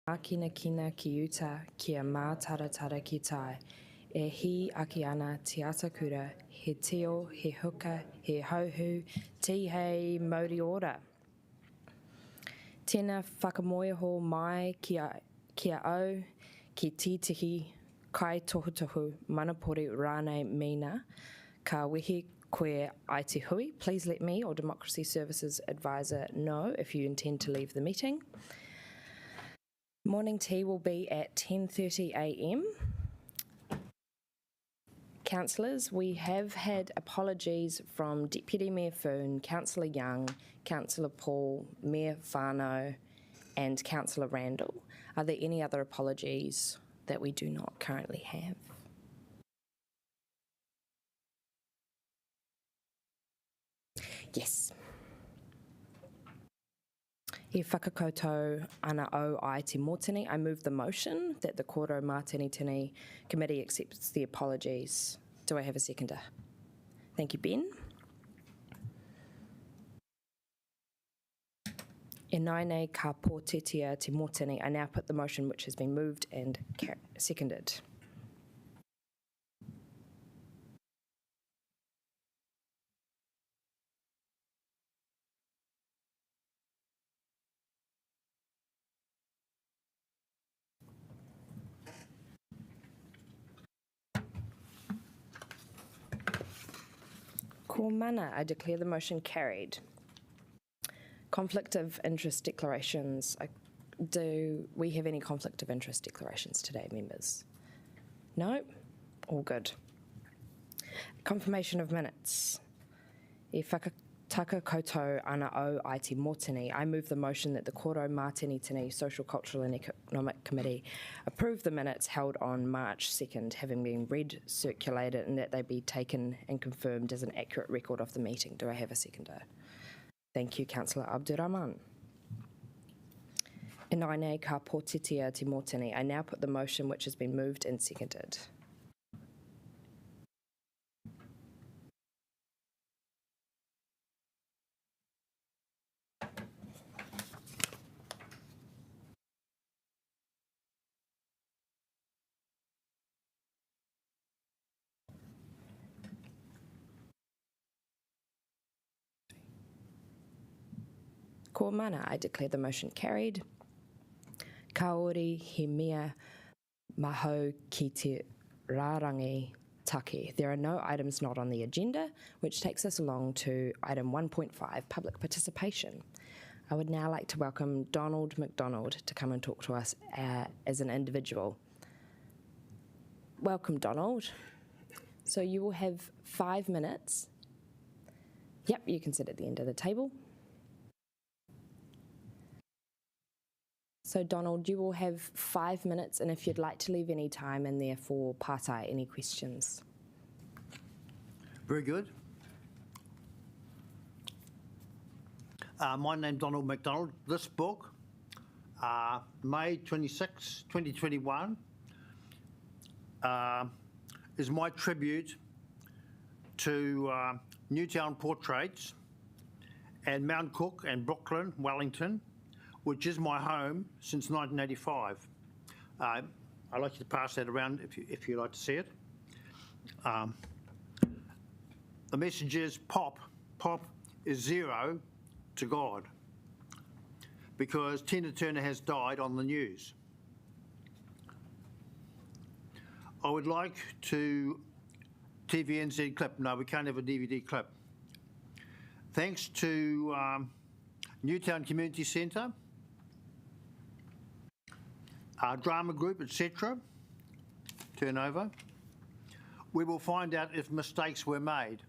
Kina kina ki uta kia mā taratara ki tai. E hi aki ana te atakura, he teo, he huka, he hauhu, ti hei mauri ora. Tēnā whakamoeho mai kia au, ki tītihi, kai tohutohu, manapori rānei mina, ka wehi koe ai te hui. Please let me or Democracy Services Advisor know if you intend to leave the meeting. Morning tea will be at 10:30 a.m. Councillors, we have had apologies from Deputy Mayor Foon, Councillor Young, Councillor Paul, Mayor Whānau and Councillor Randall. Are there any other apologies that we do not currently have? Yes. E whakakoutou ana au ai te mōtini. I move the motion that the Kōrau Mātinitini Committee accepts the apologies. Do I have a seconder? Thank you, Ben. E nai nei ka pōtetia te mōtini. I now put the motion which has been moved and seconded. Ko mana, I declare the motion carried. Conflict of interest declarations. Do we have any conflict of interest declarations today, members? No? All good. Confirmation of minutes. E whakataka koutou ana au ai te mōtini. I move the motion that the Kōrau Mātinitini Social, Cultural and Economic Committee approve the minutes held on March 2nd, having been read, circulated, and that they be taken and confirmed as an accurate record of the meeting. Do I have a seconder? Thank you, Councillor Abdurrahman. E nai nei ka pōtetia te mōtini. I now put the motion which has been moved and seconded. Ko mana, I declare the motion carried. Kaori he mea mahau ki te rārangi take. There are no items not on the agenda, which takes us along to item 1.5, public participation. I would now like to welcome Donald McDonald to come and talk to us as an individual. Welcome, Donald. So you will have 5 minutes. Yep, you can sit at the end of the table. So, Donald, you will have 5 minutes, and if you'd like to leave any time in there for pātai, any questions. Very good. My name's Donald McDonald. This book, May 26, 2021, is my tribute to Newtown Portraits and Mount Cook and Brooklyn, Wellington, which is my home since 1985. I'd like you to pass that around if you'd like to see it. The message is pop is zero to God, because Tina Turner has died on the news. I would like to TVNZ clip. No, we can't have a DVD clip. Thanks to Newtown Community Centre, our drama group, etc., turnover, we will find out if mistakes were made.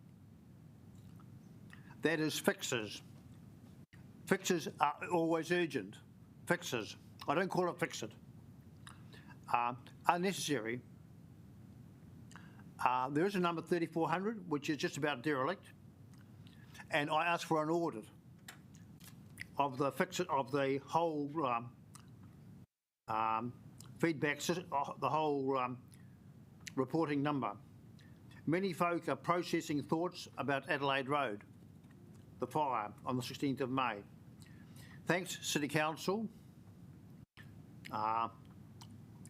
That is fixes. Fixes are always urgent. Fixes. I don't call it fix it. Unnecessary. There is a number 3400, which is just about derelict, and I asked for an audit of the the whole feedback system, the whole reporting number. Many folk are processing thoughts about Adelaide Road, the fire on the 16th of May. Thanks, City Council,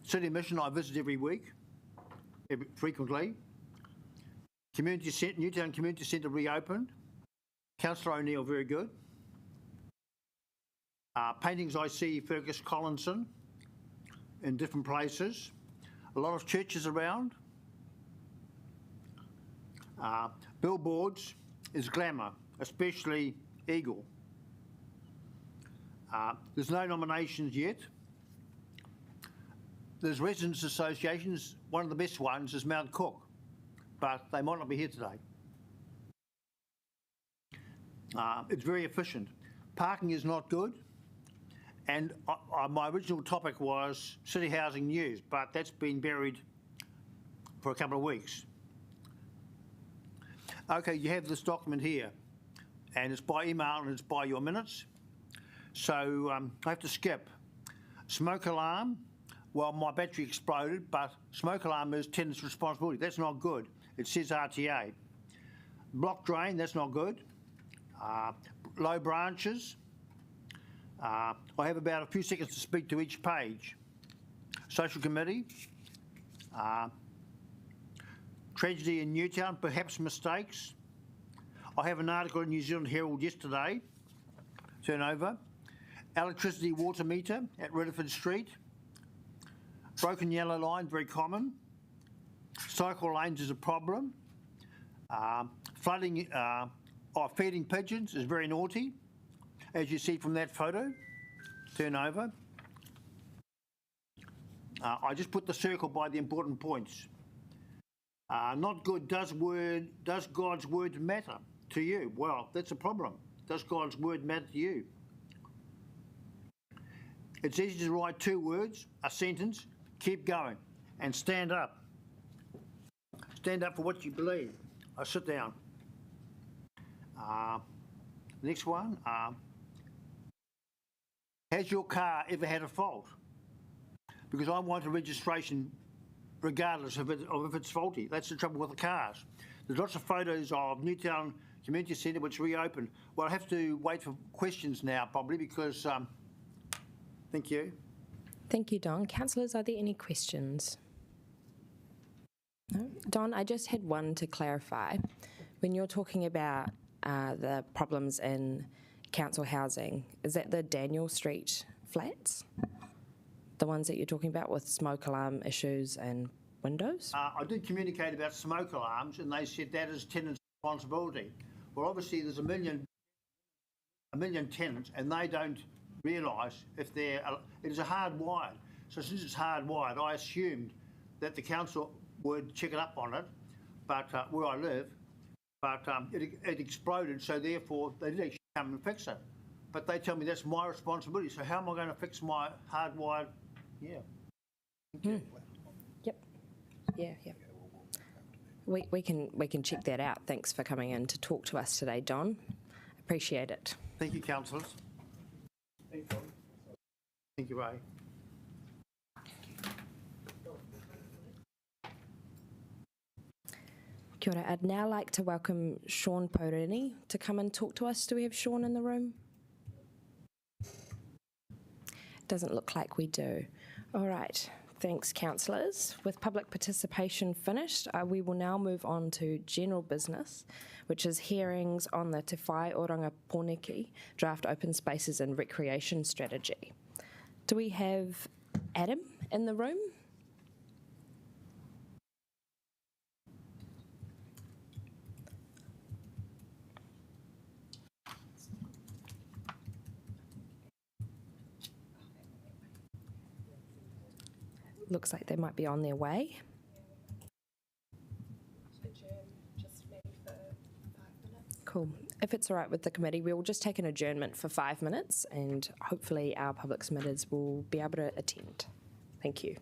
City Mission I visit every week, frequently. Newtown Community Centre reopened. Councillor O'Neill, very good. Paintings I see Fergus Collinson in different places. A lot of churches around. Billboards is glamour, especially Eagle. There's no nominations yet. There's residents' associations. One of the best ones is Mount Cook, but they might not be here today. It's very efficient. Parking is not good. And my original topic was city housing news, but that's been buried for a couple of weeks. Okay, you have this document here, and it's by email and it's by your minutes. So I have to skip. Smoke alarm, well, my battery exploded, but smoke alarm is tenant's responsibility. That's not good. It says RTA. Block drain, that's not good. Low branches. I have about a few seconds to speak to each page. Social committee. Tragedy in Newtown, perhaps mistakes. I have an article in New Zealand Herald yesterday. Turnover. Electricity water meter at Redford Street. Broken yellow line, very common. Cycle lanes is a problem. Flooding of feeding pigeons is very naughty, as you see from that photo. Turnover. I just put the circle by the important points. Not good. Does God's word matter to you? Well, that's a problem. Does God's word matter to you? It's easy to write 2 words, a sentence, keep going, and stand up. Stand up for what you believe. Sit down. Next one. Has your car ever had a fault? Because I want a registration regardless of if it's faulty. That's the trouble with the cars. There's lots of photos of Newtown Community Centre which reopened. Well, I have to wait for questions now probably because, thank you. Thank you, Don. Councillors, are there any questions? No? Don, I just had one to clarify. When you're talking about the problems in council housing, is that the Daniel Street flats? The ones that you're talking about with smoke alarm issues and windows? I did communicate about smoke alarms and they said that is tenants' responsibility. Well, obviously there's a million tenants and they don't realise if it is a hardwired. So since it's hardwired, I assumed that the council would check it up on it, but where I live, but it exploded, so therefore they did actually come and fix it. But they tell me that's my responsibility. So how am I going to fix my hardwired? Yeah. Yep. Yeah. We can check that out. Thanks for coming in to talk to us today, Don. Appreciate it. Thank you, councillors. Thank you, Ray. Kia ora. I'd now like to welcome Sean Porini to come and talk to us. Do we have Sean in the room? Doesn't look like we do. All right. Thanks, councillors. With public participation finished, we will now move on to general business, which is hearings on the Te Whai Oranga Pōneke draft open spaces and recreation strategy. Do we have Adam in the room? Looks like they might be on their way. Cool. If it's all right with the committee, we will just take an adjournment for 5 minutes and hopefully our public submitters will be able to attend. Thank you.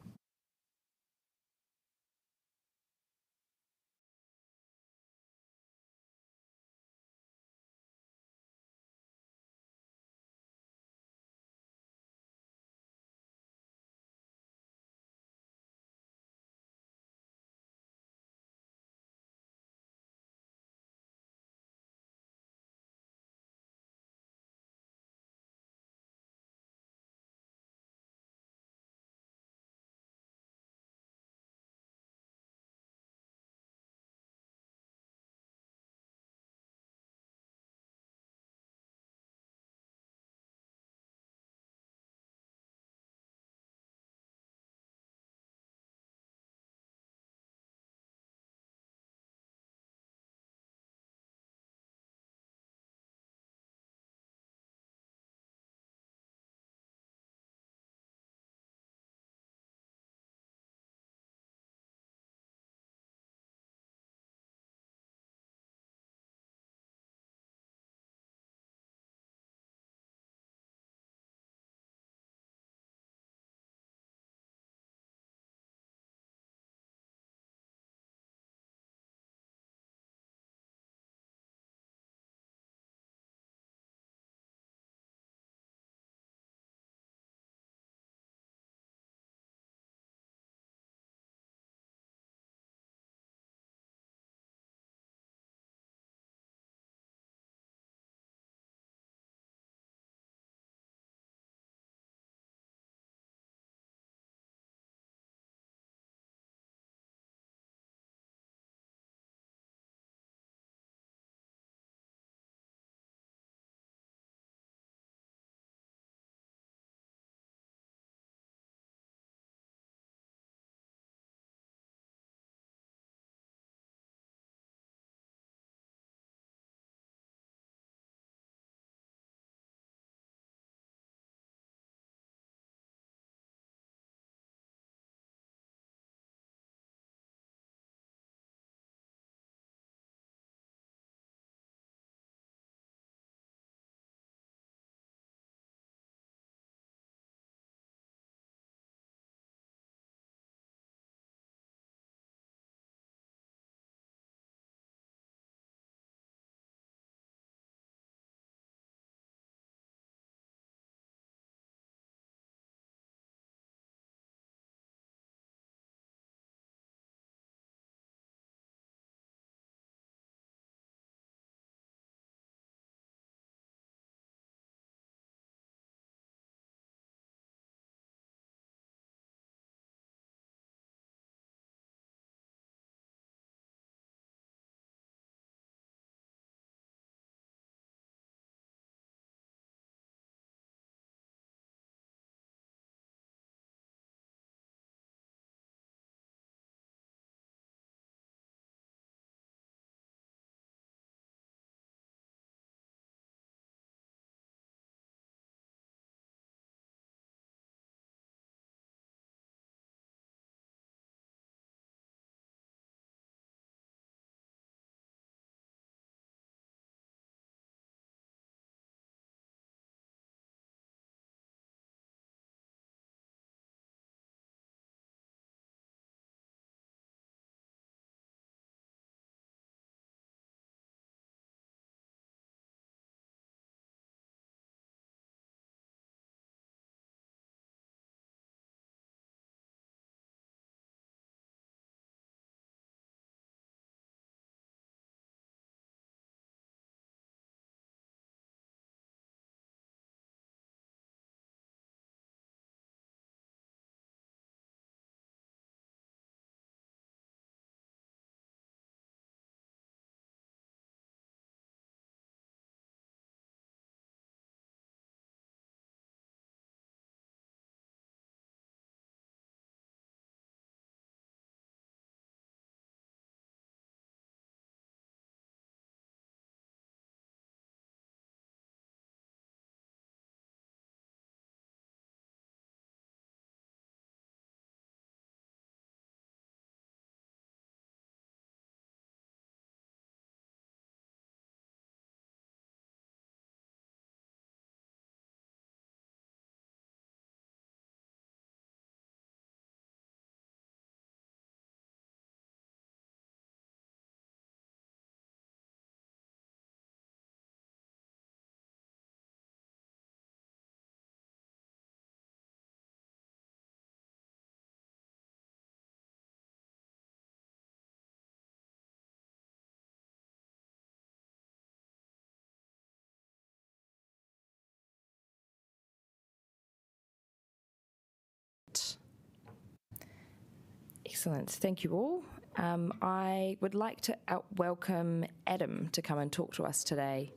Excellent. Thank you all. I would like to welcome Adam to come and talk to us today.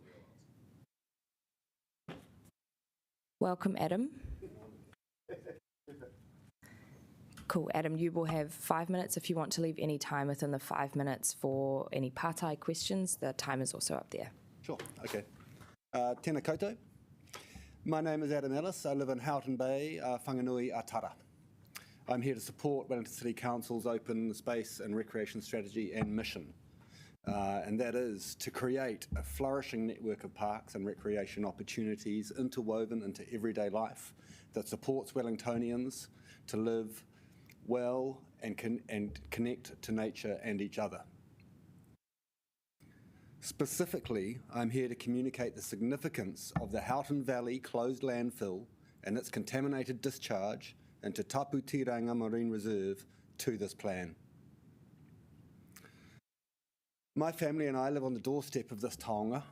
Welcome, Adam. Cool. Adam, you will have 5 minutes if you want to leave any time within the 5 minutes for any pātai questions. The time is also up there. Sure, okay. Tēnā koutou. My name is Adam Ellis. I live in Houghton Bay, Whanganui, Atara. I'm here to support Wellington City Council's open space and recreation strategy and mission. And that is to create a flourishing network of parks and recreation opportunities interwoven into everyday life that supports Wellingtonians to live well and connect to nature and each other. Specifically, I'm here to communicate the significance of the Houghton Valley closed landfill and its contaminated discharge into Taputiranga Marine Reserve to this plan. My family and I live on the doorstep of this taonga,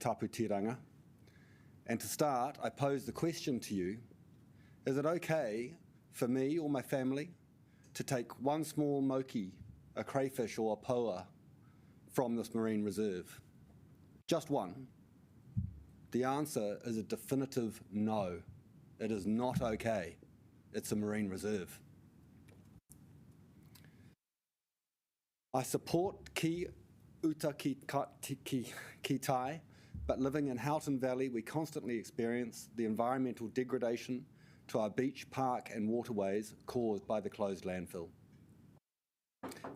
Taputiranga, and to start, I pose the question to you, is it okay for me or my family to take one small moki, a crayfish or a poa from this marine reserve? Just one. The answer is a definitive no. It is not okay. It's a marine reserve. I support ki uta ki tai, but living in Houghton Valley, we constantly experience the environmental degradation to our beach, park and waterways caused by the closed landfill.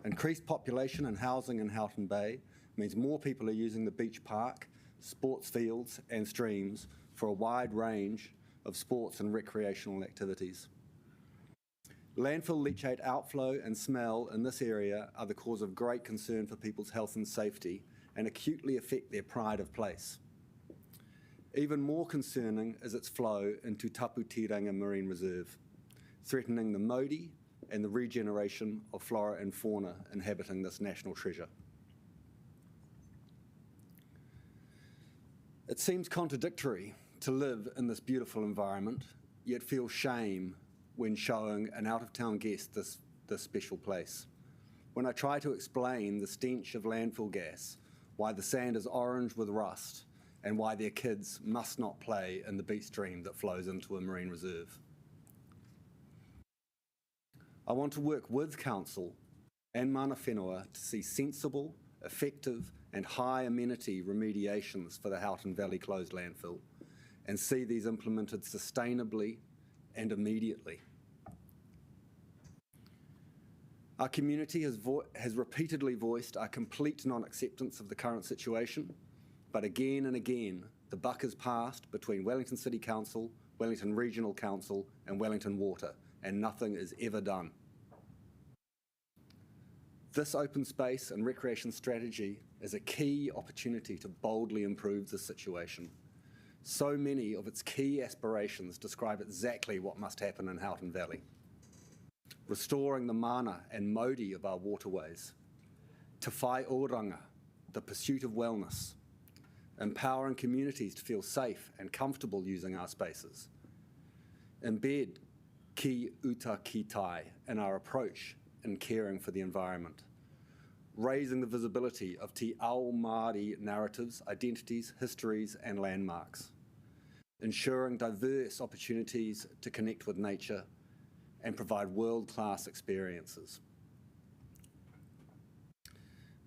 Increased population and housing in Houghton Bay means more people are using the beach park, sports fields and streams for a wide range of sports and recreational activities. Landfill leachate outflow and smell in this area are the cause of great concern for people's health and safety and acutely affect their pride of place. Even more concerning is its flow into Taputiranga Marine Reserve, threatening the Māori and the regeneration of flora and fauna inhabiting this national treasure. It seems contradictory to live in this beautiful environment, yet feel shame when showing an out-of-town guest this special place. When I try to explain the stench of landfill gas, why the sand is orange with rust, and why their kids must not play in the beach stream that flows into a marine reserve. I want to work with Council and mana whenua to see sensible, effective and high amenity remediations for the Houghton Valley closed landfill and see these implemented sustainably and immediately. Our community has repeatedly voiced our complete non-acceptance of the current situation, but again and again, the buck is passed between Wellington City Council, Wellington Regional Council and Wellington Water, and nothing is ever done. This open space and recreation strategy is a key opportunity to boldly improve the situation. So many of its key aspirations describe exactly what must happen in Houghton Valley. Restoring the mana and mauri of our waterways, te whai oranga, the pursuit of wellness, empowering communities to feel safe and comfortable using our spaces, embed ki uta ki tai in our approach in caring for the environment, raising the visibility of te ao Māori narratives, identities, histories and landmarks, ensuring diverse opportunities to connect with nature and provide world-class experiences.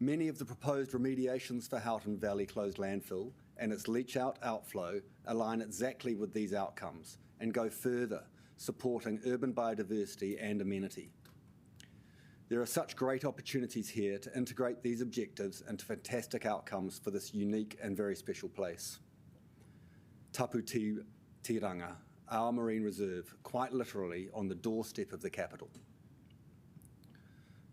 Many of the proposed remediations for Houghton Valley closed landfill and its leach-out outflow align exactly with these outcomes and go further, supporting urban biodiversity and amenity. There are such great opportunities here to integrate these objectives into fantastic outcomes for this unique and very special place. Taputiranga, our marine reserve, quite literally on the doorstep of the capital.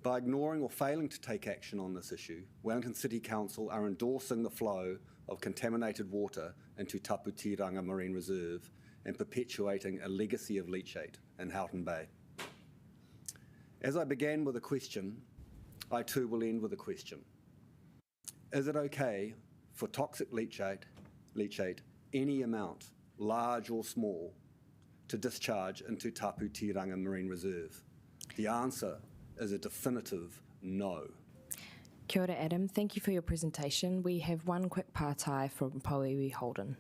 By ignoring or failing to take action on this issue, Wellington City Council are endorsing the flow of contaminated water into Taputiranga Marine Reserve and perpetuating a legacy of leachate in Houghton Bay. As I began with a question, I too will end with a question. Is it okay for toxic leachate, any amount, large or small, to discharge into Taputiranga Marine Reserve? The answer is a definitive no. Kia ora, Adam. Thank you for your presentation. We have one quick pātai from Pauiwi Holden.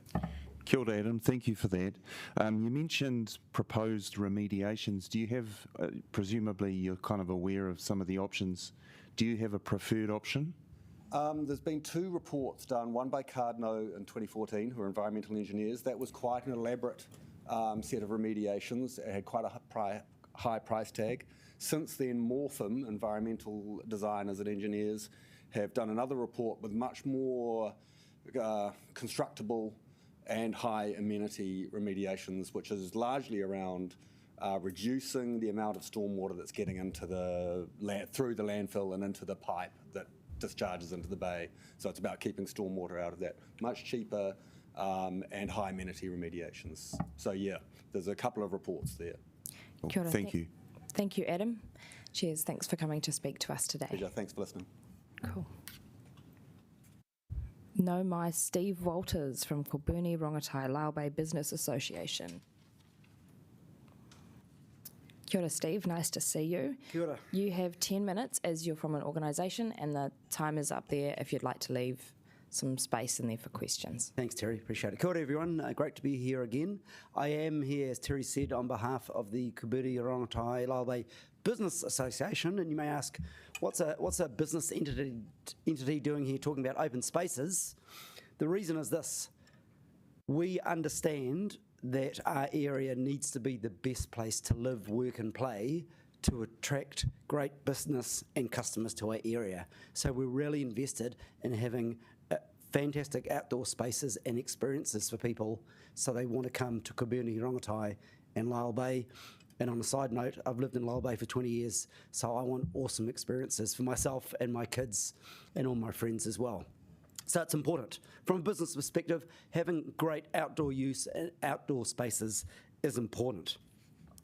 Kia ora, Adam. Thank you for that. You mentioned proposed remediations. Do you have, presumably you're kind of aware of some of the options, do you have a preferred option? There's been 2 reports done, one by Cardno in 2014, who are environmental engineers. That was quite an elaborate set of remediations. It had quite a high price tag. Since then, Morpham, environmental designers and engineers, have done another report with much more constructible and high amenity remediations, which is largely around reducing the amount of stormwater that's getting into through the landfill and into the pipe that discharges into the bay. So it's about keeping stormwater out of that. Much cheaper and high amenity remediations. So yeah, there's a couple of reports there. Kia ora. Thank you. Thank you, Adam. Cheers. Thanks for coming to speak to us today. Pleasure. Thanks for listening. Cool. No, my Steve Walters from Kōpuni Rongotai Lao Bay Business Association. Kia ora, Steve. Nice to see you. Kia ora. You have 10 minutes as you're from an organisation, and the time is up there if you'd like to leave some space in there for questions. Thanks, Terry. Appreciate it. Kia ora, everyone. Great to be here again. I am here, as Terry said, on behalf of the Kōpuni Rongotai Lao Bay Business Association. And you may ask, what's a business entity doing here talking about open spaces? The reason is this. We understand that our area needs to be the best place to live, work and play to attract great business and customers to our area. So we're really invested in having fantastic outdoor spaces and experiences for people so they want to come to Kōpuni Rongotai and Lao Bay. And on a side note, I've lived in Lao Bay for 20 years, so I want awesome experiences for myself and my kids and all my friends as well. So it's important. From a business perspective, having great outdoor use and outdoor spaces is important.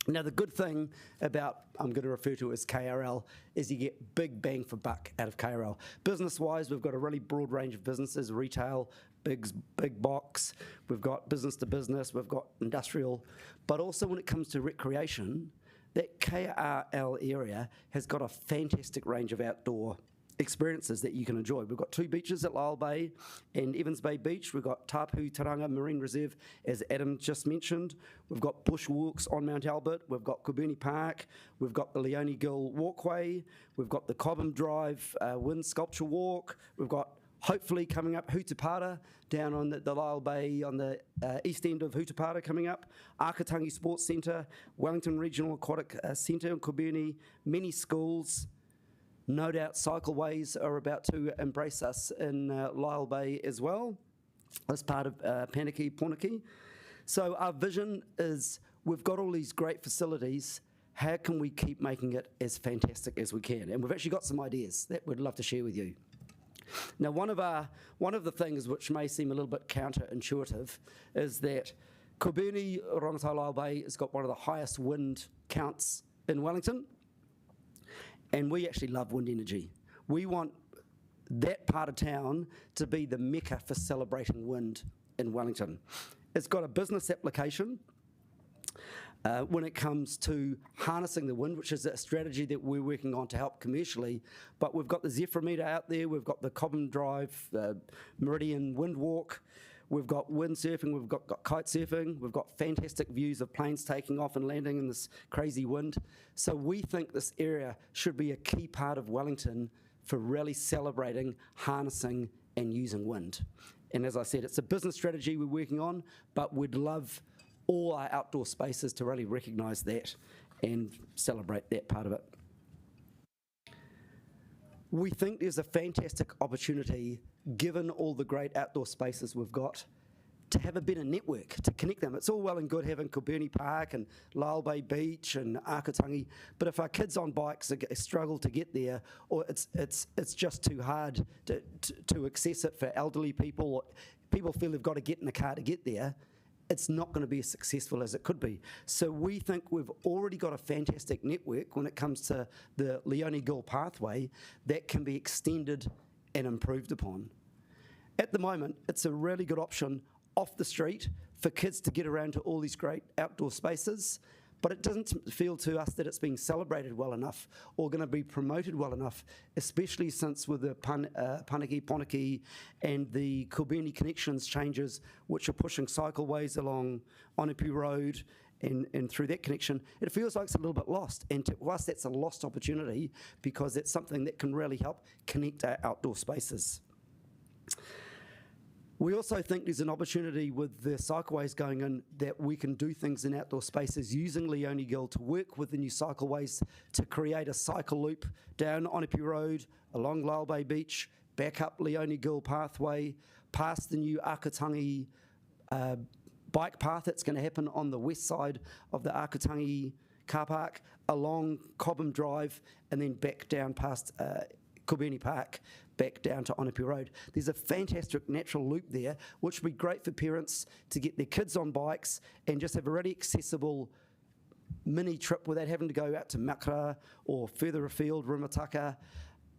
Now, the good thing about, I'm going to refer to it as KRL, is you get big bang for buck out of KRL. Business-wise, we've got a really broad range of businesses, retail, big box, we've got business to business, we've got industrial, but also when it comes to recreation, that KRL area has got a fantastic range of outdoor experiences that you can enjoy. We've got 2 beaches at Lyle Bay and Evans Bay Beach. We've got Tapu Taranga Marine Reserve, as Adam just mentioned. We've got bushwalks on Mount Albert. We've got Kōpuni Park. We've got the Leone Gill Walkway. We've got the Cobham Drive Wind Sculpture Walk. We've got, hopefully coming up, Hutupara down on the Lyle Bay on the east end of Hutupara coming up. Akatangi Sports Centre, Wellington Regional Aquatic Centre in Kōpuni, many schools. No doubt cycleways are about to embrace us in Lyle Bay as well, as part of Panaki Ponaki. So our vision is we've got all these great facilities. How can we keep making it as fantastic as we can? And we've actually got some ideas that we'd love to share with you. Now, one of the things which may seem a little bit counterintuitive is that Kōpuni Rongotai Lao Bay has got one of the highest wind counts in Wellington. And we actually love wind energy. We want that part of town to be the mecca for celebrating wind in Wellington. It's got a business application when it comes to harnessing the wind, which is a strategy that we're working on to help commercially. But we've got the Zephyrmeter out there, we've got the Cobham Drive Meridian Wind Walk, we've got windsurfing, we've got kite surfing, we've got fantastic views of planes taking off and landing in this crazy wind. So we think this area should be a key part of Wellington for really celebrating, harnessing and using wind. And as I said, it's a business strategy we're working on, but we'd love all our outdoor spaces to really recognise that and celebrate that part of it. We think there's a fantastic opportunity, given all the great outdoor spaces we've got, to have a better network, to connect them. It's all well and good having Kōpuni Park and Lyle Bay Beach and Akatangi, but if our kids on bikes struggle to get there, or it's just too hard to access it for elderly people, or people feel they've got to get in the car to get there, it's not going to be as successful as it could be. So we think we've already got a fantastic network when it comes to the Leone Gill pathway that can be extended and improved upon. At the moment, it's a really good option off the street for kids to get around to all these great outdoor spaces, but it doesn't feel to us that it's being celebrated well enough or going to be promoted well enough, especially since with the Panaki, Ponaki and the Kōrau connections changes, which are pushing cycleways along Onipi Road and through that connection, it feels like it's a little bit lost. And to us, that's a lost opportunity because it's something that can really help connect our outdoor spaces. We also think there's an opportunity with the cycleways going in that we can do things in outdoor spaces using Leone Gill to work with the new cycleways to create a cycle loop down Onipi Road, along Lyle Bay Beach, back up Leone Gill pathway, past the new Akatangi bike path that's going to happen on the west side of the Akatangi car park, along Cobham Drive, and then back down past Kōrau Park, back down to Onipi Road. There's a fantastic natural loop there, which would be great for parents to get their kids on bikes and just have a really accessible mini trip without having to go out to Makara or further afield, Rimataka.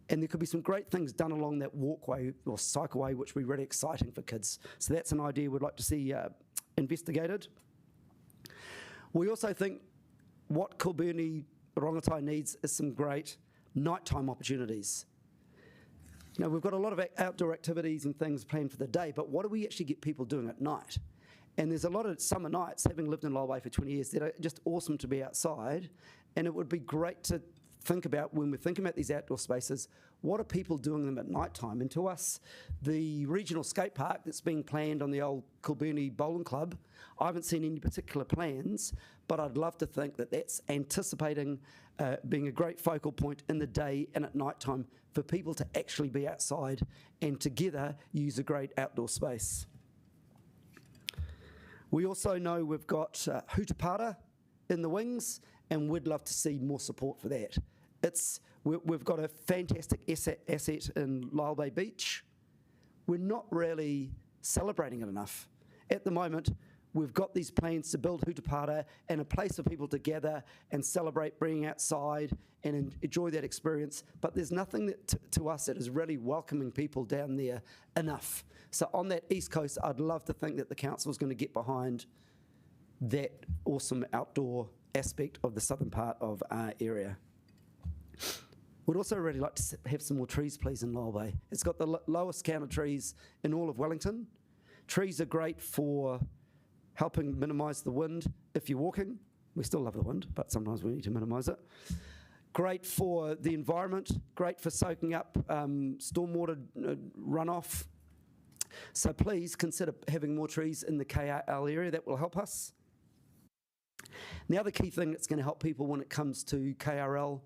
And there could be some great things done along that walkway or cycleway, which would be really exciting for kids. So that's an idea we'd like to see investigated. We also think what Kōrau Rongotai needs is some great nighttime opportunities. You know, we've got a lot of outdoor activities and things planned for the day, but what do we actually get people doing at night? And there's a lot of summer nights, having lived in Lolway for 20 years, that are just awesome to be outside. And it would be great to think about, when we're thinking about these outdoor spaces, what are people doing them at night time? And to us, the regional skate park that's being planned on the old Kōrau Bowling Club, I haven't seen any particular plans, but I'd love to think that that's anticipating being a great focal point in the day and at night time for people to actually be outside and together use a great outdoor space. We also know we've got Hutapara in the wings, and we'd love to see more support for that. We've got a fantastic asset in Lyle Bay Beach. We're not really celebrating it enough. At the moment, we've got these plans to build Hutapara and a place for people to gather and celebrate being outside and enjoy that experience, but there's nothing that to us that is really welcoming people down there enough. So on that east coast, I'd love to think that the council is going to get behind that awesome outdoor aspect of the southern part of our area. We'd also really like to have some more trees, please, in Lyle Bay. It's got the lowest count of trees in all of Wellington. Trees are great for helping minimise the wind if you're walking. We still love the wind, but sometimes we need to minimise it. Great for the environment, great for soaking up stormwater runoff. So please consider having more trees in the KRL area. That will help us. The other key thing that's going to help people when it comes to KRL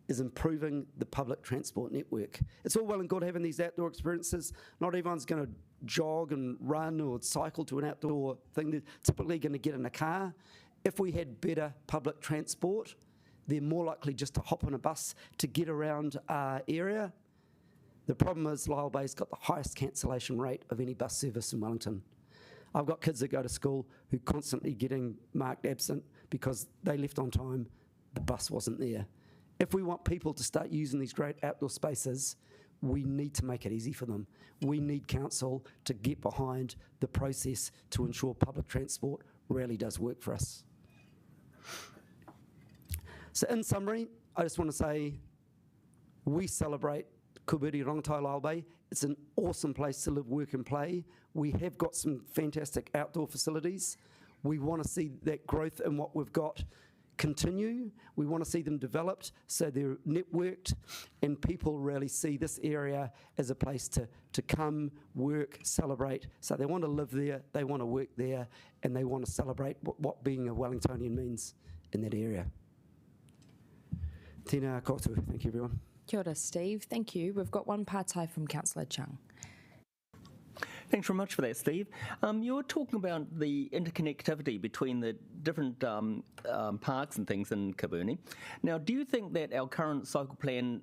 is improving the public transport network. It's all well and good having these outdoor experiences. Not everyone's going to jog and run or cycle to an outdoor thing. They're typically going to get in a car. If we had better public transport, they're more likely just to hop on a bus to get around our area. The problem is Lyle Bay's got the highest cancellation rate of any bus service in Wellington. I've got kids that go to school who are constantly getting marked absent because they left on time, the bus wasn't there. If we want people to start using these great outdoor spaces, we need to make it easy for them. We need council to get behind the process to ensure public transport really does work for us. So in summary, I just want to say we celebrate Kōrau Rongotai Lyle Bay. It's an awesome place to live, work and play. We have got some fantastic outdoor facilities. We want to see that growth in what we've got continue. We want to see them developed so they're networked and people really see this area as a place to come, work, celebrate. So they want to live there, they want to work there, and they want to celebrate what being a Wellingtonian means in that area. Tēnā koutou. Thank you, everyone. Kia ora, Steve. Thank you. We've got one pātai from Councillor Chung. Thanks very much for that, Steve. You were talking about the interconnectivity between the different parks and things in Kōrau. Now, do you think that our current cycle plan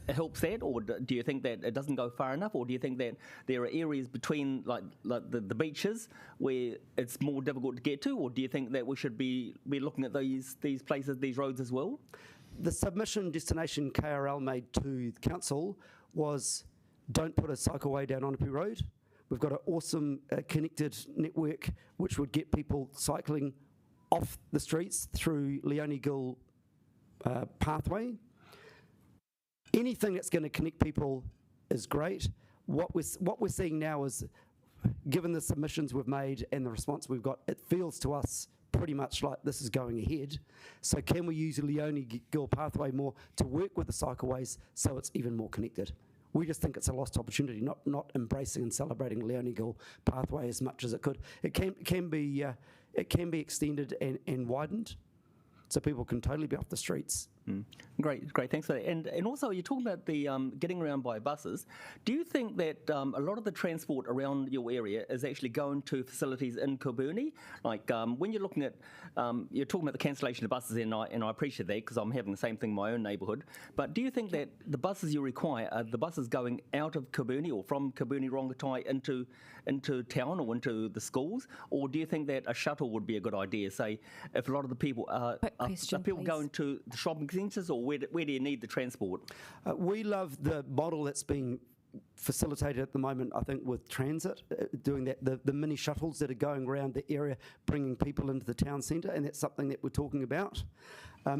helps that, or do you think that it doesn't go far enough, or do you think that there are areas between like the beaches where it's more difficult to get to, or do you think that we should be looking at these places, these roads as well? The submission destination KRL made to the council was don't put a cycleway down Onipi Road. We've got an awesome connected network which would get people cycling off the streets through Leone Gill pathway. Anything that's going to connect people is great. What we're seeing now is, given the submissions we've made and the response we've got, it feels to us pretty much like this is going ahead. So can we use the Leone Gill pathway more to work with the cycleways so it's even more connected? We just think it's a lost opportunity, not embracing and celebrating Leone Gill pathway as much as it could. It can be extended and widened, so people can totally be off the streets. Great, thanks for that. And also, you're talking about the getting around by buses. Do you think that a lot of the transport around your area is actually going to facilities in Kabuni? Like when you're looking at, you're talking about the cancellation of buses, and I appreciate that because I'm having the same thing in my own neighbourhood. But do you think that the buses you require are the buses going out of Kabuni or from Kabuni Rongotai into town or into the schools? Or do you think that a shuttle would be a good idea? Say, if a lot of the people are people please. going to the shopping centres, or where do you need the transport? We love the model that's being facilitated at the moment, I think, with transit, doing that, the mini shuttles that are going around the area, bringing people into the town centre, and that's something that we're talking about.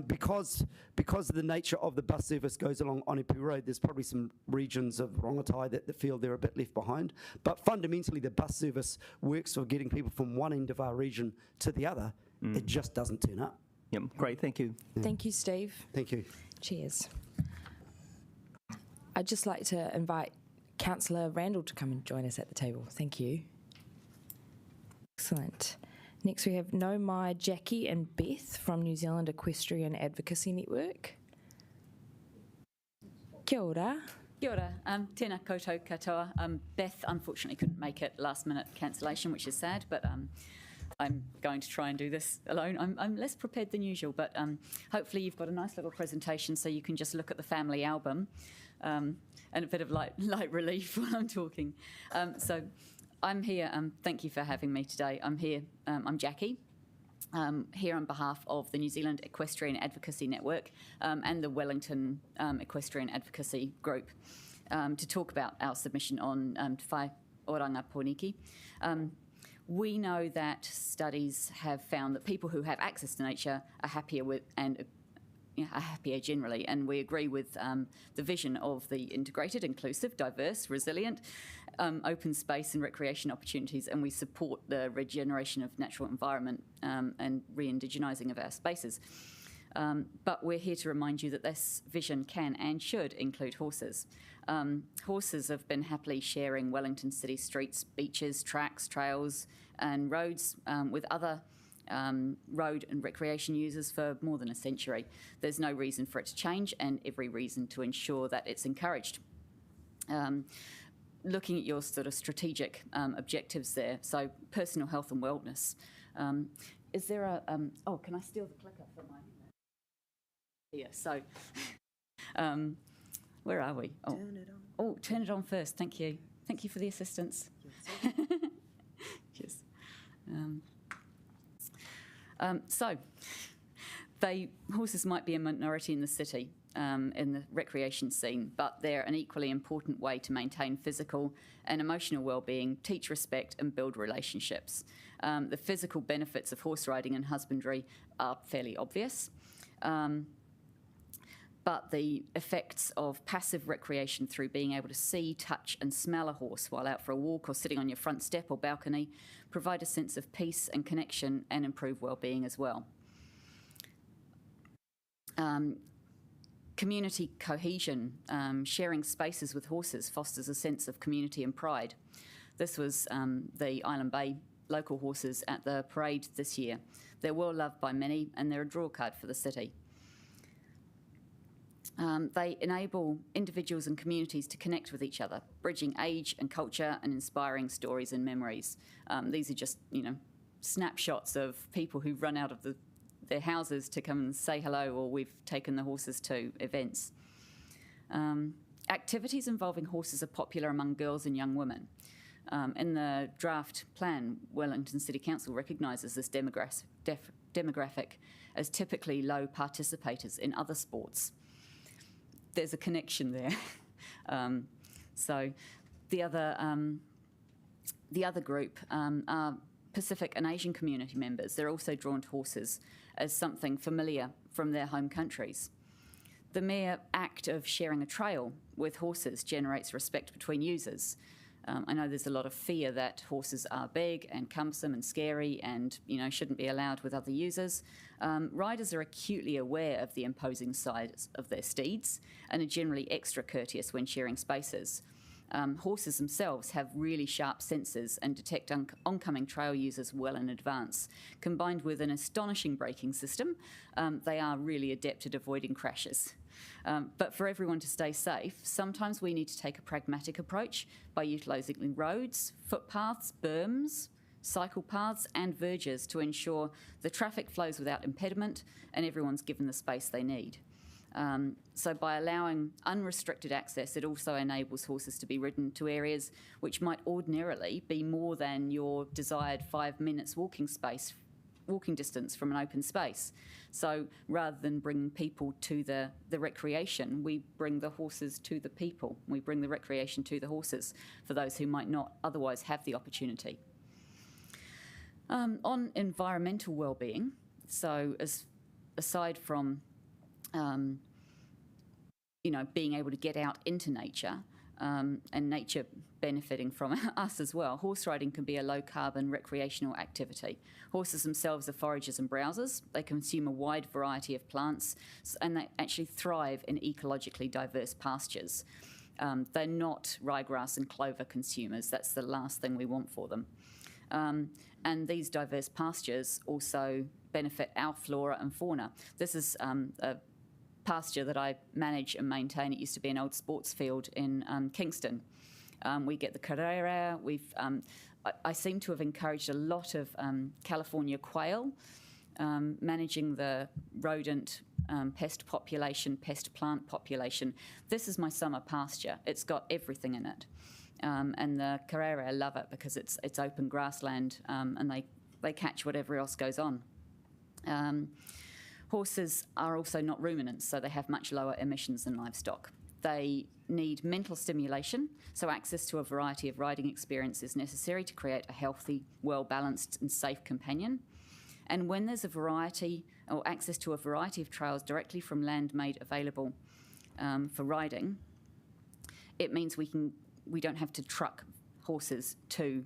Because the nature of the bus service goes along Onipu Road, there's probably some regions of Rongotai that feel they're a bit left behind. But fundamentally, the bus service works for getting people from one end of our region to the other. It just doesn't turn up. Yep, great, thank you. Thank you, Steve. Thank you. Cheers. I'd just like to invite Councillor Randall to come and join us at the table. Thank you. Excellent. Next we have No Mai, Jackie and Beth from New Zealand Equestrian Advocacy Network. Kia ora. Kia ora. Tēnā koutou katoa. Beth unfortunately couldn't make it, last minute cancellation, which is sad, but I'm going to try and do this alone. I'm less prepared than usual, but hopefully you've got a nice little presentation so you can just look at the family album and a bit of light relief while I'm talking. So I'm here. Thank you for having me today. I'm here. I'm Jackie. Here on behalf of the New Zealand Equestrian Advocacy Network and the Wellington Equestrian Advocacy Group to talk about our submission on Te Whai Oranga Pōniki. We know that studies have found that people who have access to nature are happier are happier generally, and we agree with the vision of the integrated, inclusive, diverse, resilient, open space and recreation opportunities, and we support the regeneration of natural environment and re-indigenising of our spaces. But we're here to remind you that this vision can and should include horses. Horses have been happily sharing Wellington city streets, beaches, tracks, trails and roads with other road and recreation users for more than a century. There's no reason for it to change and every reason to ensure that it's encouraged. Looking at your sort of strategic objectives there, so personal health and wellness. Is there a, can I steal the clicker from my... Here, so, where are we? Oh. Turn it on. Oh, turn it on first, thank you. Thank you for the assistance. Yes. So, horses might be a minority in the city, in the recreation scene, but they're an equally important way to maintain physical and emotional well-being, teach respect and build relationships. The physical benefits of horse riding and husbandry are fairly obvious. But the effects of passive recreation through being able to see, touch and smell a horse while out for a walk or sitting on your front step or balcony provide a sense of peace and connection and improve well-being as well. Community cohesion, sharing spaces with horses fosters a sense of community and pride. This was the Island Bay local horses at the parade this year. They're well loved by many and they're a draw card for the city. They enable individuals and communities to connect with each other, bridging age and culture and inspiring stories and memories. These are just, snapshots of people who've run out of their houses to come and say hello, or we've taken the horses to events. Activities involving horses are popular among girls and young women. In the draft plan, Wellington City Council recognises this demographic as typically low participators in other sports. There's a connection there. So the other group are Pacific and Asian community members, they're also drawn to horses as something familiar from their home countries. The mere act of sharing a trail with horses generates respect between users. I know there's a lot of fear that horses are big and cumbersome and scary and, shouldn't be allowed with other users. Riders are acutely aware of the imposing size of their steeds and are generally extra courteous when sharing spaces. Horses themselves have really sharp senses and detect oncoming trail users well in advance. Combined with an astonishing braking system, they are really adept at avoiding crashes. But for everyone to stay safe, sometimes we need to take a pragmatic approach by utilising roads, footpaths, berms, cycle paths and verges to ensure the traffic flows without impediment and everyone's given the space they need. So by allowing unrestricted access, it also enables horses to be ridden to areas which might ordinarily be more than your desired 5 minutes walking distance from an open space. So rather than bringing people to the recreation, we bring the horses to the people. We bring the recreation to the horses for those who might not otherwise have the opportunity. On environmental well-being, so aside from being able to get out into nature and nature benefiting from us as well, horse riding can be a low-carbon recreational activity. Horses themselves are foragers and browsers. They consume a wide variety of plants and they actually thrive in ecologically diverse pastures. They're not ryegrass and clover consumers. That's the last thing we want for them. And these diverse pastures also benefit our flora and fauna. This is a pasture that I manage and maintain. It used to be an old sports field in Kingston. We get the Kōrau. I seem to have encouraged a lot of California quail, managing the rodent pest population, pest plant population. This is my summer pasture. It's got everything in it. And the Kōrau love it because it's open grassland and they catch whatever else goes on. Horses are also not ruminants, so they have much lower emissions than livestock. They need mental stimulation, so access to a variety of riding experience is necessary to create a healthy, well-balanced and safe companion. And when there's a variety or access to a variety of trails directly from land made available for riding, it means we don't have to truck horses to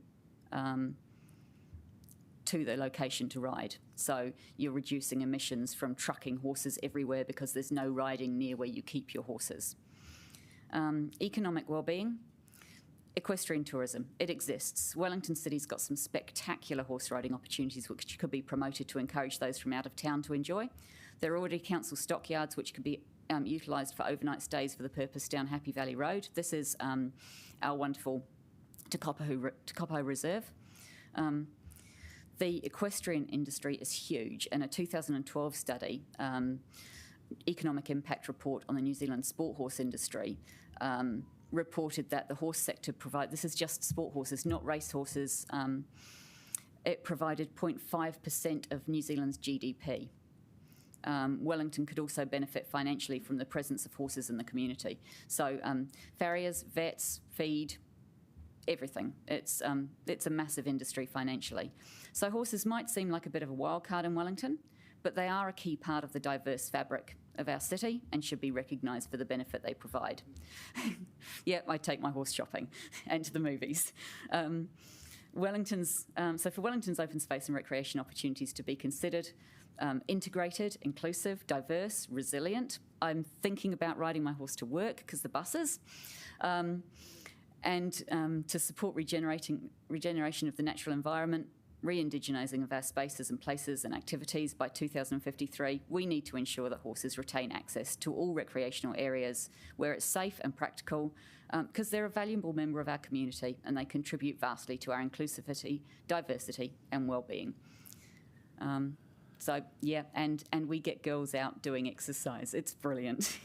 the location to ride. So you're reducing emissions from trucking horses everywhere because there's no riding near where you keep your horses. Economic wellbeing, equestrian tourism, it exists. Wellington City's got some spectacular horse riding opportunities which could be promoted to encourage those from out of town to enjoy. There are already council stockyards which could be utilised for overnight stays for the purpose down Happy Valley Road. This is our wonderful Te Kopo Reserve. The equestrian industry is huge, and a 2012 study, Economic Impact Report on the New Zealand sport horse industry, reported that the horse sector this is just sport horses, not race horses, it provided 0.5% of New Zealand's GDP. Wellington could also benefit financially from the presence of horses in the community. So farriers, vets, feed, everything. It's a massive industry financially. So horses might seem like a bit of a wild card in Wellington, but they are a key part of the diverse fabric of our city and should be recognised for the benefit they provide. Yeah, I take my horse shopping and to the movies. So for Wellington's open space and recreation opportunities to be considered, integrated, inclusive, diverse, resilient. I'm thinking about riding my horse to work because the buses. And to support regeneration of the natural environment, re-indigenising of our spaces and places and activities by 2053, we need to ensure that horses retain access to all recreational areas where it's safe and practical, because they're a valuable member of our community and they contribute vastly to our inclusivity, diversity and well-being. So yeah, and we get girls out doing exercise. It's brilliant.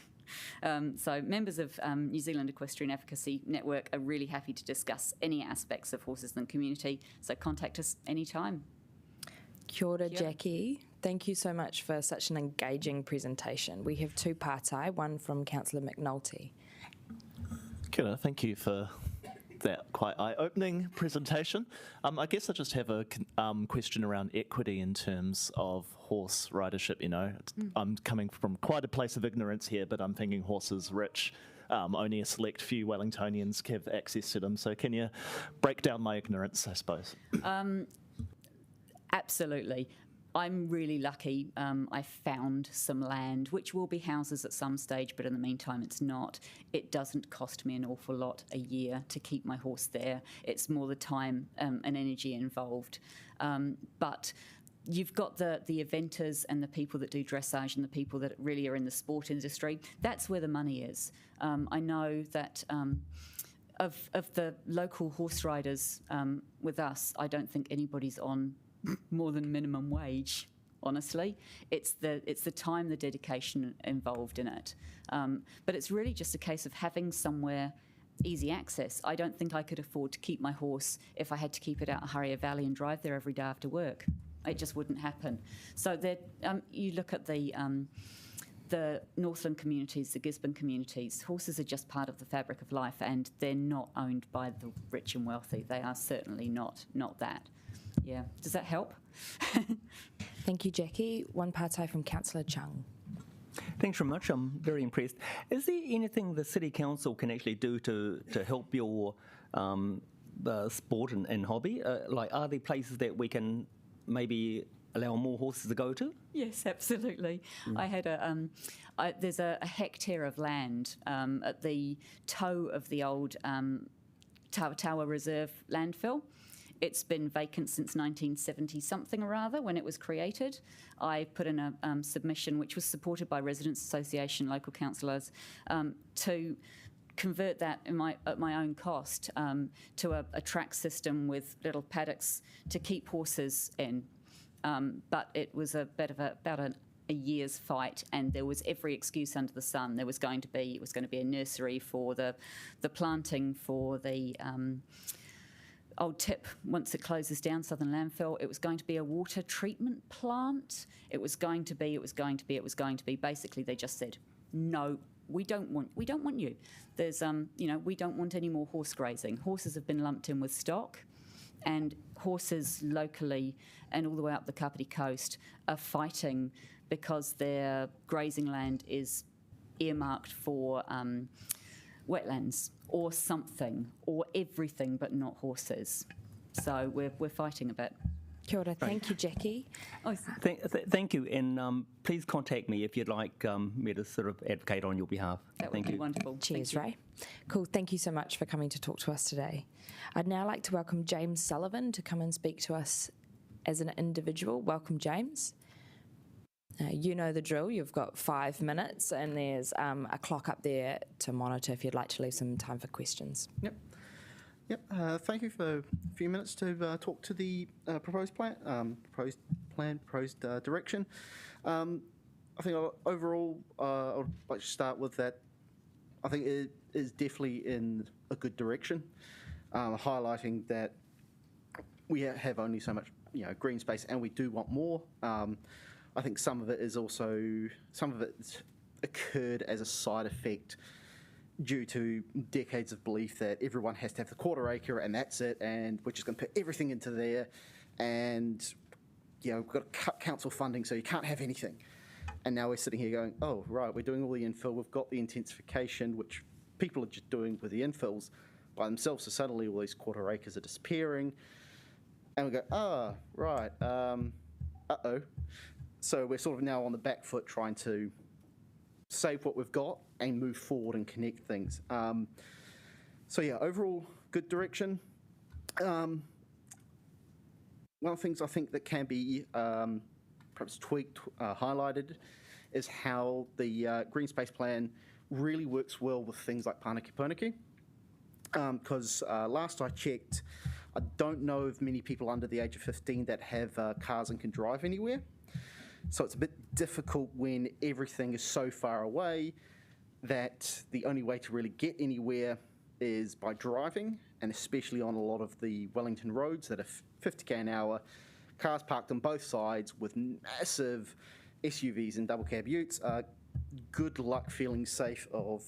So members of New Zealand Equestrian Advocacy Network are really happy to discuss any aspects of horses in the community, so contact us anytime. Kia ora, Jackie. Thank you so much for such an engaging presentation. We have two pātai, one from Councillor McNulty. Kia ora, thank you for that quite eye-opening presentation. I guess I just have a question around equity in terms of horse ridership. I'm coming from quite a place of ignorance here, but I'm thinking horses rich. Only a select few Wellingtonians have access to them. So can you break down my ignorance, I suppose? Absolutely. I'm really lucky. I found some land, which will be houses at some stage, but in the meantime, it's not. It doesn't cost me an awful lot a year to keep my horse there. It's more the time and energy involved. But you've got the eventers and the people that do dressage and the people that really are in the sport industry. That's where the money is. I know that of the local horse riders with us, I don't think anybody's on more than minimum wage, honestly. It's the time, the dedication involved in it. But it's really just a case of having somewhere easy access. I don't think I could afford to keep my horse if I had to keep it out of Haria Valley and drive there every day after work. It just wouldn't happen. So you look at the Northland communities, the Gisborne communities, horses are just part of the fabric of life, and they're not owned by the rich and wealthy. They are certainly not that. Yeah. Does that help? Thank you, Jackie. One partai from Councillor Chung. Thanks very much. I'm very impressed. Is there anything the City Council can actually do to help your sport and hobby? Are there places that we can maybe allow more horses to go to? Yes, absolutely. I had there's a hectare of land at the toe of the old Tawa Reserve landfill. It's been vacant since 1970-something or other when it was created. I put in a submission, which was supported by Residents Association, local councillors, to convert that at my own cost to a track system with little paddocks to keep horses in. But it was about a year's fight, and there was every excuse under the sun. It was going to be a nursery for the planting for the old tip once it closes down, Southern Landfill. It was going to be a water treatment plant. It was going to be. Basically, they just said, no, we don't want you. There's we don't want any more horse grazing. Horses have been lumped in with stock, and horses locally and all the way up the Kapiti coast are fighting because their grazing land is earmarked for wetlands or something, or everything but not horses. So we're fighting a bit. Kia ora. Thank you, Jackie. Oh, Thank you, and please contact me if you'd like me to sort of advocate on your behalf. that would be wonderful. Cheers, Thank you. Ray. Cool. Thank you so much for coming to talk to us today. I'd now like to welcome James Sullivan to come and speak to us as an individual. Welcome, James. You know the drill. You've got 5 minutes, and there's a clock up there to monitor if you'd like to leave some time for questions. Yep. Thank you for a few minutes to talk to the proposed direction. I think overall, I would like to start with that. I think it is definitely in a good direction, highlighting that we have only so much, green space, and we do want more. I think some of it's occurred as a side effect due to decades of belief that everyone has to have the quarter acre and that's it, and we're just going to put everything into there, and we've got to cut council funding so you can't have anything. And now we're sitting here going, oh, right, we're doing all the infill, we've got the intensification, which people are just doing with the infills by themselves, so suddenly all these quarter acres are disappearing, and we go, right, uh-oh. So we're sort of now on the back foot trying to save what we've got and move forward and connect things. Overall, good direction. One of the things I think that can be perhaps tweaked, highlighted, is how the green space plan really works well with things like Pāniki Pōniki. Because last I checked, I don't know of many people under the age of 15 that have cars and can drive anywhere. So it's a bit difficult when everything is so far away that the only way to really get anywhere is by driving, and especially on a lot of the Wellington roads that are 50k an hour, cars parked on both sides with massive SUVs and double cab utes. Good luck feeling safe of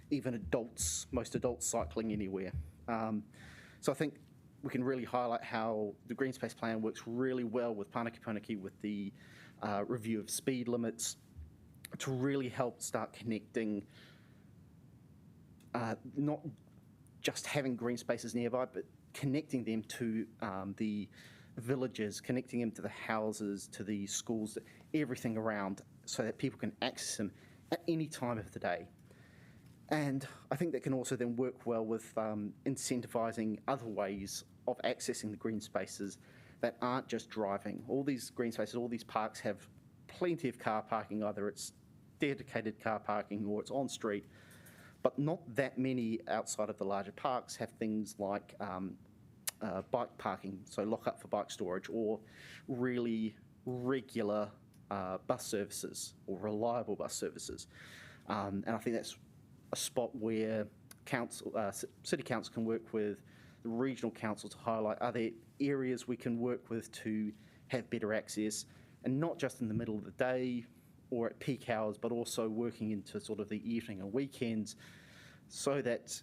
even adults, most adults cycling anywhere. So I think we can really highlight how the Green Space Plan works really well with Pānaki with the review of speed limits to really help start connecting, not just having green spaces nearby, but connecting them to the villages, connecting them to the houses, to the schools, everything around, so that people can access them at any time of the day. And I think that can also then work well with incentivising other ways of accessing the green spaces that aren't just driving. All these green spaces, all these parks have plenty of car parking, either it's dedicated car parking or it's on street, but not that many outside of the larger parks have things like bike parking, so lock up for bike storage, or really regular bus services or reliable bus services. And I think that's a spot where City Council can work with the regional council to highlight, are there areas we can work with to have better access, and not just in the middle of the day or at peak hours, but also working into sort of the evening and weekends, so that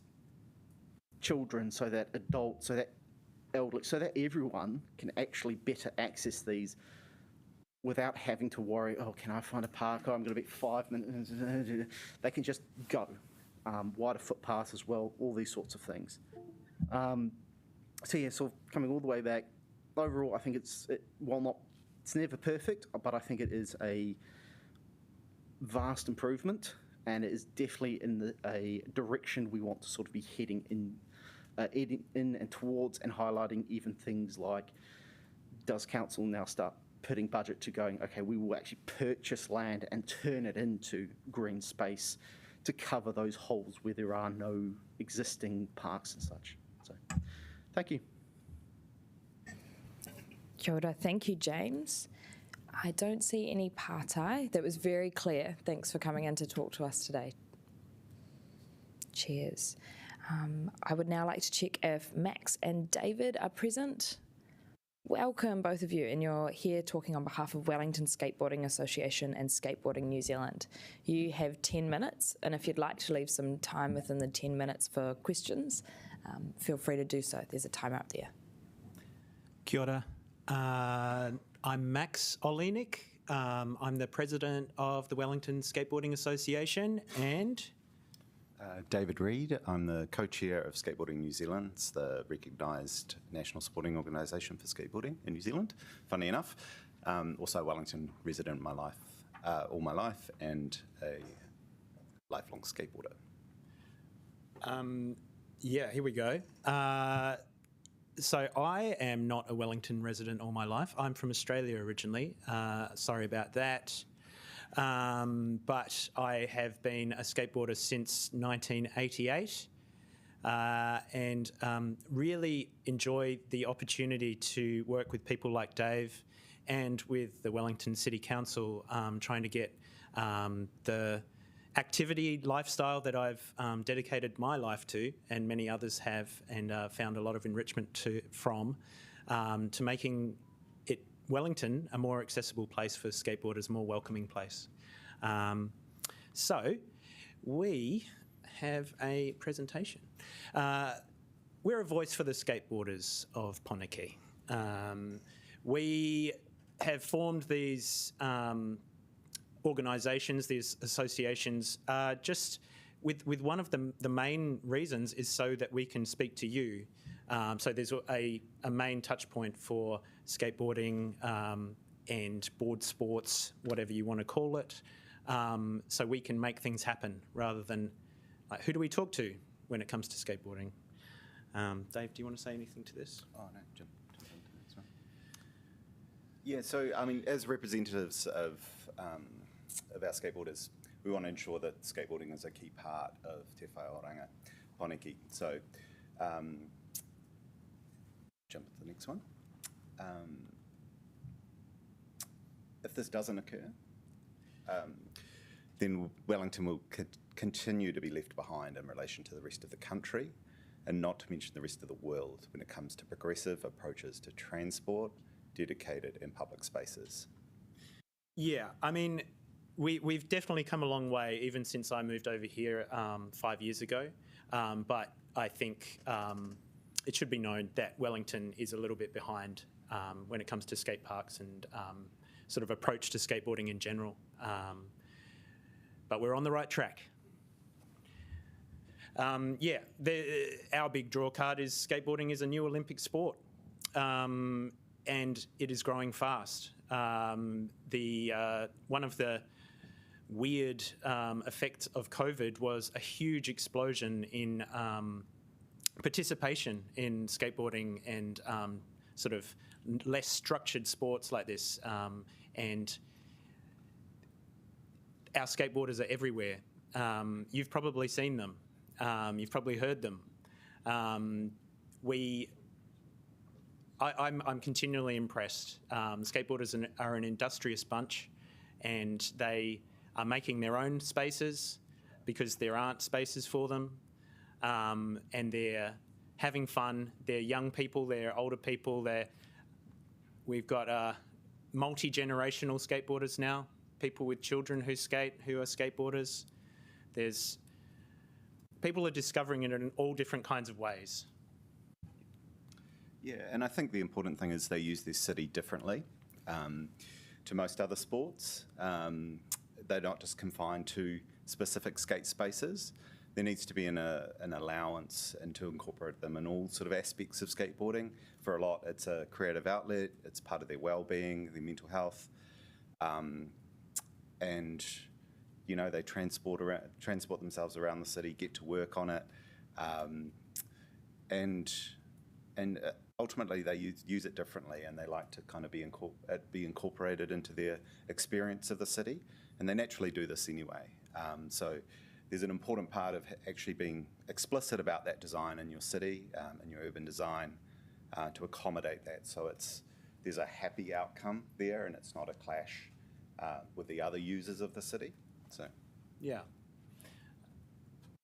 children, so that adults, so that elderly, so that everyone can actually better access these without having to worry, oh, can I find a park? Oh, I'm going to be 5 minutes. They can just go. Wider footpaths as well, all these sorts of things. So yeah, so coming all the way back, overall, I think it's never perfect, but I think it is a vast improvement, and it is definitely in a direction we want to sort of be heading in and towards, and highlighting even things like, does council now start putting budget to going, okay, we will actually purchase land and turn it into green space to cover those holes where there are no existing parks and such. So, thank you. Kia ora. Thank you, James. I don't see any pātai. That was very clear. Thanks for coming in to talk to us today. Cheers. I would now like to check if Max and David are present. Welcome, both of you, and you're here talking on behalf of Wellington Skateboarding Association and Skateboarding New Zealand. You have 10 minutes, and if you'd like to leave some time within the 10 minutes for questions, feel free to do so. There's a timer up there. Kia ora. I'm Max Olenik. I'm the president of the Wellington Skateboarding Association, and David Reid. I'm the co-chair of Skateboarding New Zealand. It's the recognised national sporting organisation for skateboarding in New Zealand, funny enough. Also a Wellington resident all my life, and a lifelong skateboarder. Yeah, here we go. So I am not a Wellington resident all my life. I'm from Australia originally. Sorry about that. But I have been a skateboarder since 1988 and really enjoy the opportunity to work with people like Dave and with the Wellington City Council, trying to get the activity lifestyle that I've dedicated my life to, and many others have, and found a lot of enrichment from making Wellington a more accessible place for skateboarders, a more welcoming place. So we have a presentation. We're a voice for the skateboarders of Pōneke. We have formed these organisations, these associations, just with one of the main reasons is so that we can speak to you. So there's a main touch point for skateboarding and board sports, whatever you want to call it, so we can make things happen rather than who do we talk to when it comes to skateboarding. Dave, do you want to say anything to this? Oh, no, Jim. Yeah, so, I mean, as representatives of our skateboarders, we want to ensure that skateboarding is a key part of Te Whaioranga Pōneke. So, jump to the next one. If this doesn't occur, then Wellington will continue to be left behind in relation to the rest of the country, and not to mention the rest of the world when it comes to progressive approaches to transport, dedicated and public spaces. Yeah, I mean, we've definitely come a long way, even since I moved over here 5 years ago. But I think it should be known that Wellington is a little bit behind when it comes to skate parks and sort of approach to skateboarding in general. But we're on the right track. Our big draw card is skateboarding is a new Olympic sport, and it is growing fast. One of the weird effects of COVID was a huge explosion in participation in skateboarding and sort of less structured sports like this. And our skateboarders are everywhere. You've probably seen them. You've probably heard them. I'm continually impressed. Skateboarders are an industrious bunch, and they are making their own spaces because there aren't spaces for them, and they're having fun. They're young people, they're older people. We've got multi-generational skateboarders now, people with children who skate, who are skateboarders. People are discovering it in all different kinds of ways. Yeah, and I think the important thing is they use their city differently to most other sports. They're not just confined to specific skate spaces. There needs to be an allowance and to incorporate them in all sort of aspects of skateboarding. For a lot, it's a creative outlet, it's part of their well-being, their mental health, and you know, they transport themselves around the city, get to work on it, and ultimately they use it differently, and they like to kind of be incorporated into their experience of the city, and they naturally do this anyway. So there's an important part of actually being explicit about that design in your city and your urban design to accommodate that. So there's a happy outcome there, and it's not a clash with the other users of the city. So, yeah,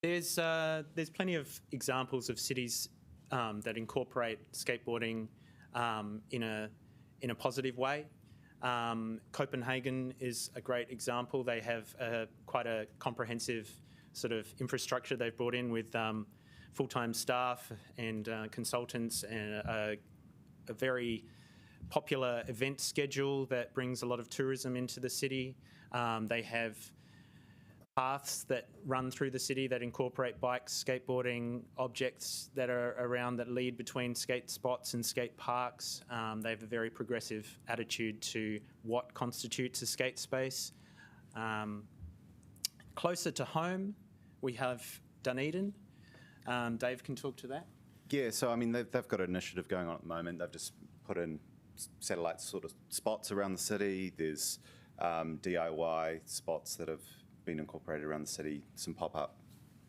there's plenty of examples of cities that incorporate skateboarding in a positive way. Copenhagen is a great example. They have quite a comprehensive sort of infrastructure they've brought in with full-time staff and consultants, and a very popular event schedule that brings a lot of tourism into the city. They have paths that run through the city that incorporate bikes, skateboarding, objects that are around that lead between skate spots and skate parks. They have a very progressive attitude to what constitutes a skate space. Closer to home, we have Dunedin. Dave can talk to that. Yeah, so I mean, they've got an initiative going on at the moment. They've just put in satellite sort of spots around the city. There's DIY spots that have been incorporated around the city, some pop-up,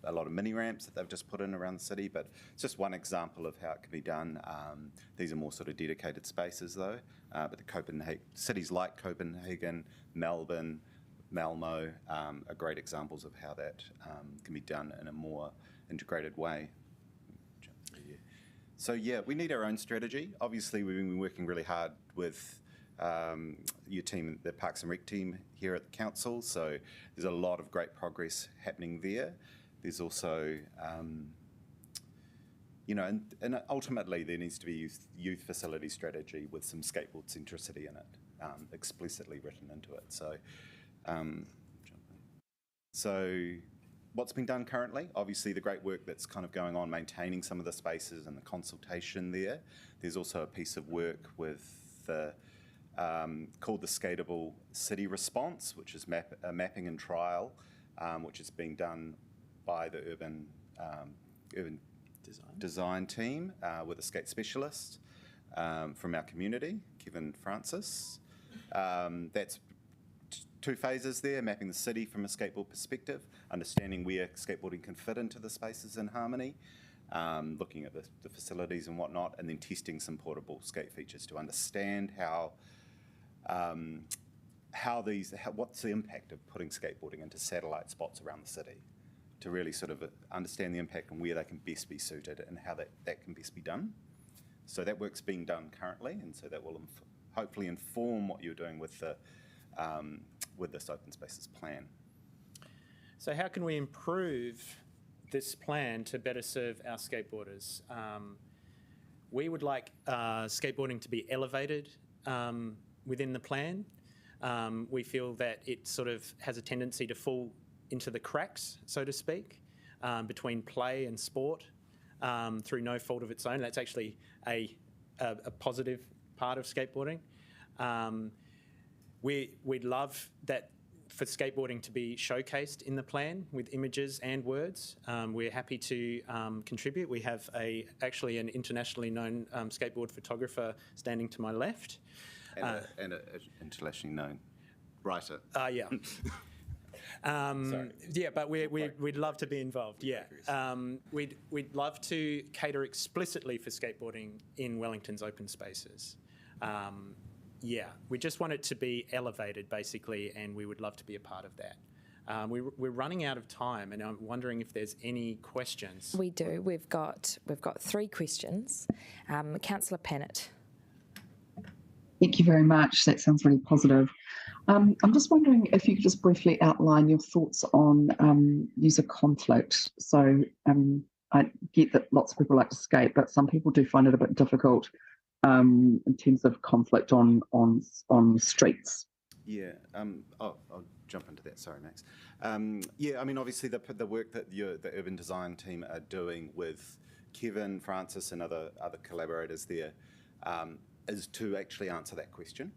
a lot of mini ramps that they've just put in around the city, but it's just one example of how it can be done. These are more sort of dedicated spaces though, but cities like Copenhagen, Melbourne, Malmo are great examples of how that can be done in a more integrated way. So yeah, we need our own strategy. Obviously, we've been working really hard with your team, the Parks and Rec team here at the council. So there's a lot of great progress happening there. There's also, and ultimately there needs to be a youth facility strategy with some skateboard centricity in it, explicitly written into it. So what's been done currently? Obviously the great work that's kind of going on maintaining some of the spaces and the consultation there. There's also a piece of work with the called the Skatable City Response, which is a mapping and trial, which is being done by the urban design team with a skate specialist from our community, Kevin Francis. That's two phases there, mapping the city from a skateboard perspective, understanding where skateboarding can fit into the spaces in harmony, looking at the facilities and whatnot, and then testing some portable skate features to understand what's the impact of putting skateboarding into satellite spots around the city, to really sort of understand the impact and where they can best be suited and how that can best be done. So that work's being done currently, and so that will hopefully inform what you're doing with this open spaces plan. So how can we improve this plan to better serve our skateboarders. We would like skateboarding to be elevated within the plan. We feel that it sort of has a tendency to fall into the cracks, so to speak, between play and sport through no fault of its own. That's actually a positive part of skateboarding. We'd love that for skateboarding to be showcased in the plan with images and words. We're happy to contribute. We have actually an internationally known skateboard photographer standing to my left. And an internationally known writer. Yeah. Yeah, but we'd love to be involved. Yeah, we'd love to cater explicitly for skateboarding in Wellington's open spaces. Yeah, we just want it to be elevated basically, and we would love to be a part of that. We're running out of time, and I'm wondering if there's any questions. We do. We've got 3 questions. Councillor Pennant. Thank you very much. That sounds really positive. I'm just wondering if you could just briefly outline your thoughts on user conflict. So I get that lots of people like to skate, but some people do find it a bit difficult in terms of conflict on streets. Yeah, I'll jump into that. Sorry, Max. Yeah, I mean, obviously the work that the urban design team are doing with Kevin, Francis, and other collaborators there is to actually answer that question.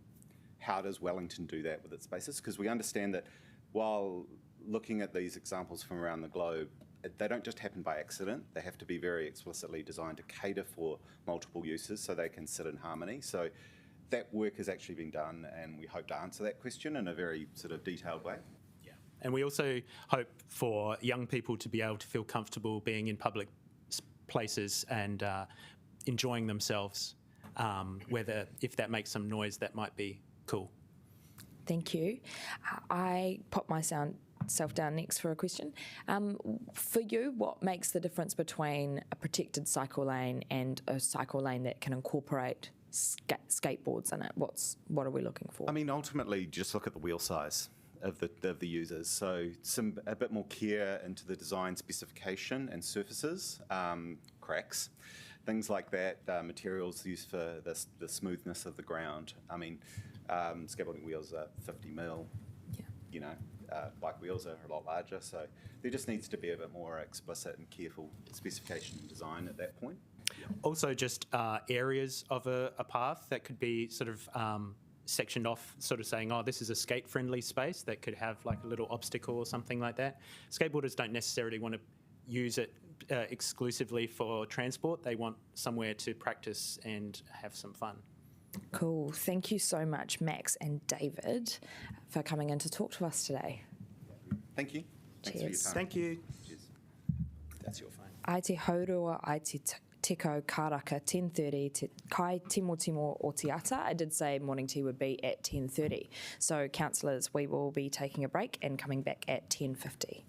How does Wellington do that with its spaces? Because we understand that while looking at these examples from around the globe, they don't just happen by accident. They have to be very explicitly designed to cater for multiple uses so they can sit in harmony. So that work is actually being done, and we hope to answer that question in a very sort of detailed way. Yeah, and we also hope for young people to be able to feel comfortable being in public places and enjoying themselves. Whether if that makes some noise, that might be cool. Thank you. I pop myself down next for a question. For you, what makes the difference between a protected cycle lane and a cycle lane that can incorporate skateboards in it? What are we looking for? I mean, ultimately, just look at the wheel size of the users. So a bit more care into the design specification and surfaces, cracks, things like that, materials used for the smoothness of the ground. I mean, skateboarding wheels are 50 mil, you know, bike wheels are a lot larger, so there just needs to be a bit more explicit and careful specification and design at that point. Also, just areas of a path that could be sort of sectioned off, sort of saying, oh, this is a skate-friendly space that could have like a little obstacle or something like that. Skateboarders don't necessarily want to use it exclusively for transport. They want somewhere to practice and have some fun. Cool. Thank you so much, Max and David, for coming in to talk to us today. Thank you. Thanks for your time. Thank you. Cheers. That's your phone. Ai te haurua, ai te teko karaka, 10:30, kai timo timo o te ata. I did say morning tea would be at 10:30. So, councillors, we will be taking a break and coming back at 10:50.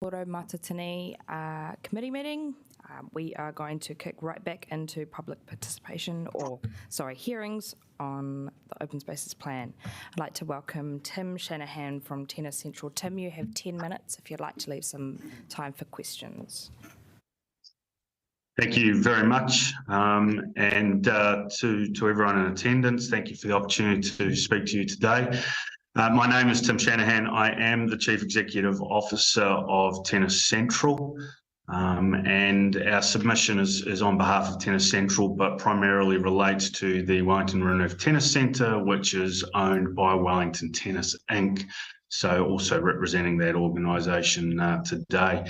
Kōrau Mātinitini committee meeting. We are going to kick right back into public participation, hearings on the Open Spaces Plan. I'd like to welcome Tim Shanahan from Tennis Central. Tim, you have 10 minutes if you'd like to leave some time for questions. Thank you very much, and to everyone in attendance, thank you for the opportunity to speak to you today. My name is Tim Shanahan. I am the Chief Executive Officer of Tennis Central, and our submission is on behalf of Tennis Central, but primarily relates to the Wellington Renouf Tennis Centre, which is owned by Wellington Tennis Inc., so also representing that organisation today.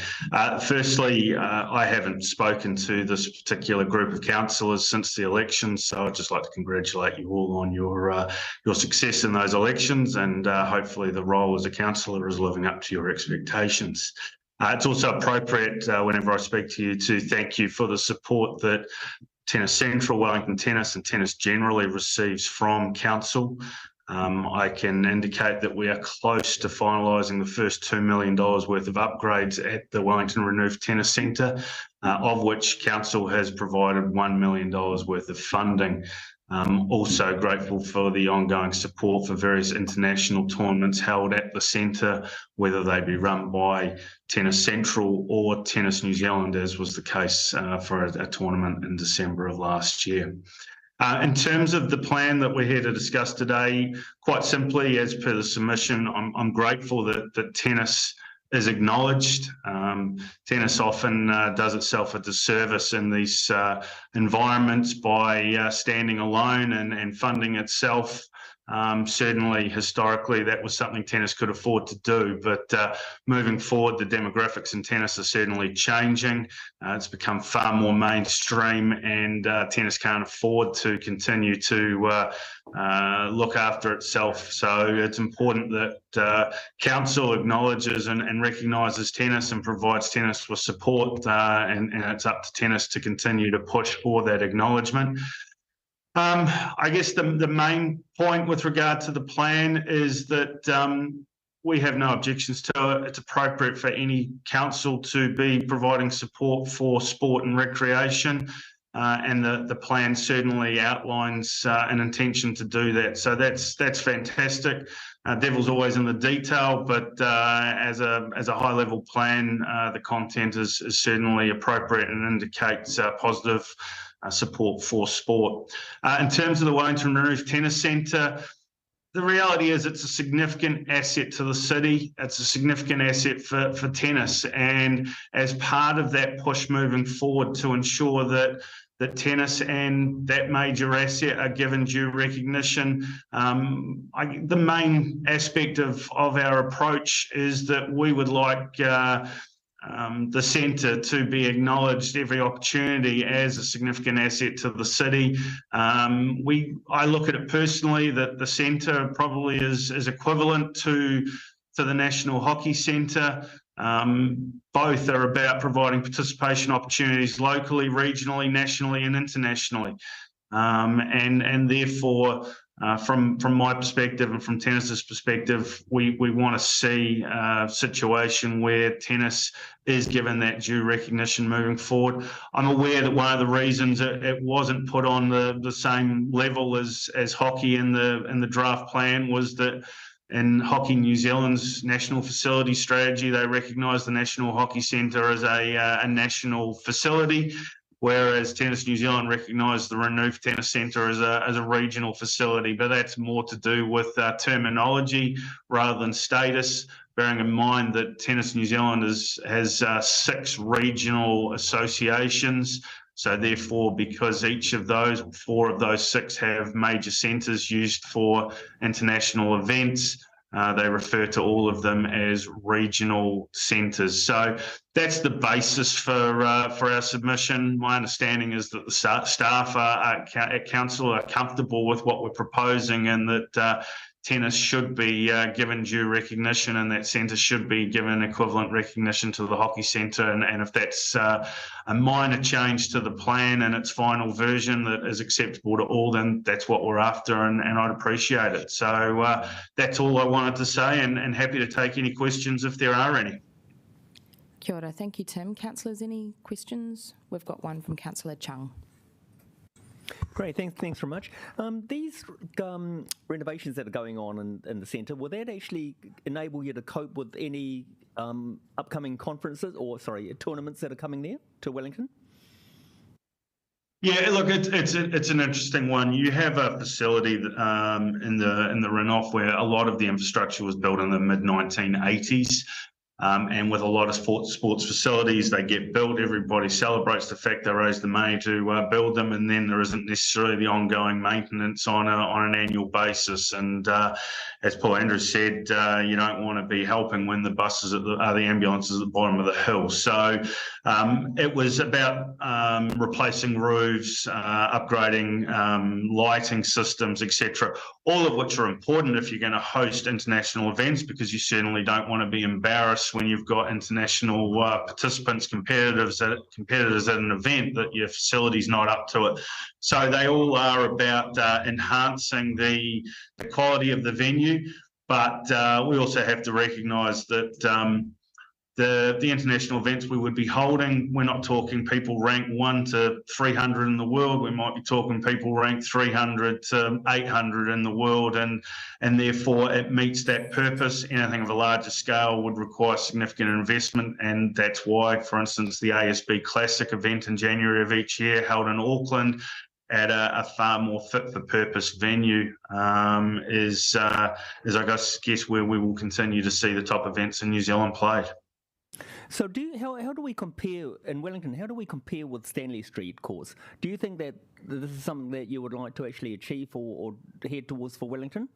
Firstly, I haven't spoken to this particular group of councillors since the elections, so I'd just like to congratulate you all on your success in those elections, and hopefully the role as a councillor is living up to your expectations. It's also appropriate whenever I speak to you to thank you for the support that Tennis Central, Wellington Tennis and tennis generally receives from Council. I can indicate that we are close to finalising the first $2 million worth of upgrades at the Wellington Renouf Tennis Centre, of which Council has provided $1 million worth of funding. Also grateful for the ongoing support for various international tournaments held at the centre, whether they be run by Tennis Central or Tennis New Zealand, as was the case for a tournament in December of last year. In terms of the plan that we're here to discuss today, quite simply, as per the submission, I'm grateful that tennis is acknowledged. Tennis often does itself a disservice in these environments by standing alone and funding itself. Certainly, historically, that was something tennis could afford to do, but moving forward, the demographics in tennis are certainly changing. It's become far more mainstream, and tennis can't afford to continue to look after itself. So it's important that Council acknowledges and recognises tennis and provides tennis with support, and it's up to tennis to continue to push for that acknowledgement. I guess the main point with regard to the plan is that we have no objections to it. It's appropriate for any council to be providing support for sport and recreation, and the plan certainly outlines an intention to do that. So that's fantastic. Devil's always in the detail, but as a high-level plan, the content is certainly appropriate and indicates positive support for sport. In terms of the Wellington Renouf Tennis Centre, the reality is it's a significant asset to the city. It's a significant asset for tennis. And as part of that push moving forward to ensure that tennis and that major asset are given due recognition, the main aspect of our approach is that we would like the centre to be acknowledged every opportunity as a significant asset to the city. I look at it personally that the centre probably is equivalent to the National Hockey Centre. Both are about providing participation opportunities locally, regionally, nationally and internationally. And therefore, from my perspective and from tennis's perspective, we want to see a situation where tennis is given that due recognition moving forward. I'm aware that one of the reasons it wasn't put on the same level as hockey in the draft plan was that in Hockey New Zealand's national facility strategy, they recognise the National Hockey Centre as a national facility, whereas Tennis New Zealand recognised the Renouf Tennis Centre as a regional facility. But that's more to do with terminology rather than status, bearing in mind that Tennis New Zealand has 6 regional associations. So therefore, because each of those, 4 of those 6 have major centres used for international events, they refer to all of them as regional centres. So that's the basis for our submission. My understanding is that the staff at Council are comfortable with what we're proposing, and that tennis should be given due recognition, and that centre should be given equivalent recognition to the hockey centre. And if that's a minor change to the plan and its final version that is acceptable to all, then that's what we're after, and I'd appreciate it. So that's all I wanted to say, and happy to take any questions if there are any. Kia ora. Thank you, Tim. Councillors, any questions? We've got one from Councillor Chung. Great, thanks very much. These renovations that are going on in the centre, will that actually enable you to cope with any upcoming conferences or, tournaments that are coming there to Wellington? Yeah, look, it's an interesting one. You have a facility that, in the runoff where a lot of the infrastructure was built in the mid-1980s. And with a lot of sports facilities, they get built. Everybody celebrates the fact they raised the money to build them, and then there isn't necessarily the ongoing maintenance on an annual basis. And as Paul Andrews said, you don't want to be helping when the buses the ambulances at the bottom of the hill. So it was about replacing roofs, upgrading lighting systems, etc. All of which are important if you're going to host international events, because you certainly don't want to be embarrassed when you've got international participants, competitors at an event, that your facility's not up to it. So they all are about enhancing the quality of the venue, but we also have to recognise that the international events we would be holding, we're not talking people ranked 1 to 300 in the world. We might be talking people ranked 300 to 800 in the world, and therefore it meets that purpose. Anything of a larger scale would require significant investment, and that's why, for instance, the ASB Classic event in January of each year, held in Auckland at a far more fit-for-purpose venue, is I guess where we will continue to see the top events in New Zealand played. So how do we compare in Wellington? How do we compare with Stanley Street course? Do you think that this is something that you would like to actually achieve or head towards for Wellington?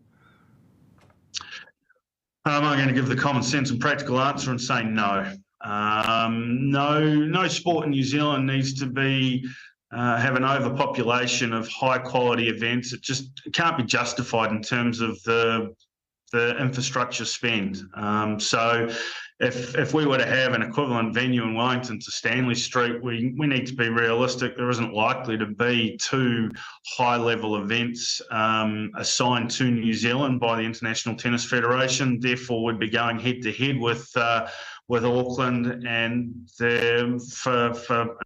I'm going to give the common sense and practical answer and say no. No sport in New Zealand needs to be have an overpopulation of high quality events. It can't be justified in terms of the infrastructure spend. So if we were to have an equivalent venue in Wellington to Stanley Street, we need to be realistic. There isn't likely to be 2 high-level events assigned to New Zealand by the International Tennis Federation. Therefore, we'd be going head-to-head with Auckland, and for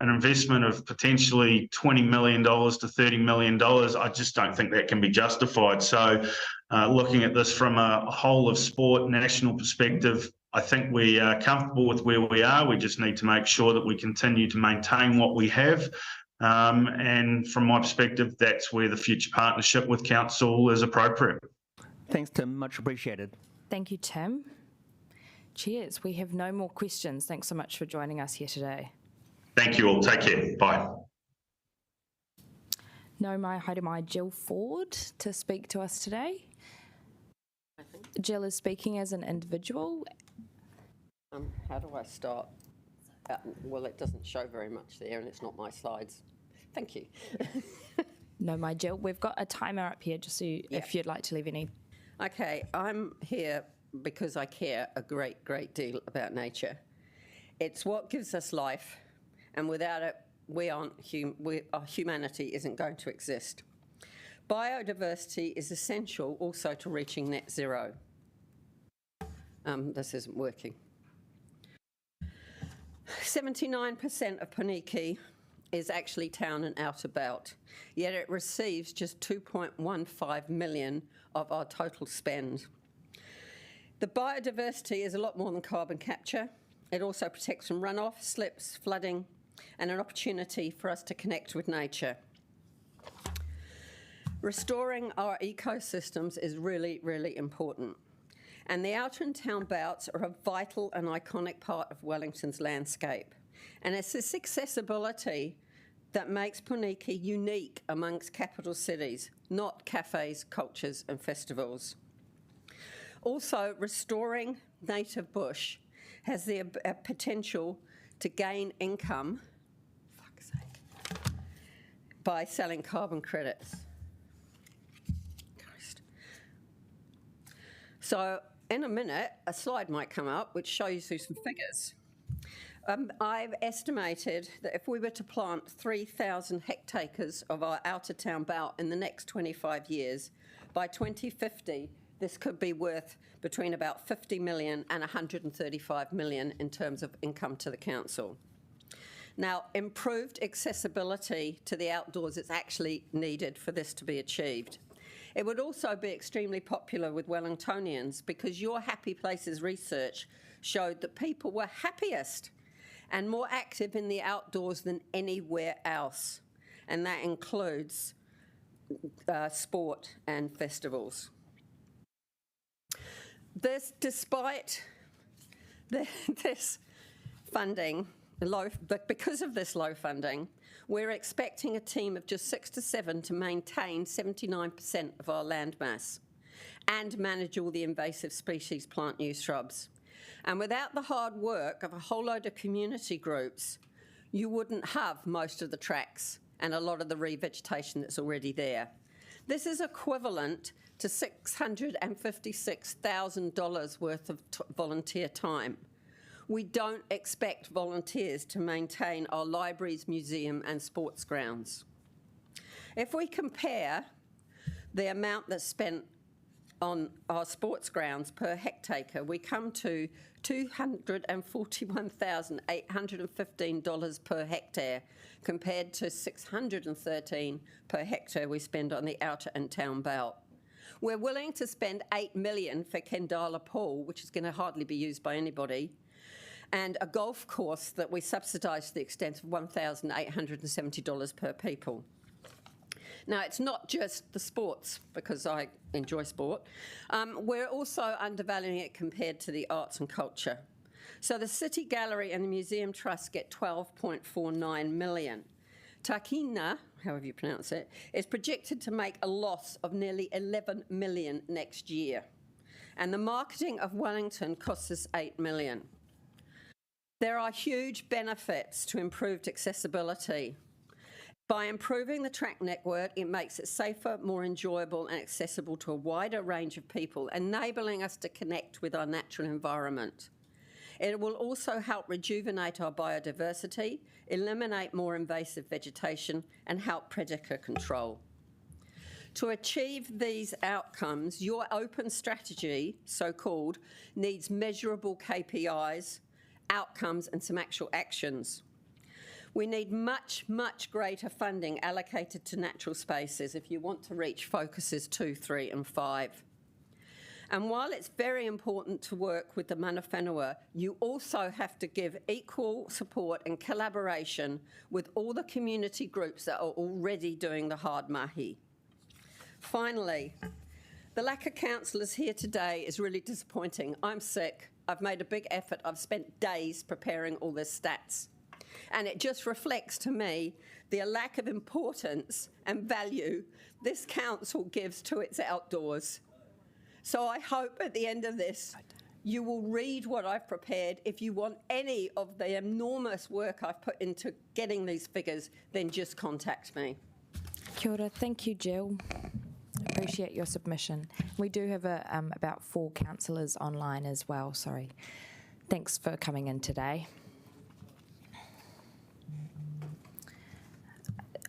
an investment of potentially $20 million to $30 million, I just don't think that can be justified. So looking at this from a whole of sport national perspective, I think we are comfortable with where we are. We just need to make sure that we continue to maintain what we have. And from my perspective, that's where the future partnership with Council is appropriate. Thanks, Tim. Much appreciated. Thank you, Tim. Cheers. We have no more questions. Thanks so much for joining us here today. Thank you all. Take care. Bye. No mai haere mai Jill Ford to speak to us today. Jill is speaking as an individual. How do I start? Well, it doesn't show very much there, and it's not my slides. Thank you. No mai Jill. We've got a timer up here just so if you'd like to leave any. Okay, I'm here because I care a great deal about nature. It's what gives us life, and without it, our humanity isn't going to exist. Biodiversity is essential also to reaching net zero. This isn't working. 79% of Puniki is actually town and out about, yet it receives just 2.15 million of our total spend. The biodiversity is a lot more than carbon capture. It also protects from runoff, slips, flooding, and an opportunity for us to connect with nature. Restoring our ecosystems is really important. And the outer and town bouts are a vital and iconic part of Wellington's landscape. And it's this accessibility that makes Puniki unique amongst capital cities, not cafes, cultures and festivals. Also, restoring native bush has the potential to gain income by selling carbon credits. So in a minute, a slide might come up which shows you some figures. I've estimated that if we were to plant 3,000 hectares of our outer town belt in the next 25 years, by 2050, this could be worth between about 50 million and 135 million in terms of income to the council. Now, improved accessibility to the outdoors is actually needed for this to be achieved. It would also be extremely popular with Wellingtonians because your Happy Places research showed that people were happiest and more active in the outdoors than anywhere else, and that includes sport and festivals. Despite this funding, but because of this low funding, we're expecting a team of just 6 to 7 to maintain 79% of our land mass and manage all the invasive species, plant new shrubs. And without the hard work of a whole load of community groups, you wouldn't have most of the tracks and a lot of the revegetation that's already there. This is equivalent to $656,000 worth of volunteer time. We don't expect volunteers to maintain our libraries, museum and sports grounds. If we compare the amount that's spent on our sports grounds per hectare, we come to $241,815 per hectare compared to $613 per hectare we spend on the outer and town belt. We're willing to spend $8 million for Kendala Pool, which is going to hardly be used by anybody, and a golf course that we subsidise to the extent of $1,870 per people. Now, it's not just the sports, because I enjoy sport. We're also undervaluing it compared to the arts and culture. So the City Gallery and the Museum Trust get $12.49 million. Takina, however you pronounce it, is projected to make a loss of nearly $11 million next year. And the marketing of Wellington costs us $8 million. There are huge benefits to improved accessibility. By improving the track network, it makes it safer, more enjoyable and accessible to a wider range of people, enabling us to connect with our natural environment. It will also help rejuvenate our biodiversity, eliminate more invasive vegetation and help predator control. To achieve these outcomes, your open strategy, so-called, needs measurable KPIs, outcomes and some actual actions. We need much, much greater funding allocated to natural spaces if you want to reach focuses 2, 3 and 5. And while it's very important to work with the mana whenua, you also have to give equal support and collaboration with all the community groups that are already doing the hard mahi. Finally, the lack of councillors here today is really disappointing. I'm sick. I've made a big effort. I've spent days preparing all the stats. And it just reflects to me the lack of importance and value this council gives to its outdoors. So I hope at the end of this, you will read what I've prepared. If you want any of the enormous work I've put into getting these figures, then just contact me. Kia ora. Thank you, Jill. Appreciate your submission. We do have about 4 councillors online as well. Sorry. Thanks for coming in today.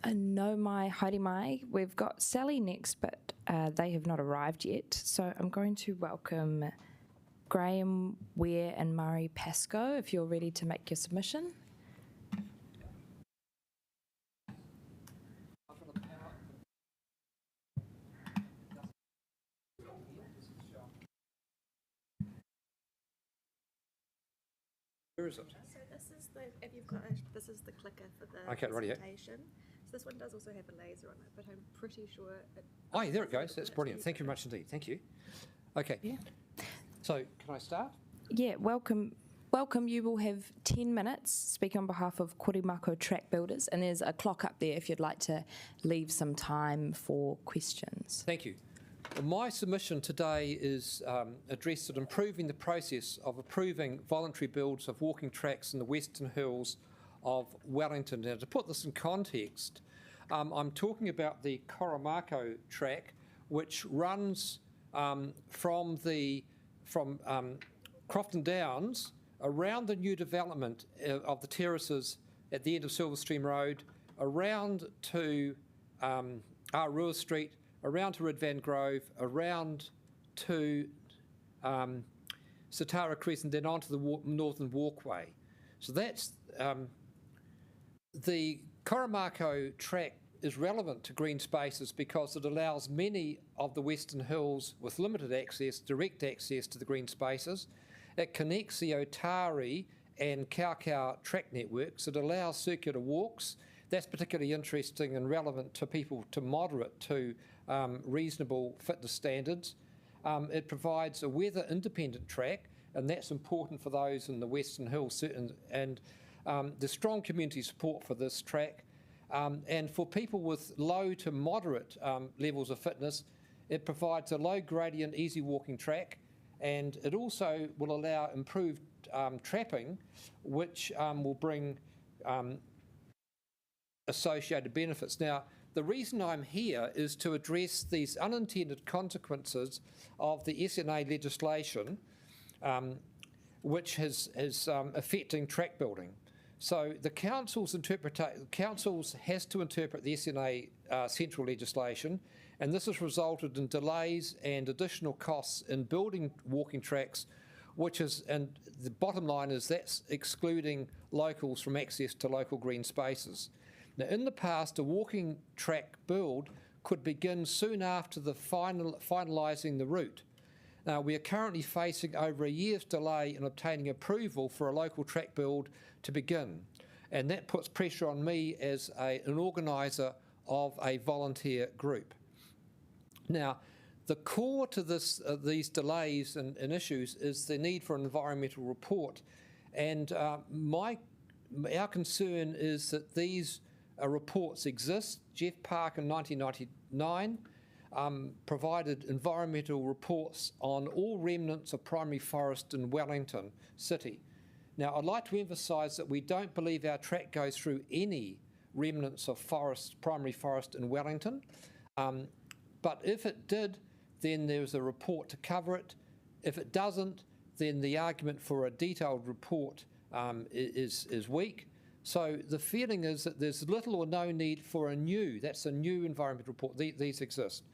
No mai, haere mai. We've got Sally next, but they have not arrived yet. So I'm going to welcome Graham Ware and Murray Pascoe if you're ready to make your submission. Where is it? So this is the, if you've got this is the clicker for the presentation. So this one does also have a laser on it, but I'm pretty sure Oh, yeah, there it goes. That's brilliant. Thank you very much indeed. Thank you. Okay. Yeah. So can I start? Yeah, welcome. Welcome. You will have 10 minutes speaking on behalf of Korimako Track Builders, and there's a clock up there if you'd like to leave some time for questions. Thank you. My submission today is addressed at improving the process of approving voluntary builds of walking tracks in the Western Hills of Wellington. Now, to put this in context, I'm talking about the Kōrau track, which runs from Crofton Downs around the new development of the terraces at the end of Silverstream Road, around to Arua Street, around to Red Van Grove, around to Satara Crescent, then onto the Northern Walkway. So that's the Koromako track is relevant to green spaces because it allows many of the Western Hills with limited access, direct access to the green spaces. It connects the Otari and Kaukau track networks. It allows circular walks. That's particularly interesting and relevant to people to moderate to reasonable fitness standards. It provides a weather-independent track, and that's important for those in the Western Hills. And there's strong community support for this track. And for people with low to moderate levels of fitness, it provides a low gradient, easy walking track, and it also will allow improved trapping, which will bring associated benefits. Now, the reason I'm here is to address these unintended consequences of the SNA legislation, which is affecting track building. So the councils has to interpret the SNA central legislation, and this has resulted in delays and additional costs in building walking tracks, and the bottom line is that's excluding locals from access to local green spaces. Now, in the past, a walking track build could begin soon after the finalising the route. Now, we are currently facing over a year's delay in obtaining approval for a local track build to begin, and that puts pressure on me as an organiser of a volunteer group. Now, the core to these delays and issues is the need for an environmental report, and our concern is that these reports exist. Jeff Park in 1999 provided environmental reports on all remnants of primary forest in Wellington City. Now, I'd like to emphasise that we don't believe our track goes through any remnants of primary forest in Wellington, but if it did, then there's a report to cover it. If it doesn't, then the argument for a detailed report is weak. So the feeling is that there's little or no need for a new environmental report. These exist.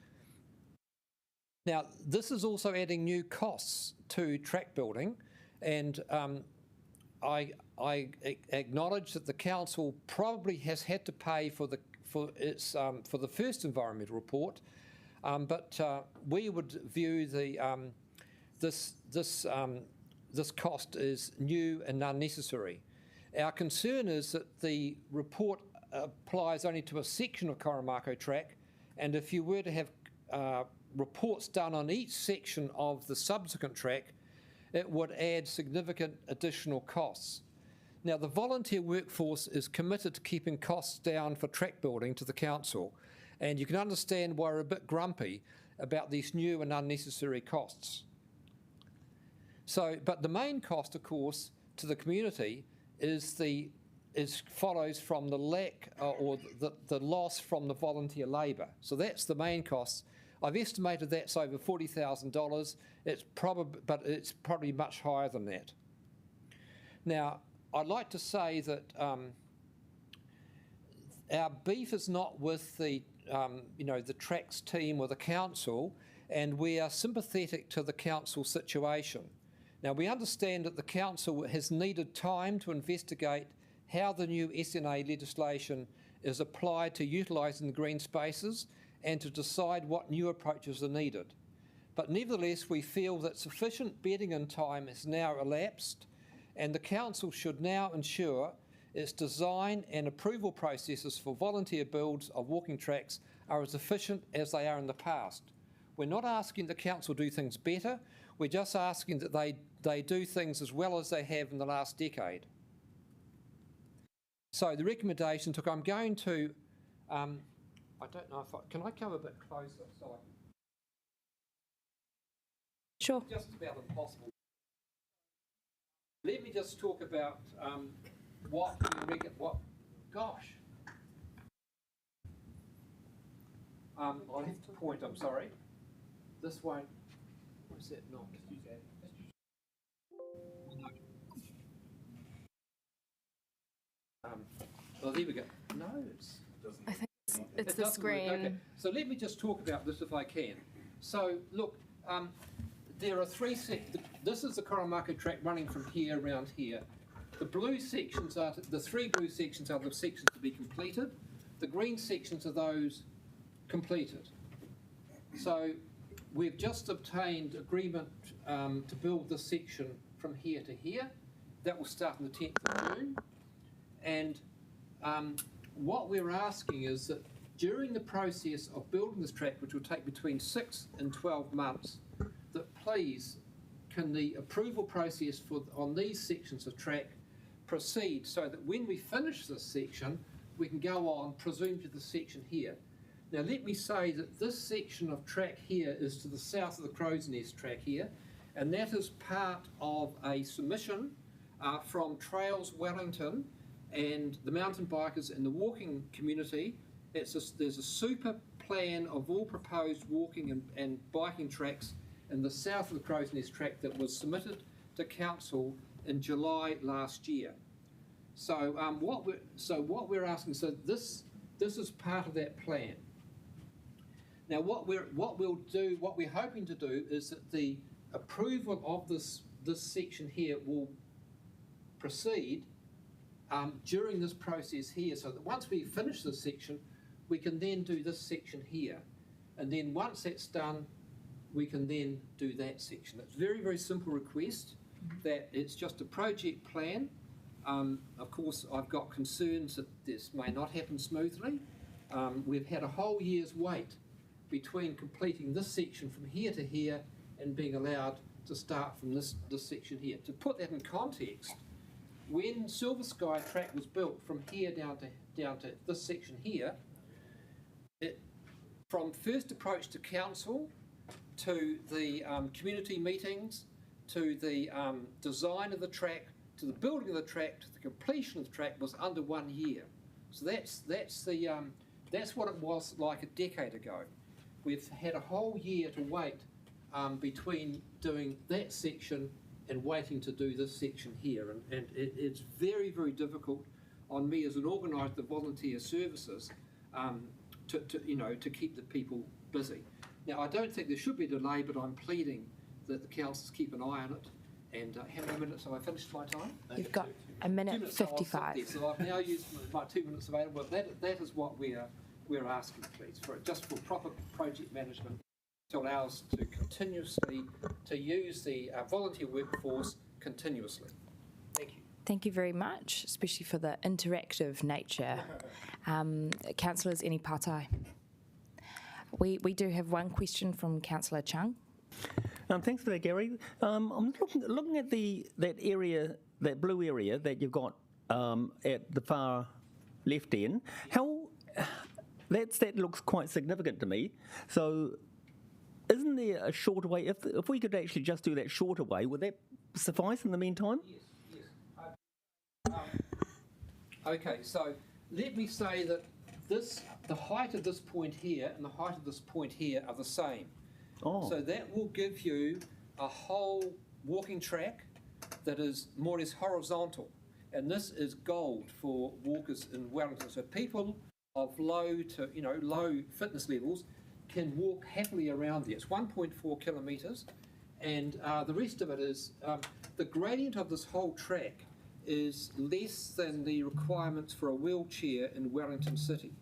Now, this is also adding new costs to track building, and I acknowledge that the council probably has had to pay for the first environmental report, but we would view this cost as new and unnecessary. Our concern is that the report applies only to a section of Koromako track, and if you were to have reports done on each section of the subsequent track, it would add significant additional costs. Now, the volunteer workforce is committed to keeping costs down for track building to the council, and you can understand why we're a bit grumpy about these new and unnecessary costs. But the main cost, of course, to the community follows from the lack or the loss from the volunteer labour. So that's the main cost. I've estimated that's over $40,000. But it's probably much higher than that. Now, I'd like to say that our beef is not with the tracks team or the council, and we are sympathetic to the council situation. Now, we understand that the council has needed time to investigate how the new SNA legislation is applied to utilising the green spaces and to decide what new approaches are needed. But nevertheless, we feel that sufficient bedding in time has now elapsed, and the council should now ensure its design and approval processes for volunteer builds of walking tracks are as efficient as they are in the past. We're not asking the council do things better, we're just asking that they do things as well as they have in the last decade. So the recommendation took, I'm going to, I don't know if can I come a bit closer? So sure. Just about impossible. Let me just talk about gosh. I'll have to point, I'm sorry. This won't, what's that not? Well, there we go. No, I think it's the screen. Okay. So let me just talk about this if I can. So look, there are this is the Kōrau track running from here around here. The blue sections are, the 3 blue sections are the sections to be completed. The green sections are those completed. So we've just obtained agreement to build this section from here to here. That will start on the 10th of June. And what we're asking is that during the process of building this track, which will take between 6 and 12 months, that please can the approval process on these sections of track proceed so that when we finish this section, we can go on, presume to the section here. Now let me say that this section of track here is to the south of the Crow's Nest track here, and that is part of a submission from Trails Wellington and the mountain bikers and the walking community. There's a super plan of all proposed walking and biking tracks in the south of the Crow's Nest track that was submitted to council in July last year. So what we're asking, so this is part of that plan. Now what we're hoping to do is that the approval of this section here will proceed during this process here, so that once we finish this section, we can then do this section here, and then once that's done, we can then do that section. It's a very, very simple request. That it's just a project plan. Of course, I've got concerns that this may not happen smoothly. We've had a whole year's wait between completing this section from here to here and being allowed to start from this section here. To put that in context, when Silver Sky track was built from here down to this section here, from first approach to council to the community meetings, to the design of the track, to the building of the track, to the completion of the track was under 1 year. So that's what it was like a decade ago. We've had a whole year to wait between doing that section and waiting to do this section here, and it's very, very difficult on me as an organiser of volunteer services to keep the people busy. Now, I don't think there should be a delay, but I'm pleading that the councils keep an eye on it. And how many minutes have I finished my time? You've got a minute 55. So I've now used my 2 minutes available. That is what we're asking, please, just for proper project management to allow us to continuously use the volunteer workforce continuously. Thank you. Thank you very much, especially for the interactive nature. Councillors, any pātai? We do have one question from Councillor Chung. Thanks for that, Gary. I'm looking at that area, that blue area that you've got at the far left end. That looks quite significant to me. So, isn't there a shorter way? If we could actually just do that shorter way, would that suffice in the meantime? Yes. Okay, so let me say that the height of this point here and the height of this point here are the same. Oh. So that will give you a whole walking track that is more or less horizontal. And this is gold for walkers in Wellington. So people of low fitness levels can walk happily around there. It's 1.4 kilometres, and the rest of it is, the gradient of this whole track is less than the requirements for a wheelchair in Wellington City.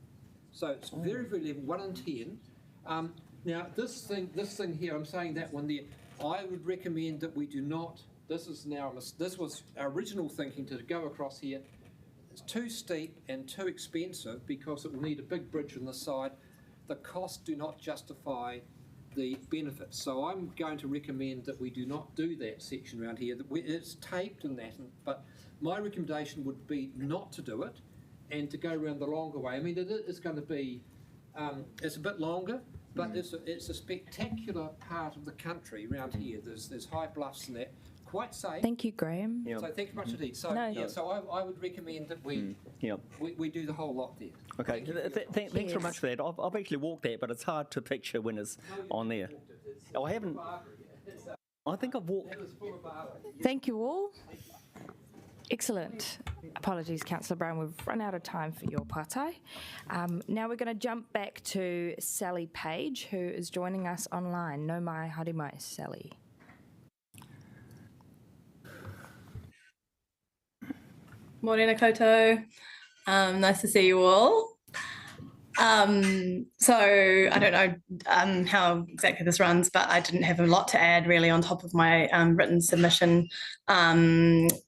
So it's very, very level, 1 in 10. Now, this thing here, I'm saying that one there, I would recommend that we do not, this was our original thinking to go across here. It's too steep and too expensive because it will need a big bridge on the side. The costs do not justify the benefits. So I'm going to recommend that we do not do that section around here. It's taped and that, but my recommendation would be not to do it and to go around the longer way. I mean, it is going to be, it's a bit longer, but it's a spectacular part of the country around here. There's high bluffs and that, quite safe. Thank you, Graham. So thank you much indeed. So I would recommend that we do the whole lot there. Okay, thanks very much for that. I've actually walked that, but it's hard to picture when it's on there. I haven't. I think I've walked. Thank you all. Excellent. Apologies, Councillor Brown, we've run out of time for your pātai. Now we're going to jump back to Sally Page, who is joining us online. No mai, haere mai, Sally. Morena koutou. Nice to see you all. So I don't know how exactly this runs, but I didn't have a lot to add really on top of my written submission.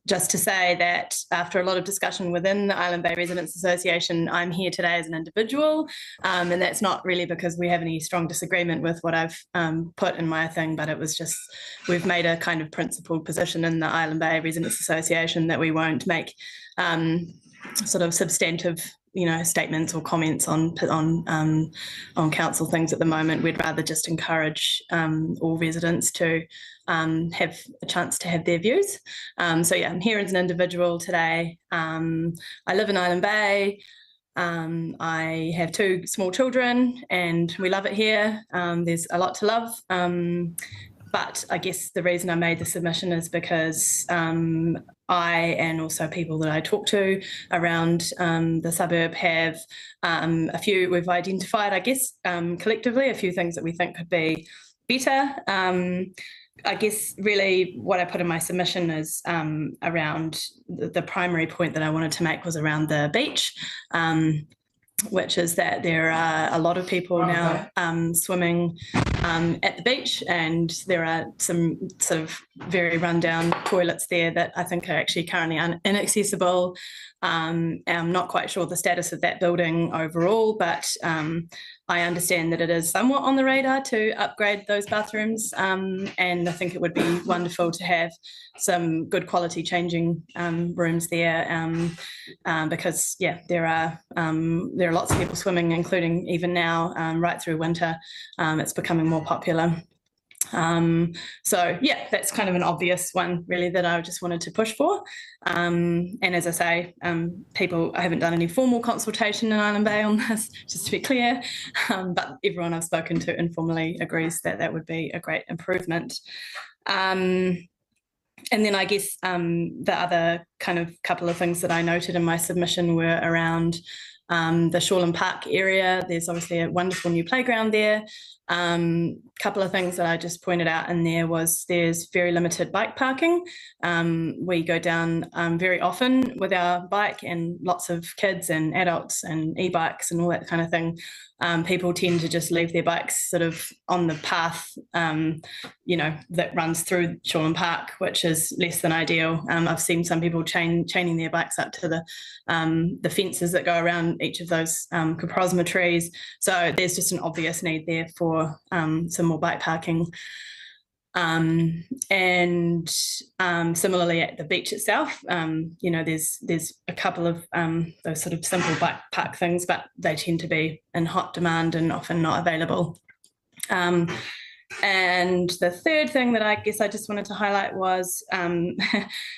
Just to say that after a lot of discussion within the Island Bay Residents Association, I'm here today as an individual, and that's not really because we have any strong disagreement with what I've put in my thing, but it was just we've made a kind of principled position in the Island Bay Residents Association that we won't make sort of substantive statements or comments on council things at the moment. We'd rather just encourage all residents to have a chance to have their views. So yeah, I'm here as an individual today. I live in Island Bay. I have 2 small children and we love it here. There's a lot to love. But I guess the reason I made the submission is because I and also people that I talk to around the suburb have we've identified, I guess, collectively, a few things that we think could be better. I guess really what I put in my submission is around the primary point that I wanted to make was around the beach. Which is that there are a lot of people now swimming at the beach, and there are some sort of very rundown toilets there that I think are actually currently inaccessible. I'm not quite sure the status of that building overall, but I understand that it is somewhat on the radar to upgrade those bathrooms, and I think it would be wonderful to have some good quality changing rooms there, because yeah, there are lots of people swimming, including even now right through winter. It's becoming more popular. So yeah, that's kind of an obvious one really that I just wanted to push for. And as I say, I haven't done any formal consultation in Island Bay on this, just to be clear, but everyone I've spoken to informally agrees that that would be a great improvement. And then I guess the other kind of couple of things that I noted in my submission were around the Shoreland Park area. There's obviously a wonderful new playground there. Couple of things that I just pointed out in there was there's very limited bike parking. We go down very often with our bike, and lots of kids and adults and e-bikes and all that kind of thing. People tend to just leave their bikes sort of on the path, that runs through Shoreland Park, which is less than ideal. I've seen some people chaining their bikes up to the fences that go around each of those coprosma trees. So there's just an obvious need there for some more bike parking. And similarly at the beach itself, there's a couple of those sort of simple bike park things, but they tend to be in hot demand and often not available. And the third thing that I guess I just wanted to highlight was,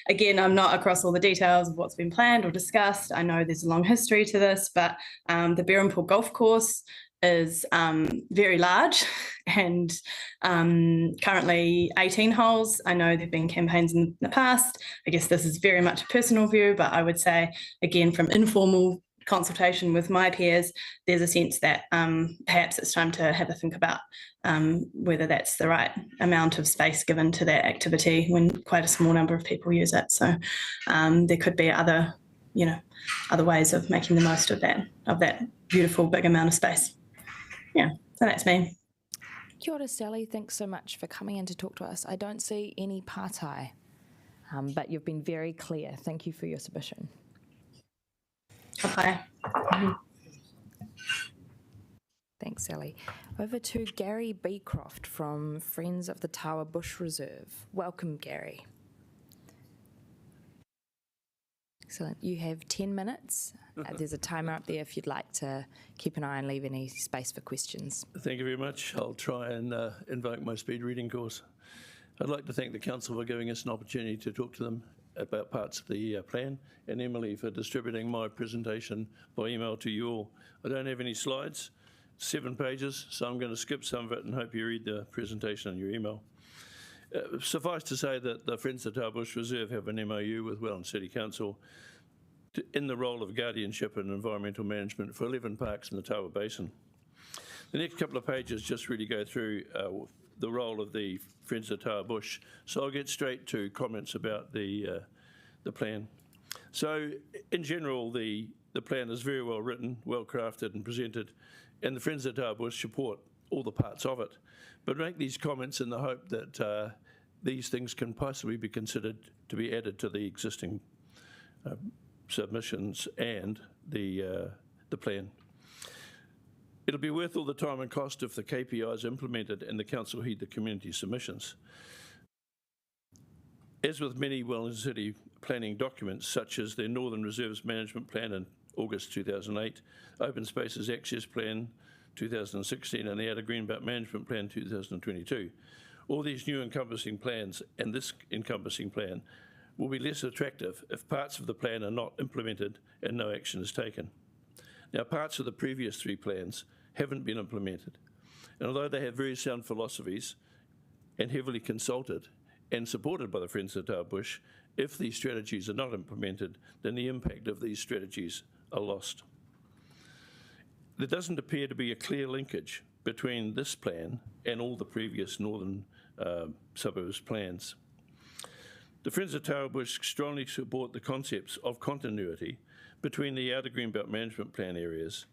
again, I'm not across all the details of what's been planned or discussed. I know there's a long history to this, but the Berrimpool Golf Course is very large and currently 18 holes. I know there've been campaigns in the past. I guess this is very much a personal view, but I would say, again, from informal consultation with my peers, there's a sense that perhaps it's time to have a think about whether that's the right amount of space given to that activity when quite a small number of people use it. So there could be other ways of making the most of that beautiful big amount of space. Yeah, so that's me. Kia ora, Sally. Thanks so much for coming in to talk to us. I don't see any pātai, but you've been very clear. Thank you for your submission. Okay. Thanks, Sally. Over to Gary Beecroft from Friends of the Tawa Bush Reserve. Welcome, Gary. Excellent. You have 10 minutes. There's a timer up there if you'd like to keep an eye and leave any space for questions. Thank you very much. I'll try and invoke my speed reading course. I'd like to thank the Council for giving us an opportunity to talk to them about parts of the plan, and Emily for distributing my presentation by email to you all. I don't have any slides, 7 pages, so I'm going to skip some of it and hope you read the presentation in your email. Suffice to say that the Friends of the Tawa Bush Reserve have an MOU with Wellington City Council in the role of guardianship and environmental management for 11 parks in the Tawa Basin. The next couple of pages just really go through the role of the Friends of the Tawa Bush, so I'll get straight to comments about the plan. So in general, the plan is very well written, well crafted and presented, and the Friends of Te Bush support all the parts of it, but make these comments in the hope that these things can possibly be considered to be added to the existing submissions and the plan. It'll be worth all the time and cost if the KPI is implemented and the council heed the community submissions. As with many Wellington City planning documents, such as the Northern Reserves Management Plan in August 2008, Open Spaces Access Plan 2016, and the Outer Greenbelt Management Plan 2022, all these new encompassing plans and this encompassing plan will be less attractive if parts of the plan are not implemented and no action is taken. Now, parts of the previous 3 plans haven't been implemented, and although they have very sound philosophies and heavily consulted and supported by the Friends of Te Bush, if these strategies are not implemented, then the impact of these strategies are lost. There doesn't appear to be a clear linkage between this plan and all the previous Northern Suburbs plans. The Friends of Te Bush strongly support the concepts of continuity between the Outer Greenbelt Management Plan areas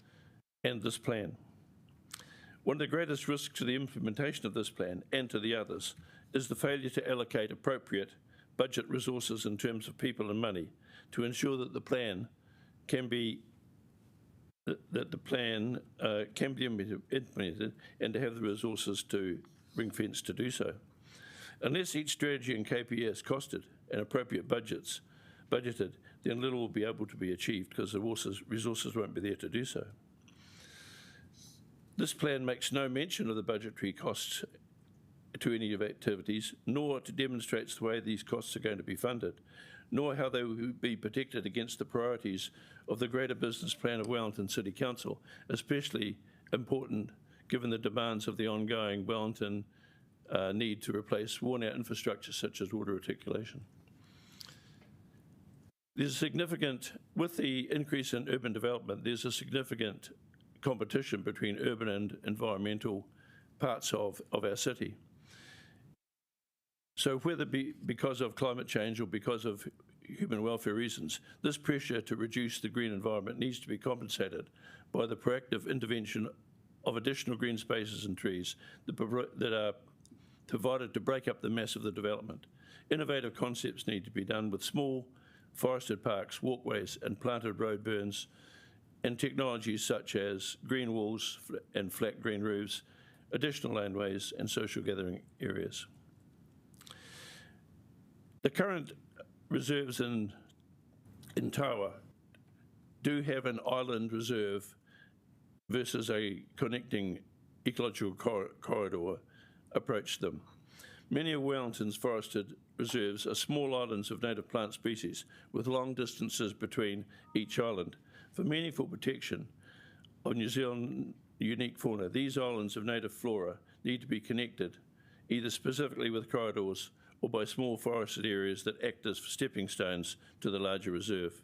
and this plan. One of the greatest risks to the implementation of this plan and to the others is the failure to allocate appropriate budget resources in terms of people and money to ensure that the plan can be implemented and to have the resources to ring-fence to do so. Unless each strategy and KPI is costed and appropriate budgeted, then little will be able to be achieved because the resources won't be there to do so. This plan makes no mention of the budgetary costs to any of activities, nor to demonstrates the way these costs are going to be funded, nor how they will be protected against the priorities of the greater business plan of Wellington City Council, especially important given the demands of the ongoing Wellington need to replace worn-out infrastructure such as water reticulation. There's a significant, with the increase in urban development, there's a significant competition between urban and environmental parts of our city. So whether because of climate change or because of human welfare reasons, this pressure to reduce the green environment needs to be compensated by the proactive intervention of additional green spaces and trees that are provided to break up the mass of the development. Innovative concepts need to be done with small forested parks, walkways and planted road burns, and technologies such as green walls and flat green roofs, additional landways and social gathering areas. The current reserves in Tawa do have an island reserve versus a connecting ecological corridor approach to them. Many of Wellington's forested reserves are small islands of native plant species with long distances between each island. For meaningful protection of New Zealand unique fauna, these islands of native flora need to be connected either specifically with corridors or by small forested areas that act as stepping stones to the larger reserve.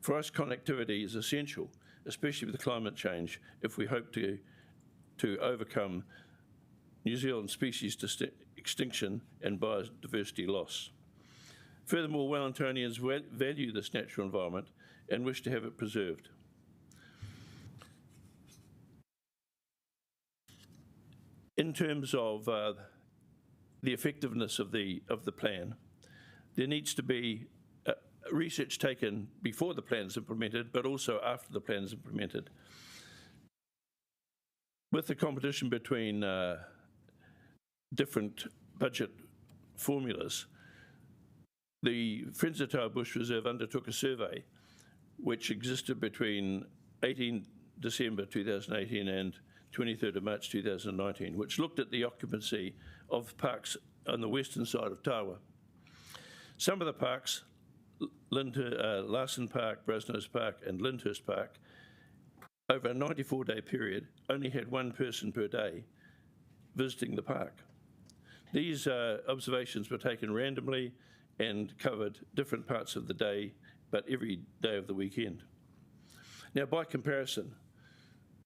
Forest connectivity is essential, especially with climate change, if we hope to overcome New Zealand species extinction and biodiversity loss. Furthermore, Wellingtonians value this natural environment and wish to have it preserved. In terms of the effectiveness of the plan, there needs to be research taken before the plan is implemented, but also after the plan is implemented. With the competition between different budget formulas, the Friends of Te Bush Reserve undertook a survey which existed between 18 December 2018 and 23rd of March 2019, which looked at the occupancy of parks on the western side of Tawa. Some of the parks, Larson Park, Brasenose Park and Lyndhurst Park, over a 94-day period, only had one person per day visiting the park. These observations were taken randomly and covered different parts of the day, but every day of the weekend. Now, by comparison,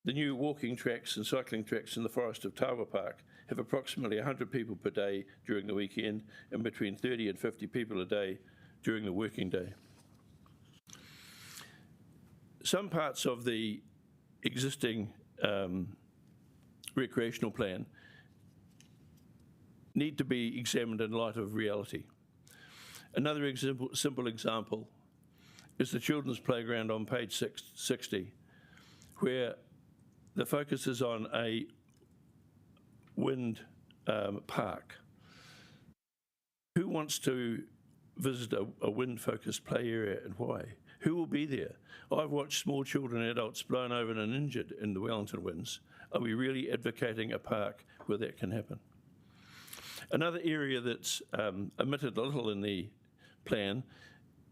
the new walking tracks and cycling tracks in the forest of Tawa Park have approximately 100 people per day during the weekend and between 30 and 50 people a day during the working day. some parts of the existing recreational plan need to be examined in light of reality. Another simple example is the children's playground on page 60, where the focus is on a wind park. Who wants to visit a wind-focused play area and why? Who will be there? I've watched small children and adults blown over and injured in the Wellington winds. Are we really advocating a park where that can happen? Another area that's omitted a little in the plan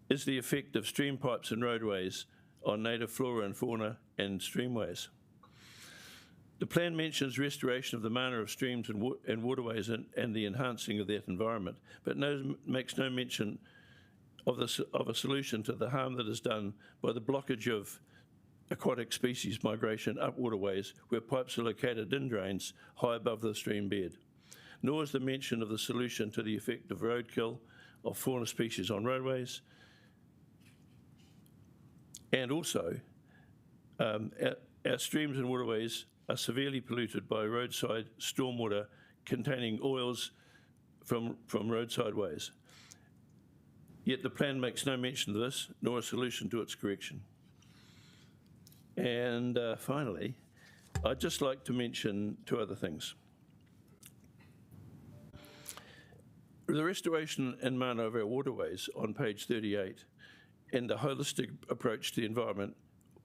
is the effect of stream pipes and roadways on native flora and fauna and streamways. The plan mentions restoration of the manner of streams and waterways and the enhancing of that environment, but makes no mention of a solution to the harm that is done by the blockage of aquatic species migration up waterways where pipes are located in drains high above the stream bed. Nor is the mention of the solution to the effect of roadkill of fauna species on roadways. And also, our streams and waterways are severely polluted by roadside stormwater containing oils from roadside ways. Yet the plan makes no mention of this, nor a solution to its correction. And finally, I'd just like to mention two other things. The restoration and mana of our waterways on page 38 and the holistic approach to the environment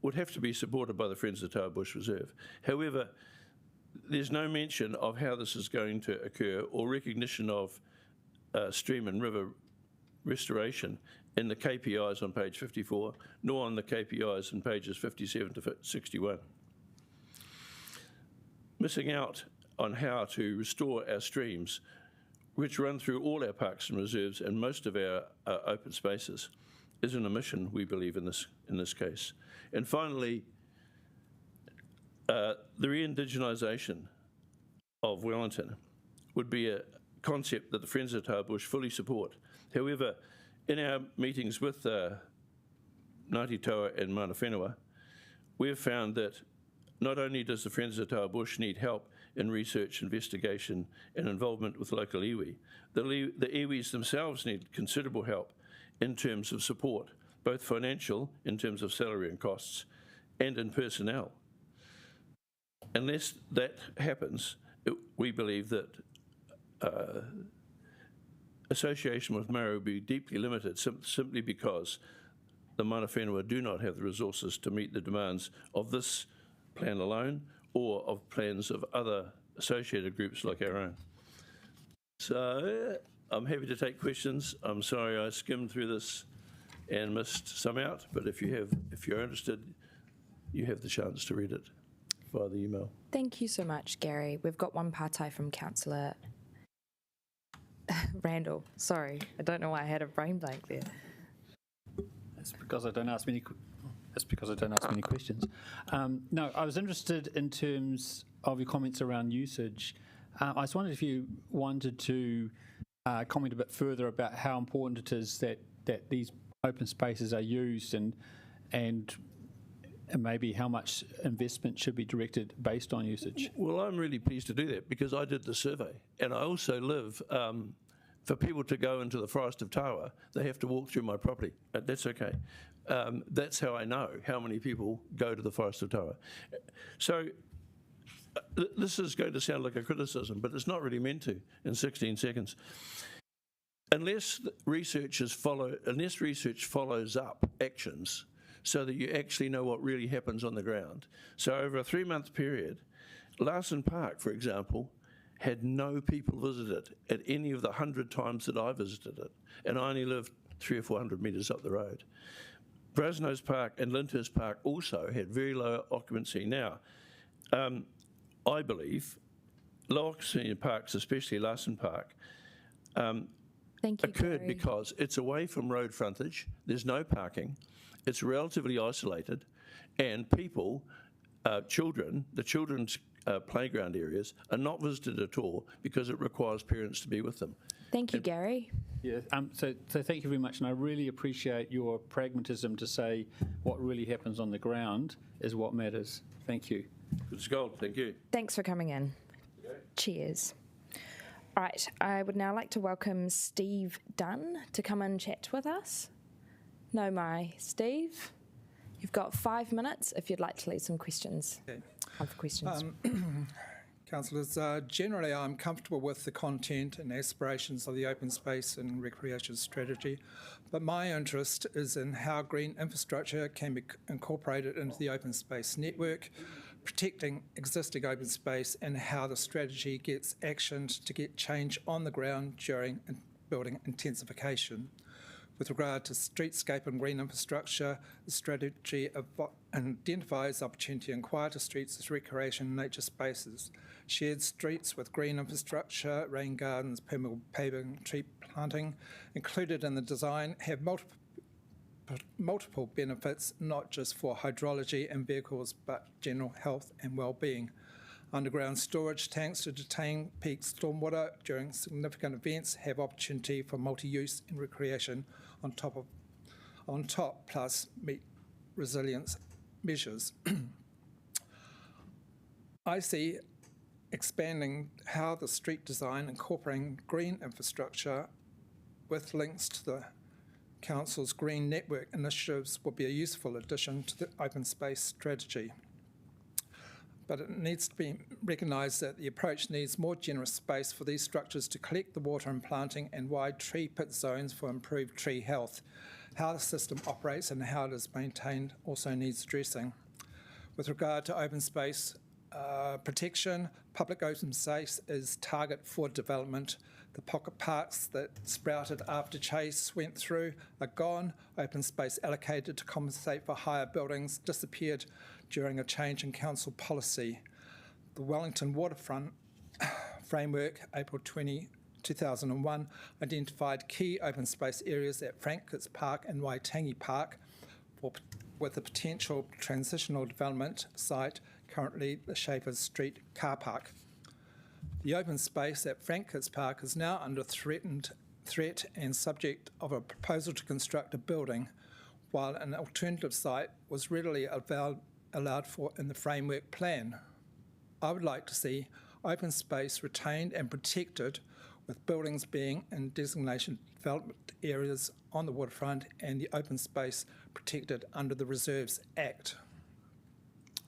would have to be supported by the Friends of Tawa Bush Reserve. However, there's no mention of how this is going to occur or recognition of stream and river restoration in the KPIs on page 54, nor on the KPIs on pages 57 to 61. Missing out on how to restore our streams, which run through all our parks and reserves and most of our open spaces, is an omission, we believe, in this case. And finally, the re-indigenisation of Wellington would be a concept that the Friends of Tawa Bush fully support. However, in our meetings with Ngāti Toa and Mana Whenua, we have found that not only does the Friends of Tawa Bush need help in research, investigation and involvement with local iwi, the iwis themselves need considerable help in terms of support, both financial in terms of salary and costs and in personnel. Unless that happens, we believe that association with Maori will be deeply limited simply because the Mana Whenua do not have the resources to meet the demands of this plan alone or of plans of other associated groups like our own. So I'm happy to take questions. I'm sorry I skimmed through this and missed some out, but if you're interested, you have the chance to read it via the email. Thank you so much, Gary. We've got one partai from Councillor Randall. Sorry, I don't know why I had a brain blank there. That's because I don't ask many questions. No, I was interested in terms of your comments around usage. I just wondered if you wanted to comment a bit further about how important it is that these open spaces are used and maybe how much investment should be directed based on usage. Well, I'm really pleased to do that because I did the survey and I also live, for people to go into the Forest of Tawa, they have to walk through my property. That's okay. That's how I know how many people go to the Forest of Tawa. So this is going to sound like a criticism, but it's not really meant to in 16 seconds. Unless research follows up actions so that you actually know what really happens on the ground. So over a 3-month period, Larson Park, for example, had no people visit it at any of the 100 times that I visited it, and I only lived 300 or 400 metres up the road. Brasenose Park and Lyndhurst Park also had very low occupancy. Now, I believe low occupancy in parks, especially Larson Park, occurred because it's away from road frontage, there's no parking, it's relatively isolated, and people, the children's playground areas are not visited at all because it requires parents to be with them. Thank you, Gary. Yeah, so thank you very much, and I really appreciate your pragmatism to say what really happens on the ground is what matters. Thank you. Good Scott, thank you. Thanks for coming in. Cheers. All right, I would now like to welcome Steve Dunn to come and chat with us. No mai, Steve. You've got 5 minutes if you'd like to leave some questions. Okay. Time for questions. Councillors, generally I'm comfortable with the content and aspirations of the open space and recreation strategy, but my interest is in how green infrastructure can be incorporated into the open space network, protecting existing open space, and how the strategy gets actioned to get change on the ground during building intensification. With regard to streetscape and green infrastructure, the strategy identifies opportunity in quieter streets as recreation and nature spaces. Shared streets with green infrastructure, rain gardens, permeable paving, tree planting included in the design have multiple benefits, not just for hydrology and vehicles, but general health and well-being. Underground storage tanks to detain peak stormwater during significant events have opportunity for multi-use and recreation on top, plus meet resilience measures. I see expanding how the street design incorporating green infrastructure with links to the Council's green network initiatives will be a useful addition to the open space strategy. But it needs to be recognised that the approach needs more generous space for these structures to collect the water and planting, and wide tree pit zones for improved tree health. How the system operates and how it is maintained also needs addressing. With regard to open space protection, public open space is target for development. The pocket parks that sprouted after Chase went through are gone. Open space allocated to compensate for higher buildings disappeared during a change in council policy. The Wellington Waterfront Framework, April 2001, identified key open space areas at Frank Park and Waitangi Park with a potential transitional development site, currently the Schaefer Street car park. The open space at Frankfurt's Park is now under threat and subject of a proposal to construct a building, while an alternative site was readily allowed for in the framework plan. I would like to see open space retained and protected, with buildings being in designated development areas on the waterfront and the open space protected under the Reserves Act.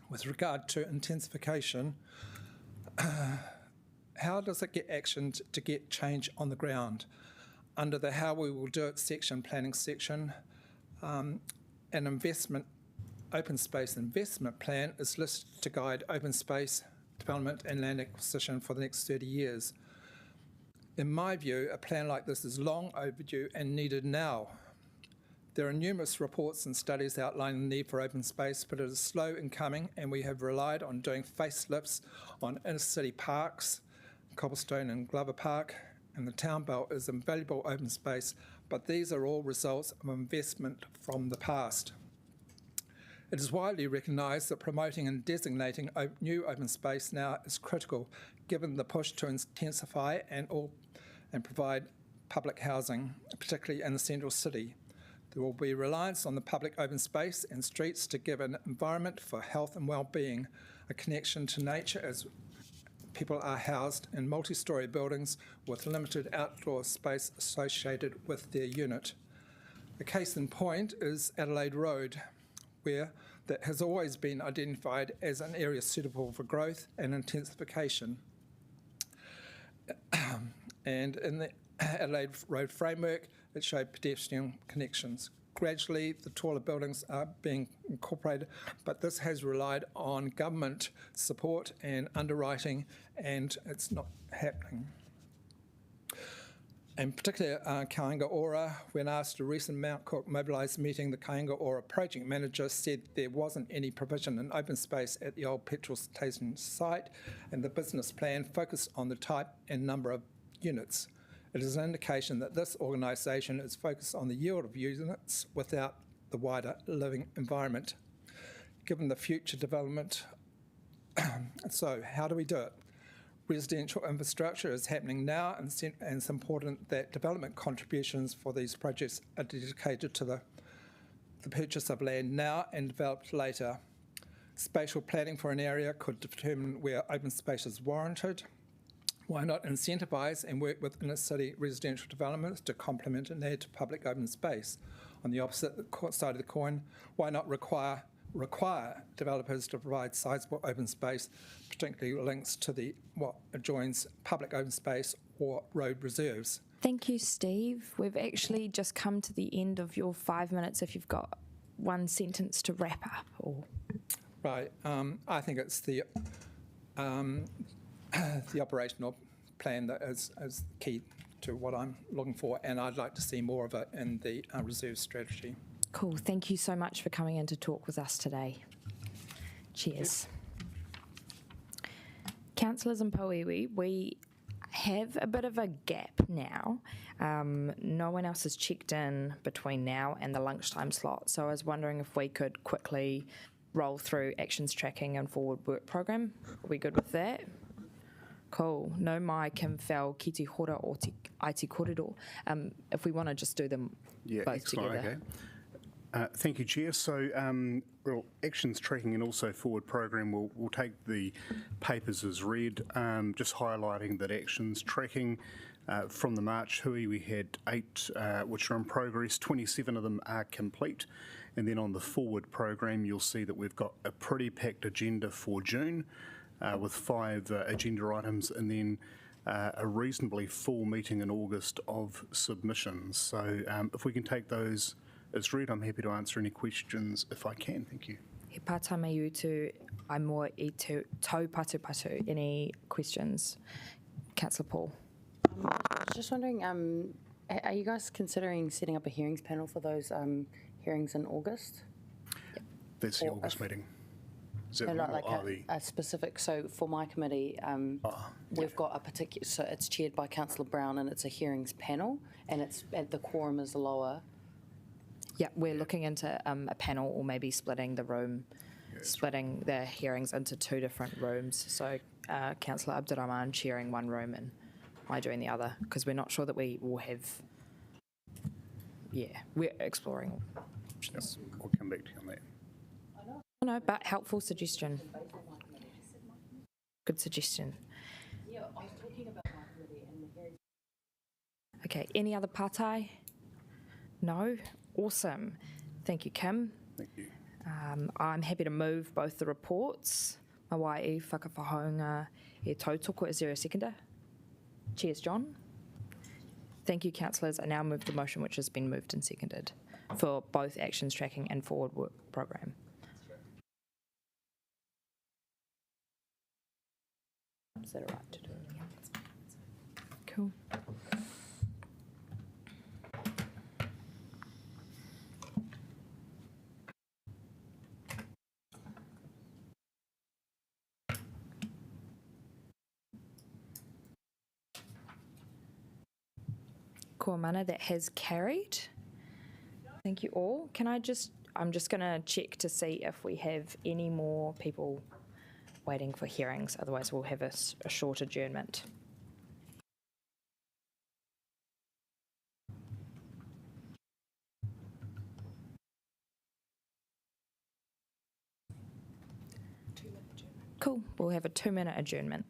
With regard to intensification, how does it get actioned to get change on the ground? Under the How We Will Do It section, planning section, an open space investment plan is listed to guide open space development and land acquisition for the next 30 years. In my view, a plan like this is long overdue and needed now. There are numerous reports and studies outlining the need for open space, but it is slow in coming, and we have relied on doing facelifts on inner city parks, Cobblestone and Glover Park, and the town belt is invaluable open space, but these are all results of investment from the past. It is widely recognised that promoting and designating new open space now is critical, given the push to intensify and provide public housing, particularly in the central city. There will be reliance on the public open space and streets to give an environment for health and well-being, a connection to nature as people are housed in multi-storey buildings with limited outdoor space associated with their unit. A case in point is Adelaide Road, where that has always been identified as an area suitable for growth and intensification. And in the Adelaide Road framework, it showed pedestrian connections. Gradually, the taller buildings are being incorporated, but this has relied on government support and underwriting, and it's not happening. In particular, Kāinga Ora, when asked at a recent Mount Cook mobilised meeting, the Kāinga Ora project manager said there wasn't any provision in open space at the old petrol station site, and the business plan focused on the type and number of units. It is an indication that this organisation is focused on the yield of units without the wider living environment. Given the future development, so how do we do it? residential infrastructure is happening now, and it's important that development contributions for these projects are dedicated to the purchase of land now and developed later. Spatial planning for an area could determine where open space is warranted. Why not incentivise and work with inner city residential developments to complement and add to public open space? On the opposite side of the coin, why not require developers to provide sizable open space, particularly links to what adjoins public open space or road reserves? Thank you, Steve. We've actually just come to the end of your 5 minutes if you've got one sentence to wrap up. Or... Right. I think it's the operational plan that is key to what I'm looking for, and I'd like to see more of it in the reserve strategy. Cool. Thank you so much for coming in to talk with us today. Cheers. Councillors in Pauiwi, we have a bit of a gap now. No one else has checked in between now and the lunchtime slot, so I was wondering if we could quickly roll through actions tracking and forward work program. Are we good with that? Cool. No mai Kim Fel, ki te hora o te IT korero. If we want to just do them both together. Okay. Thank you, Chair. So, well, actions tracking and also forward program will take the papers as read, just highlighting that actions tracking from the March hui, we had 8 which are in progress, 27 of them are complete. And then on the forward program, you'll see that we've got a pretty packed agenda for June with 5 agenda items, and then a reasonably full meeting in August of submissions. So if we can take those as read, I'm happy to answer any questions if I can. Thank you. He pāta mai utu, ai mua I tau patu. Any questions? Councillor Paul. I was just wondering, are you guys considering setting up a hearings panel for those hearings in August? That's the August meeting. Is that No, not right? like a specific, so for my committee, we've got a particular, so it's chaired by Councillor Brown and it's a hearings panel and it's the quorum is lower. Yeah, we're looking into a panel or maybe splitting the room, splitting the hearings into 2 different rooms. So Councillor Abdurrahman chairing one room and I doing the other, because we're not sure that we will have, we're exploring options. Yep. We'll come back to you on that. No, but helpful suggestion. Good suggestion. Yeah, I was talking about my committee and the hearings. Okay, any other pātai? No? Awesome. Thank you, Kim. Thank you. I'm happy to move both the reports. Ma wai I whakawhahonga e tautoko. Is there a seconder? Cheers, John. Thank you, councillors. I now move the motion which has been moved and seconded for both actions tracking and forward work program. Is that all right to do it again? Cool. Ko mana, that has carried. Thank you all. I'm just going to check to see if we have any more people waiting for hearings. Otherwise, we'll have a short adjournment. Cool. We'll have a 2-minute adjournment.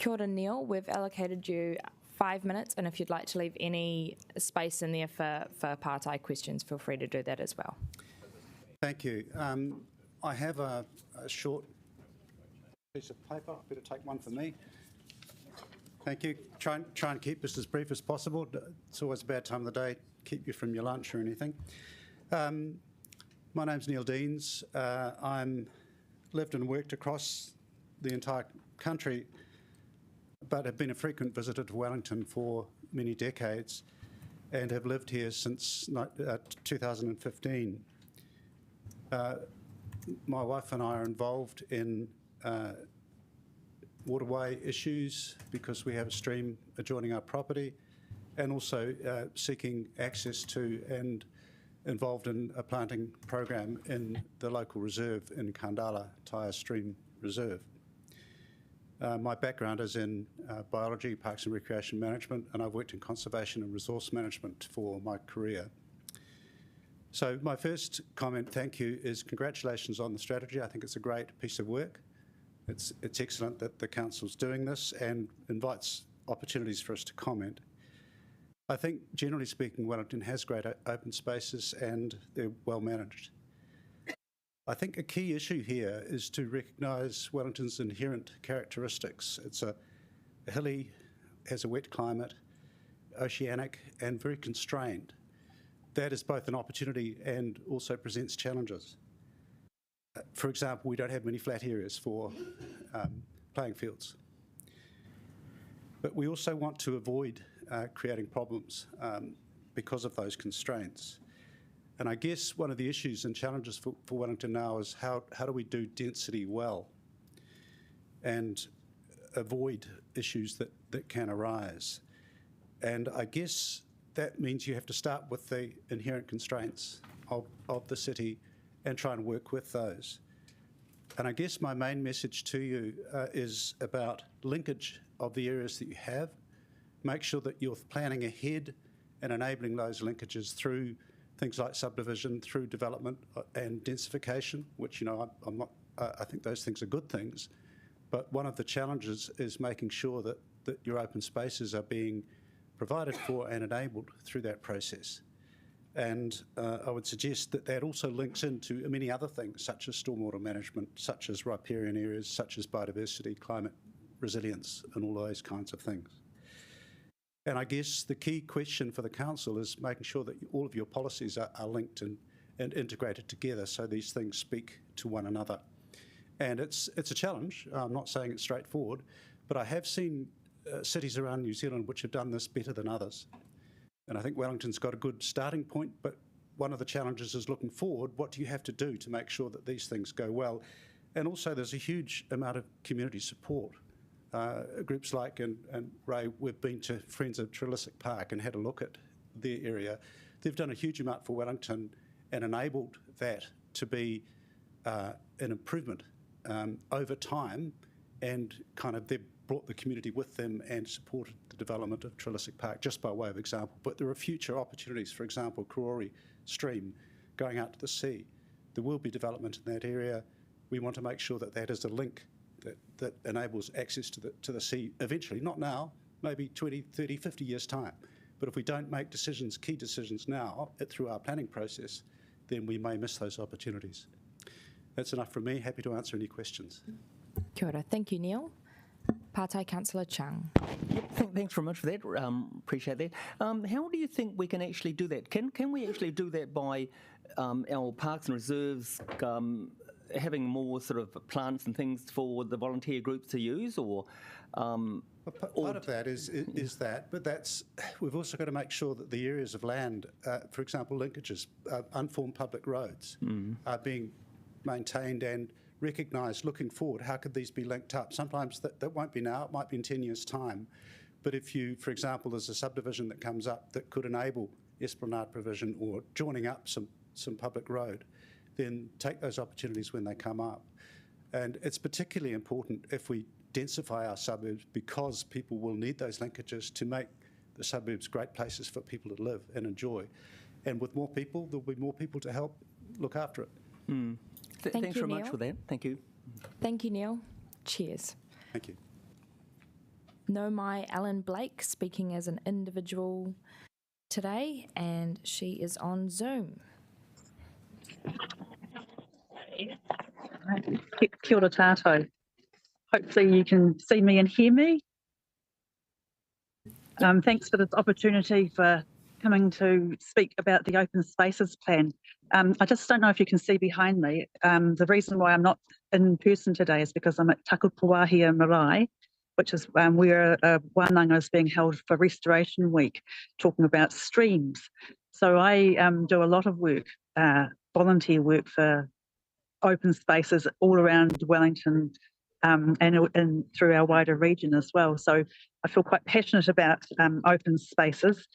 Kia ora, Neil. We've allocated you 5 minutes, and if you'd like to leave any space in there for partai questions, feel free to do that as well. Thank you. I have a short piece of paper. Better take one for me. Thank you. Try and keep this as brief as possible. It's always a bad time of the day, keep you from your lunch or anything. My name's Neil Deans. I'm lived and worked across the entire country, but have been a frequent visitor to Wellington for many decades and have lived here since 2015. My wife and I are involved in waterway issues because we have a stream adjoining our property, and also seeking access to and involved in a planting program in the local reserve in Kandala Taia Stream Reserve. My background is in biology, parks and recreation management, and I've worked in conservation and resource management for my career. So my first comment, thank you, is congratulations on the strategy. I think it's a great piece of work. It's excellent that the council's doing this and invites opportunities for us to comment. I think, generally speaking, Wellington has great open spaces and they're well managed. I think a key issue here is to recognise Wellington's inherent characteristics. It's a hilly, has a wet climate, oceanic and very constrained. That is both an opportunity and also presents challenges. For example, we don't have many flat areas for playing fields. But we also want to avoid creating problems because of those constraints. And I guess one of the issues and challenges for Wellington now is how do we do density well and avoid issues that can arise. And I guess that means you have to start with the inherent constraints of the city and try and work with those. And I guess my main message to you is about linkage of the areas that you have. Make sure that you're planning ahead and enabling those linkages through things like subdivision, through development and densification, which, you know, I think those things are good things. But one of the challenges is making sure that your open spaces are being provided for and enabled through that process. And I would suggest that that also links into many other things, such as stormwater management, such as riparian areas, such as biodiversity, climate resilience, and all those kinds of things. And I guess the key question for the council is making sure that all of your policies are linked and integrated together so these things speak to one another. And it's a challenge. I'm not saying it's straightforward, but I have seen cities around New Zealand which have done this better than others. And I think Wellington's got a good starting point, but one of the challenges is looking forward, what do you have to do to make sure that these things go well? And also there's a huge amount of community support. Groups like, and Ray, we've been to Friends of Trelisic Park and had a look at their area. They've done a huge amount for Wellington and enabled that to be an improvement over time, and kind of they've brought the community with them and supported the development of Trelisic Park, just by way of example. But there are future opportunities, for example, Kōrau stream going out to the sea. There will be development in that area. We want to make sure that that is a link that enables access to the sea eventually, not now, maybe 20, 30, 50 years' time. But if we don't make decisions, key decisions now through our planning process, then we may miss those opportunities. That's enough from me. Happy to answer any questions. Kia ora. Thank you, Neil. Partai Councillor Chung. Thanks very much for that. Appreciate that. How do you think we can actually do that? Can we actually do that by our parks and reserves having more sort of plants and things for the volunteer groups to use, or? Part of that is that, but we've also got to make sure that the areas of land, for example, linkages, unformed public roads, are being maintained and recognised looking forward. How could these be linked up? Sometimes that won't be now, it might be in 10 years' time. But if you, for example, there's a subdivision that comes up that could enable esplanade provision or joining up some public road, then take those opportunities when they come up. And it's particularly important if we densify our suburbs, because people will need those linkages to make the suburbs great places for people to live and enjoy. And with more people, there'll be more people to help look after it. Thanks you, very much Neil. for that. Thank you. Thank you, Neil. Cheers. Thank you. Nau mai Ellen Blake speaking as an individual today, and she is on Zoom. Kia ora tātou. Hopefully you can see me and hear me. Thanks for this opportunity for coming to speak about the Open Spaces Plan. I just don't know if you can see behind me. The reason why I'm not in person today is because I'm at Takupawahia Marae, which is where a wānanga is being held for Restoration Week, talking about streams. So I do a lot of work, volunteer work for open spaces all around Wellington and through our wider region as well. So I feel quite passionate about open spaces.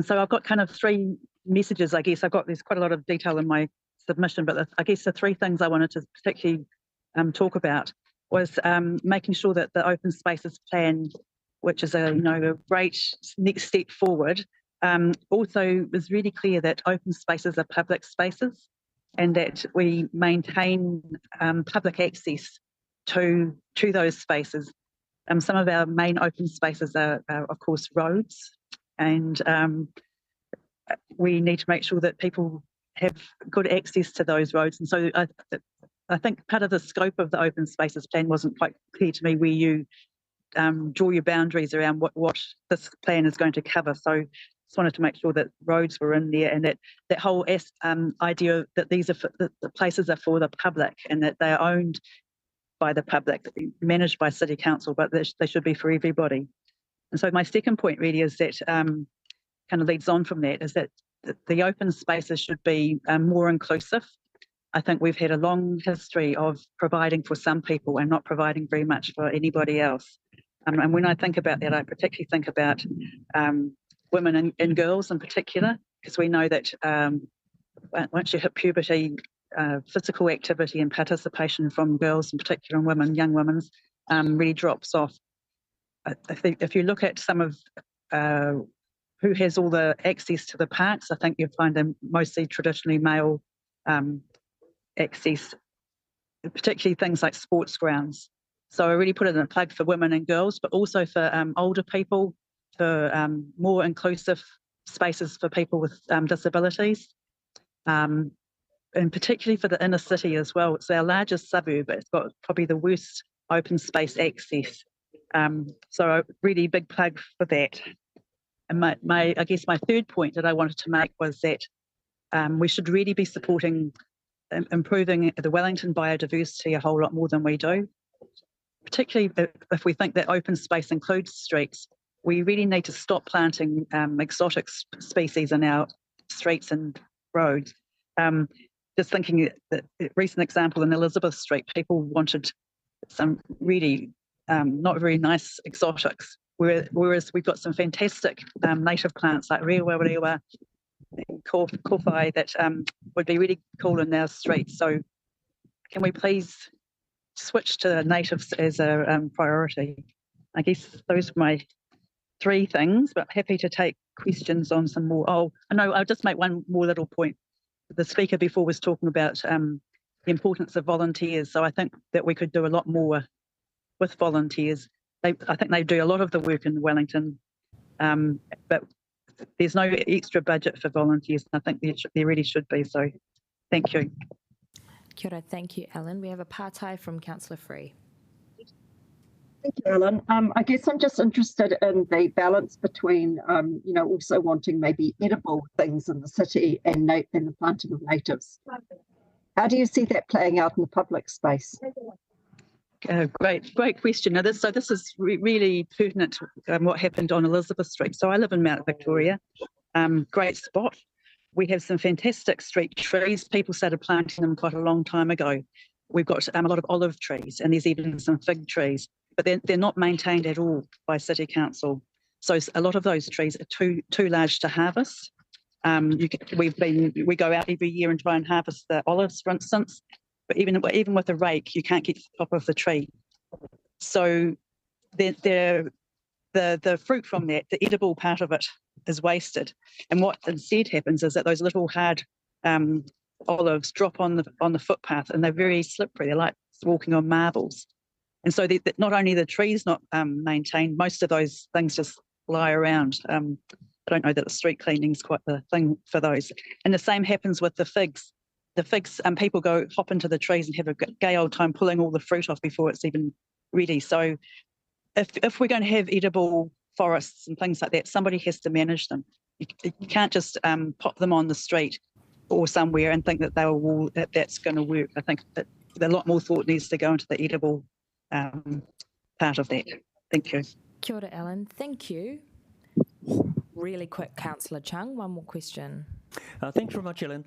So I've got kind of three messages, I guess. There's quite a lot of detail in my submission, but I guess the three things I wanted to particularly talk about was making sure that the Open Spaces Plan, which is a great next step forward, also is really clear that open spaces are public spaces and that we maintain public access to those spaces. Some of our main open spaces are of course, roads, and we need to make sure that people have good access to those roads. And so I think part of the scope of the Open Spaces Plan wasn't quite clear to me where you draw your boundaries around what this plan is going to cover. So just wanted to make sure that roads were in there, and that whole idea that these are the places are for the public and that they are owned by the public, managed by City Council, but they should be for everybody. And so my second point really is that kind of leads on from that, is that the open spaces should be more inclusive. I think we've had a long history of providing for some people and not providing very much for anybody else. And when I think about that, I particularly think about women and girls in particular, because we know that once you hit puberty, physical activity and participation from girls in particular, and women, young women, really drops off. I think if you look at some of who has all the access to the parks, I think you'll find them mostly traditionally male access, particularly things like sports grounds. So I really put it in a plug for women and girls, but also for older people, for more inclusive spaces for people with disabilities, and particularly for the inner city as well. It's our largest suburb, but it's got probably the worst open space access. So a really big plug for that. And I guess my third point that I wanted to make was that we should really be supporting improving the Wellington biodiversity a whole lot more than we do. Particularly if we think that open space includes streets, we really need to stop planting exotic species in our streets and roads. Just thinking that recent example in Elizabeth Street, people wanted some really not very nice exotics, whereas we've got some fantastic native plants like rewa, kōwhai that would be really cool in our streets. So can we please switch to natives as a priority? I guess those are my three things, but happy to take questions on some more. Oh, no, I'll just make one more little point. The speaker before was talking about the importance of volunteers. So I think that we could do a lot more with volunteers. I think they do a lot of the work in Wellington, but there's no extra budget for volunteers. I think there really should be. So thank you. Kia ora, thank you, Ellen. We have a pātai from Councillor Free. Thank you, Ellen. I guess I'm just interested in the balance between, also wanting maybe edible things in the city and the planting of natives. How do you see that playing out in the public space? Great question. Now, this is really pertinent to what happened on Elizabeth Street. So I live in Mount Victoria, great spot. We have some fantastic street trees. People started planting them quite a long time ago. We've got a lot of olive trees, and there's even some fig trees, but they're not maintained at all by City Council. So a lot of those trees are too large to harvest. We go out every year and try and harvest the olives, for instance, but even with a rake, you can't get to the top of the tree. So the fruit from that, the edible part of it, is wasted. And what instead happens is that those little hard olives drop on the footpath, and they're very slippery. They're like walking on marbles. And so not only the trees not maintained, most of those things just lie around. I don't know that the street cleaning is quite the thing for those. And the same happens with the figs. The figs, people hop into the trees and have a gay old time pulling all the fruit off before it's even ready. So if we're going to have edible forests and things like that, somebody has to manage them. You can't just pop them on the street or somewhere and think that that's going to work. I think that a lot more thought needs to go into the edible part of that. Thank you. Kia ora, Ellen. Thank you. Really quick, Councillor Chung, one more question. Thanks very much, Ellen.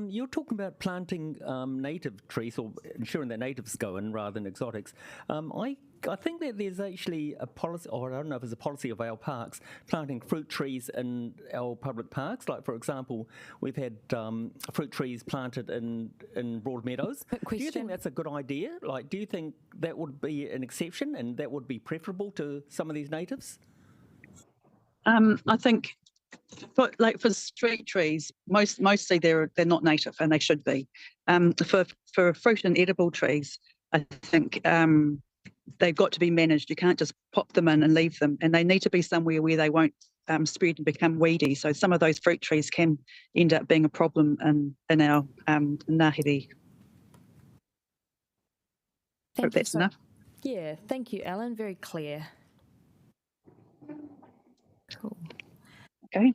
You're talking about planting native trees or ensuring that natives go in rather than exotics. I think that there's actually a policy, or I don't know if it's a policy of our parks, planting fruit trees in our public parks. Like, for example, we've had fruit trees planted in Broadmeadows. Do you think that's a good idea? Like, do you think that would be an exception and that would be preferable to some of these natives? I think for street trees, mostly they're not native and they should be. For fruit and edible trees, I think they've got to be managed. You can't just pop them in and leave them, and they need to be somewhere where they won't spread and become weedy. So some of those fruit trees can end up being a problem in our ngāhere. Hope that's enough. Yeah, thank you, Ellen. Very clear. Cool. Okay.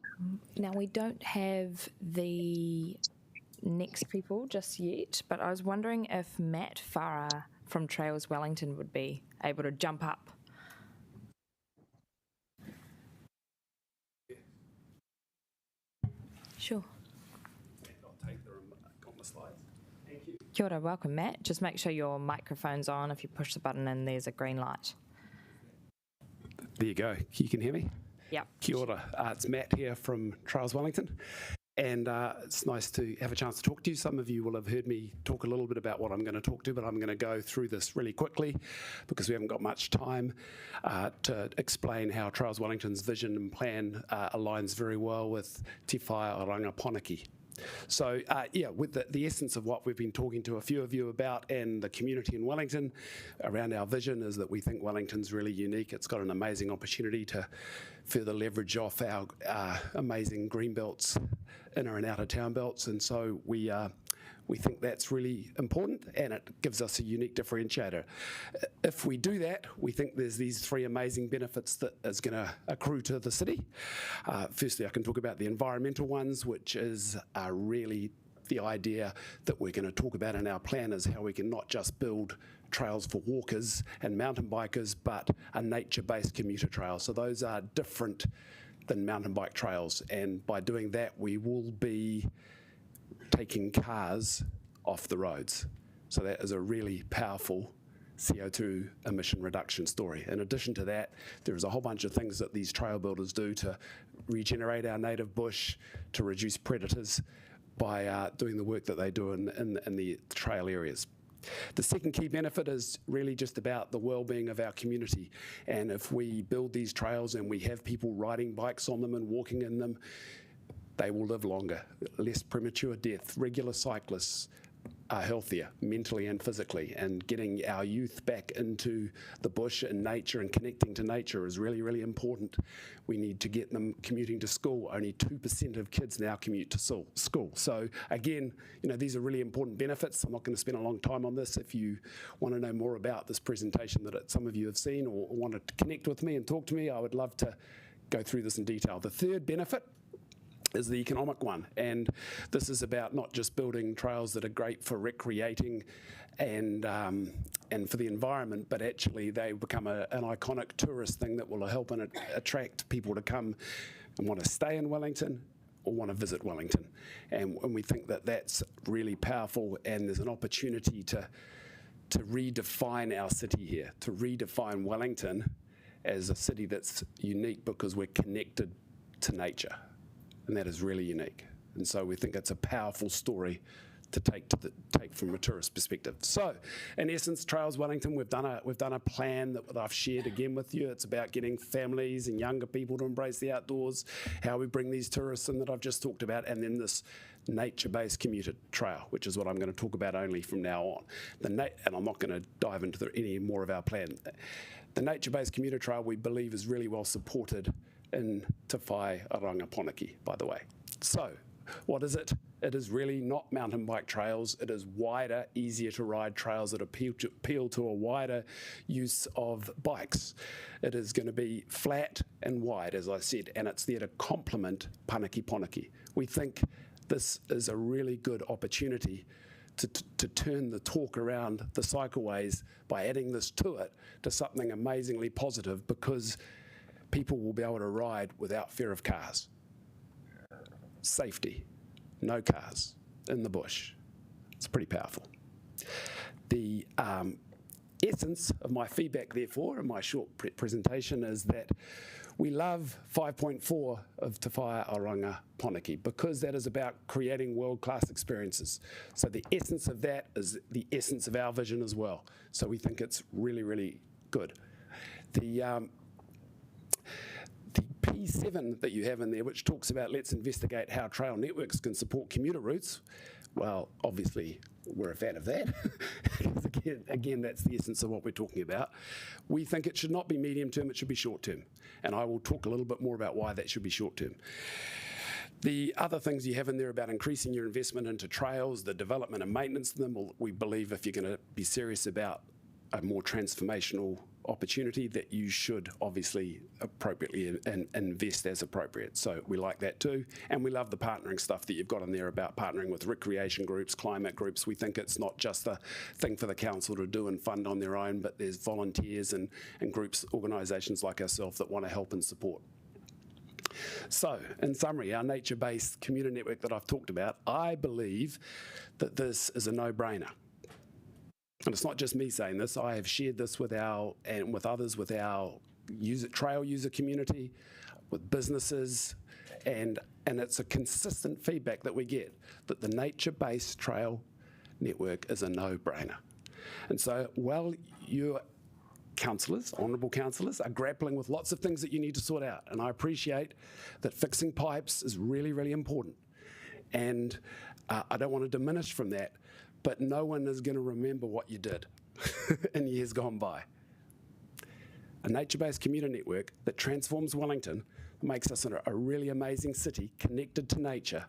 Now, we don't have the next people just yet, but I was wondering if Matt Farah from Trails Wellington would be able to jump up. Sure. I'll take the slides. Thank you. Kia ora, welcome, Matt. Just make sure your microphone's on. If you push the button and there's a green light. There you go. You can hear me? Yep. Kia ora. It's Matt here from Trails Wellington. And it's nice to have a chance to talk to you. Some of you will have heard me talk a little bit about what I'm going to talk to, but I'm going to go through this really quickly because we haven't got much time to explain how Trails Wellington's vision and plan aligns very well with Te Whai o Rangaponaki. So, with the essence of what we've been talking to a few of you about and the community in Wellington around our vision is that we think Wellington's really unique. It's got an amazing opportunity to further leverage off our amazing green belts, inner and outer town belts, and so we think that's really important and it gives us a unique differentiator. If we do that, we think there's these three amazing benefits that is going to accrue to the city. Firstly, I can talk about the environmental ones, which is really the idea that we're going to talk about in our plan is how we can not just build trails for walkers and mountain bikers, but a nature-based commuter trail. So those are different than mountain bike trails, and by doing that, we will be taking cars off the roads. So that is a really powerful CO2 emission reduction story. In addition to that, there's a whole bunch of things that these trail builders do to regenerate our native bush, to reduce predators by doing the work that they do in the trail areas. The second key benefit is really just about the well-being of our community. And if we build these trails and we have people riding bikes on them and walking in them, they will live longer, less premature death. Regular cyclists are healthier mentally and physically, and getting our youth back into the bush and nature and connecting to nature is really, really important. We need to get them commuting to school. Only 2% of kids now commute to school. So again, these are really important benefits. I'm not going to spend a long time on this. If you want to know more about this presentation that some of you have seen or want to connect with me and talk to me, I would love to go through this in detail. The third benefit is the economic one, and this is about not just building trails that are great for recreating and for the environment, but actually they become an iconic tourist thing that will help and attract people to come and want to stay in Wellington or want to visit Wellington. And we think that that's really powerful, and there's an opportunity to redefine our city here, to redefine Wellington as a city that's unique because we're connected to nature. And that is really unique. And so we think it's a powerful story to take from a tourist perspective. So, in essence, Trails Wellington, we've done a plan that I've shared again with you. It's about getting families and younger people to embrace the outdoors, how we bring these tourists in that I've just talked about, and then this nature-based commuter trail, which is what I'm going to talk about only from now on. And I'm not going to dive into any more of our plan. The nature-based commuter trail, we believe, is really well supported in Te Whai Rangaponiki, by the way. So, what is it? It is really not mountain bike trails. It is wider, easier to ride trails that appeal to a wider use of bikes. It is going to be flat and wide, as I said, and it's there to complement Panaki Poniki. We think this is a really good opportunity to turn the talk around the cycleways by adding this to it to something amazingly positive, because people will be able to ride without fear of cars. Safety, no cars in the bush. It's pretty powerful. The essence of my feedback, therefore, in my short presentation is that we love 5.4 of Te Whai Rangaponiki because that is about creating world-class experiences. So the essence of that is the essence of our vision as well. So we think it's really, really good. The P7 that you have in there, which talks about let's investigate how trail networks can support commuter routes, well, obviously, we're a fan of that. again, that's the essence of what we're talking about. We think it should not be medium term, it should be short term. And I will talk a little bit more about why that should be short term. The other things you have in there about increasing your investment into trails, the development and maintenance of them, we believe if you're going to be serious about a more transformational opportunity, that you should obviously appropriately invest as appropriate. So we like that too. And we love the partnering stuff that you've got in there about partnering with recreation groups, climate groups. We think it's not just a thing for the council to do and fund on their own, but there's volunteers and groups, organisations like ourselves that want to help and support. So, in summary, our nature-based commuter network that I've talked about, I believe that this is a no-brainer. And it's not just me saying this. I have shared this with our trail user community, with businesses, and it's a consistent feedback that we get that the nature-based trail network is a no-brainer. And so, while your councillors, honourable councillors, are grappling with lots of things that you need to sort out, and I appreciate that fixing pipes is really, really important, and I don't want to diminish from that. But no one is going to remember what you did in years gone by. A nature-based commuter network that transforms Wellington, makes us a really amazing city connected to nature,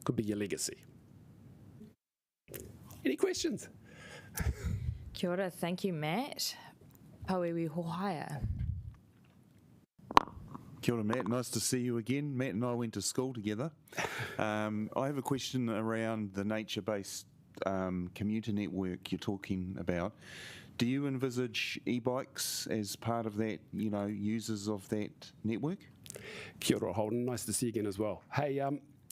could be your legacy. Any questions? Kia ora, thank you, Matt. Pauiwi hohaia. Kia ora, Matt. Nice to see you again. Matt and I went to school together. I have a question around the nature-based commuter network you're talking about. Do you envisage e-bikes as part of that, users of that network? Kia ora, Holden. Nice to see you again as well. Hey,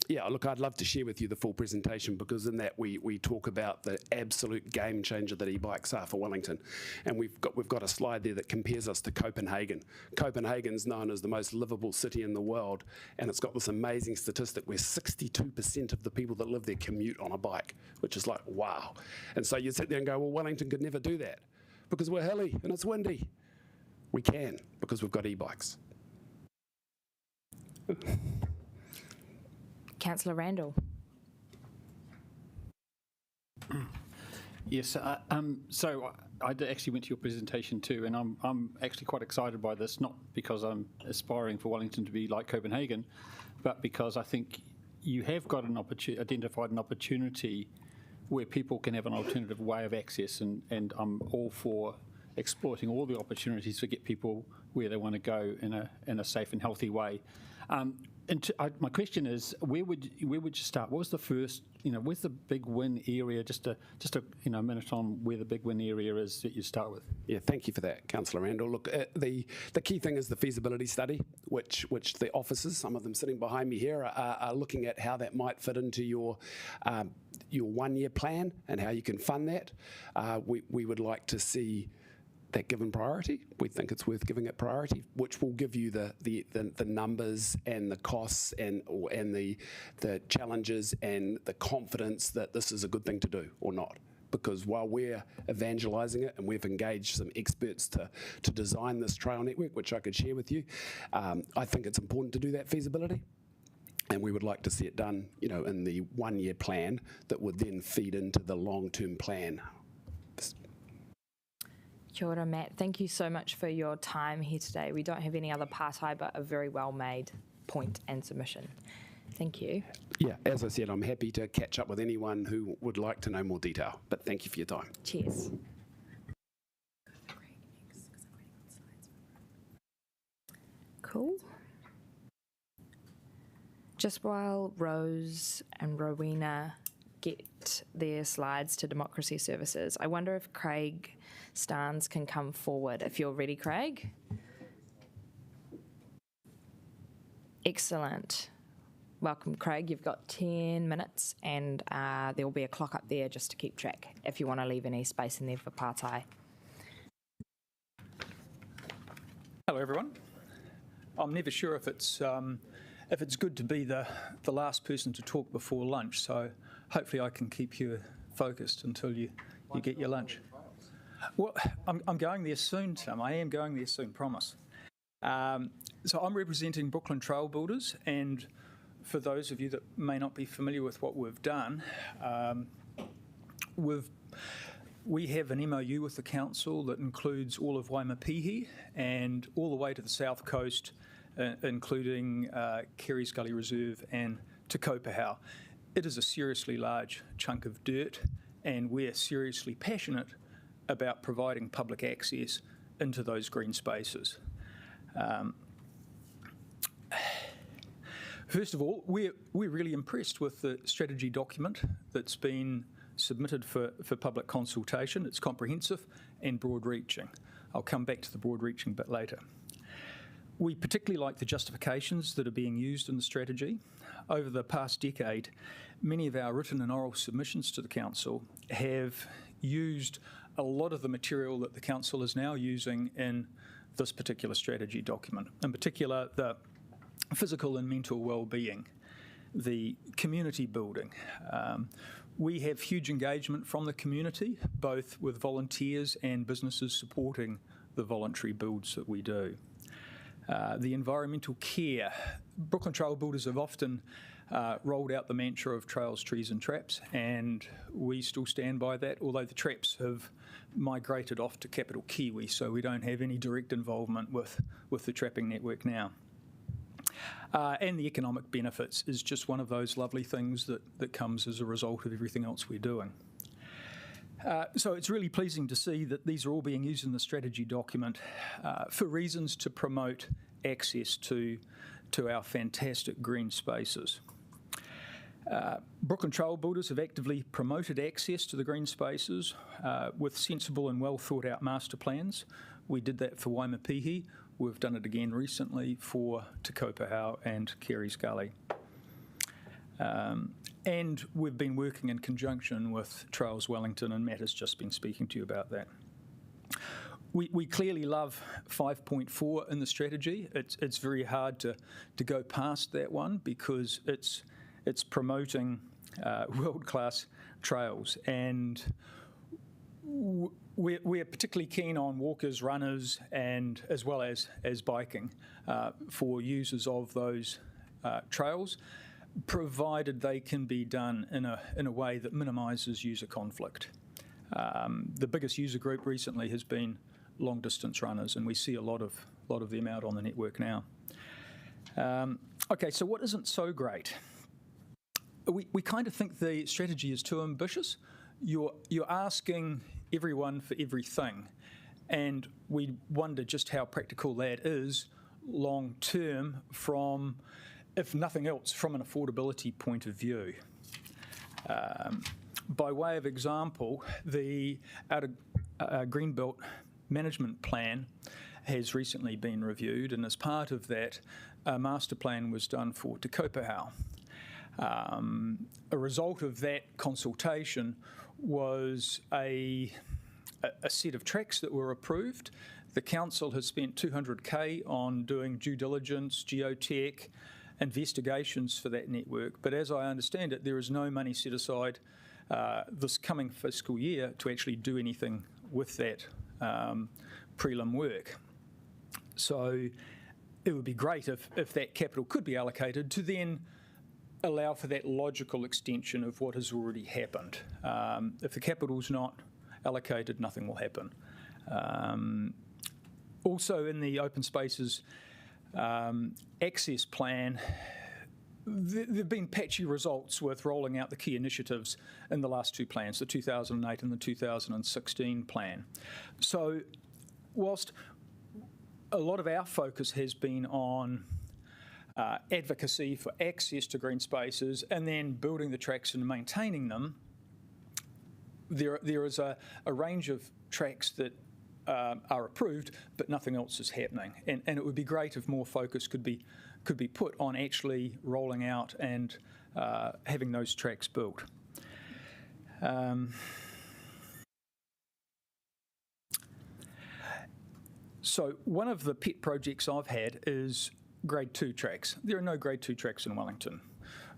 yeah, look, I'd love to share with you the full presentation, because in that we talk about the absolute game changer that e-bikes are for Wellington. And we've got a slide there that compares us to Copenhagen. Copenhagen's known as the most livable city in the world, and it's got this amazing statistic where 62% of the people that live there commute on a bike, which is like, wow. And so you sit there and go, well, Wellington could never do that because we're hilly and it's windy. We can, because we've got e-bikes. Councillor Randall. Yes, so I actually went to your presentation too, and I'm actually quite excited by this, not because I'm aspiring for Wellington to be like Copenhagen, but because I think you have got identified an opportunity where people can have an alternative way of access, and I'm all for exploiting all the opportunities to get people where they want to go in a safe and healthy way. My question is, where would you start? What was the first, where's the big win area? Just a minute on where the big win area is that you start with. Yeah, thank you for that, Councillor Randall. Look, the key thing is the feasibility study, which the officers, some of them sitting behind me here, are looking at how that might fit into your 1-year plan and how you can fund that. We would like to see that given priority. We think it's worth giving it priority, which will give you the numbers and the costs and the challenges and the confidence that this is a good thing to do or not. Because while we're evangelising it, and we've engaged some experts to design this trail network, which I could share with you, I think it's important to do that feasibility. And we would like to see it done, in the 1-year plan that would then feed into the long-term plan. Kia ora, Matt. Thank you so much for your time here today. We don't have any other partai, but a very well-made point and submission. Thank you. Yeah, as I said, I'm happy to catch up with anyone who would like to know more detail, but thank you for your time. Cheers. Cool. Just while Rose and Rowena get their slides to Democracy Services, I wonder if Craig Starnes can come forward. If you're ready, Craig. Excellent. Welcome, Craig. You've got 10 minutes and there will be a clock up there just to keep track if you want to leave any space in there for partai. Hello, everyone. I'm never sure if it's good to be the last person to talk before lunch, so hopefully I can keep you focused until you get your lunch. Well, I'm going there soon, Tim. I am going there soon, promise. So I'm representing Brooklyn Trail Builders, and for those of you that may not be familiar with what we've done, we have an MOU with the council that includes all of Waimapihi and all the way to the south coast, including Kerry's Gully Reserve and Te Kopahau. It is a seriously large chunk of dirt, and we're seriously passionate about providing public access into those green spaces. First of all, we're really impressed with the strategy document that's been submitted for public consultation. It's comprehensive and broad-reaching. I'll come back to the broad-reaching bit later. We particularly like the justifications that are being used in the strategy. Over the past decade, many of our written and oral submissions to the council have used a lot of the material that the council is now using in this particular strategy document, in particular the physical and mental well-being, the community building. We have huge engagement from the community, both with volunteers and businesses supporting the voluntary builds that we do. The environmental care. Brooklyn Trail Builders have often rolled out the mantra of trails, trees and traps, and we still stand by that, although the traps have migrated off to Capital Kiwi, so we don't have any direct involvement with the trapping network now. And the economic benefits is just one of those lovely things that comes as a result of everything else we're doing. So it's really pleasing to see that these are all being used in the strategy document for reasons to promote access to our fantastic green spaces. Brooklyn Trail Builders have actively promoted access to the green spaces with sensible and well thought out master plans. We did that for Waimapihi. We've done it again recently for Te Kopahau and Kerry's Gully. And we've been working in conjunction with Trails Wellington, and Matt has just been speaking to you about that. We clearly love 5.4 in the strategy. It's very hard to go past that one because it's promoting world-class trails, and we're particularly keen on walkers, runners, and as well as biking for users of those trails, provided they can be done in a way that minimises user conflict. The biggest user group recently has been long-distance runners, and we see a lot of them out on the network now. Okay, so what isn't so great? We kind of think the strategy is too ambitious. You're asking everyone for everything, and we wonder just how practical that is long-term from, if nothing else, from an affordability point of view. By way of example, the Outer Greenbelt Management Plan has recently been reviewed, and as part of that, a master plan was done for Te Kopahau. A result of that consultation was a set of tracks that were approved. The council has spent $200K on doing due diligence, geotech, investigations for that network, but as I understand it, there is no money set aside this coming fiscal year to actually do anything with that prelim work. So it would be great if that capital could be allocated to then allow for that logical extension of what has already happened. If the capital's not allocated, nothing will happen. Also in the open spaces access plan, there have been patchy results with rolling out the key initiatives in the last two plans, the 2008 and the 2016 plan. So whilst a lot of our focus has been on advocacy for access to green spaces and then building the tracks and maintaining them, there is a range of tracks that are approved, but nothing else is happening. And it would be great if more focus could be put on actually rolling out and having those tracks built. So one of the pet projects I've had is grade 2 tracks. There are no grade 2 tracks in Wellington.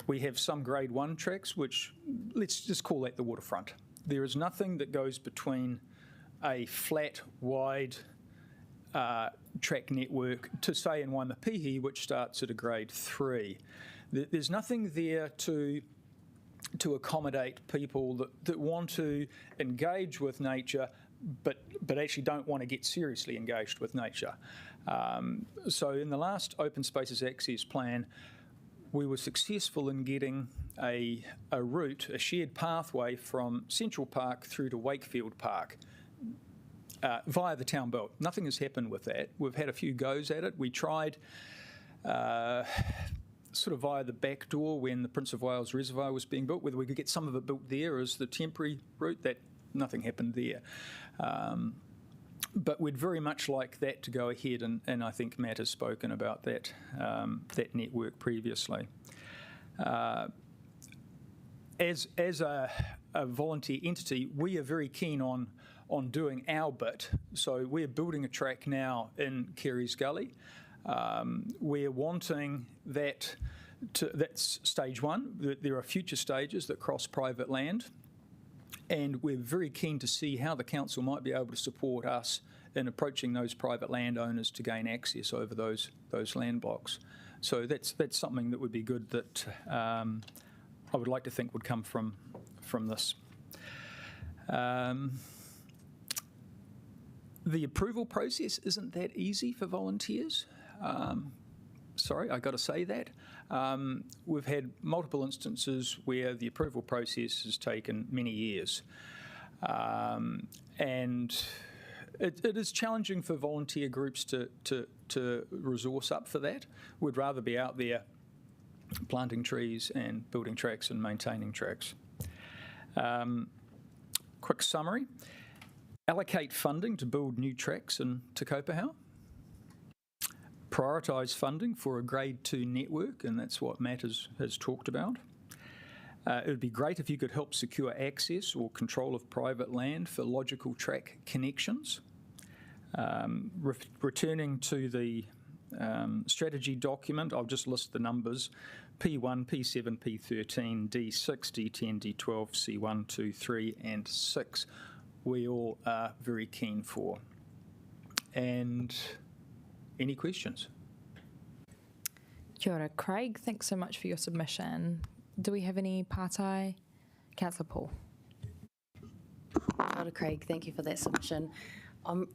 We have some grade 1 tracks, which let's just call that the waterfront. There is nothing that goes between a flat, wide track network to, say, in Waimapihi, which starts at a grade 3. There's nothing there to accommodate people that want to engage with nature, but actually don't want to get seriously engaged with nature. So in the last Open Spaces Access Plan, we were successful in getting a route, a shared pathway from Central Park through to Wakefield Park via the town belt. Nothing has happened with that. We've had a few goes at it. We tried sort of via the back door when the Prince of Wales Reservoir was being built, whether we could get some of it built there as the temporary route. That nothing happened there. But we'd very much like that to go ahead, and I think Matt has spoken about that, that network previously. As a volunteer entity, we are very keen on doing our bit. So we're building a track now in Kerry's Gully. We're wanting that that's stage 1. There are future stages that cross private land. And we're very keen to see how the council might be able to support us in approaching those private landowners to gain access over those land blocks. So that's something that would be good that I would like to think would come from this. The approval process isn't that easy for volunteers. Sorry, I got to say that. We've had multiple instances where the approval process has taken many years. And it is challenging for volunteer groups to resource up for that. We'd rather be out there planting trees and building tracks and maintaining tracks. Quick summary. Allocate funding to build new tracks in Te Kaupahau. Prioritise funding for a grade 2 network, and that's what Matt has talked about. It would be great if you could help secure access or control of private land for logical track connections. Returning to the strategy document, I'll just list the numbers. P1, P7, P13, D6, D10, D12, C1, 2, 3 and 6 we all are very keen for. And any questions? Kia ora, Craig. Thanks so much for your submission. Do we have any partai? Councillor Paul. Kia ora, Craig. Thank you for that submission. I'm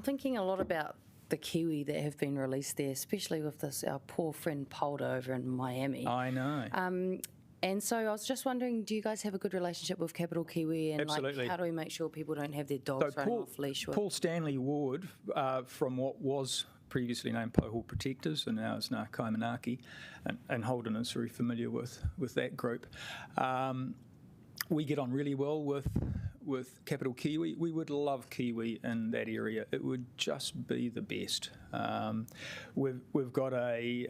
thinking a lot about the kiwi that have been released there, especially with this our poor friend Polda over in Miami. I know. And so I was just wondering, do you guys have a good relationship with Capital Kiwi? And Absolutely. Like, how do we make sure people don't have their dogs running off leash? Paul Stanley Ward, from what was previously named Pohol Protectors and now is Ngā Kaimanaki, and Holden is very familiar with that group. We get on really well with Capital Kiwi. We would love Kiwi in that area. It would just be the best. We've got the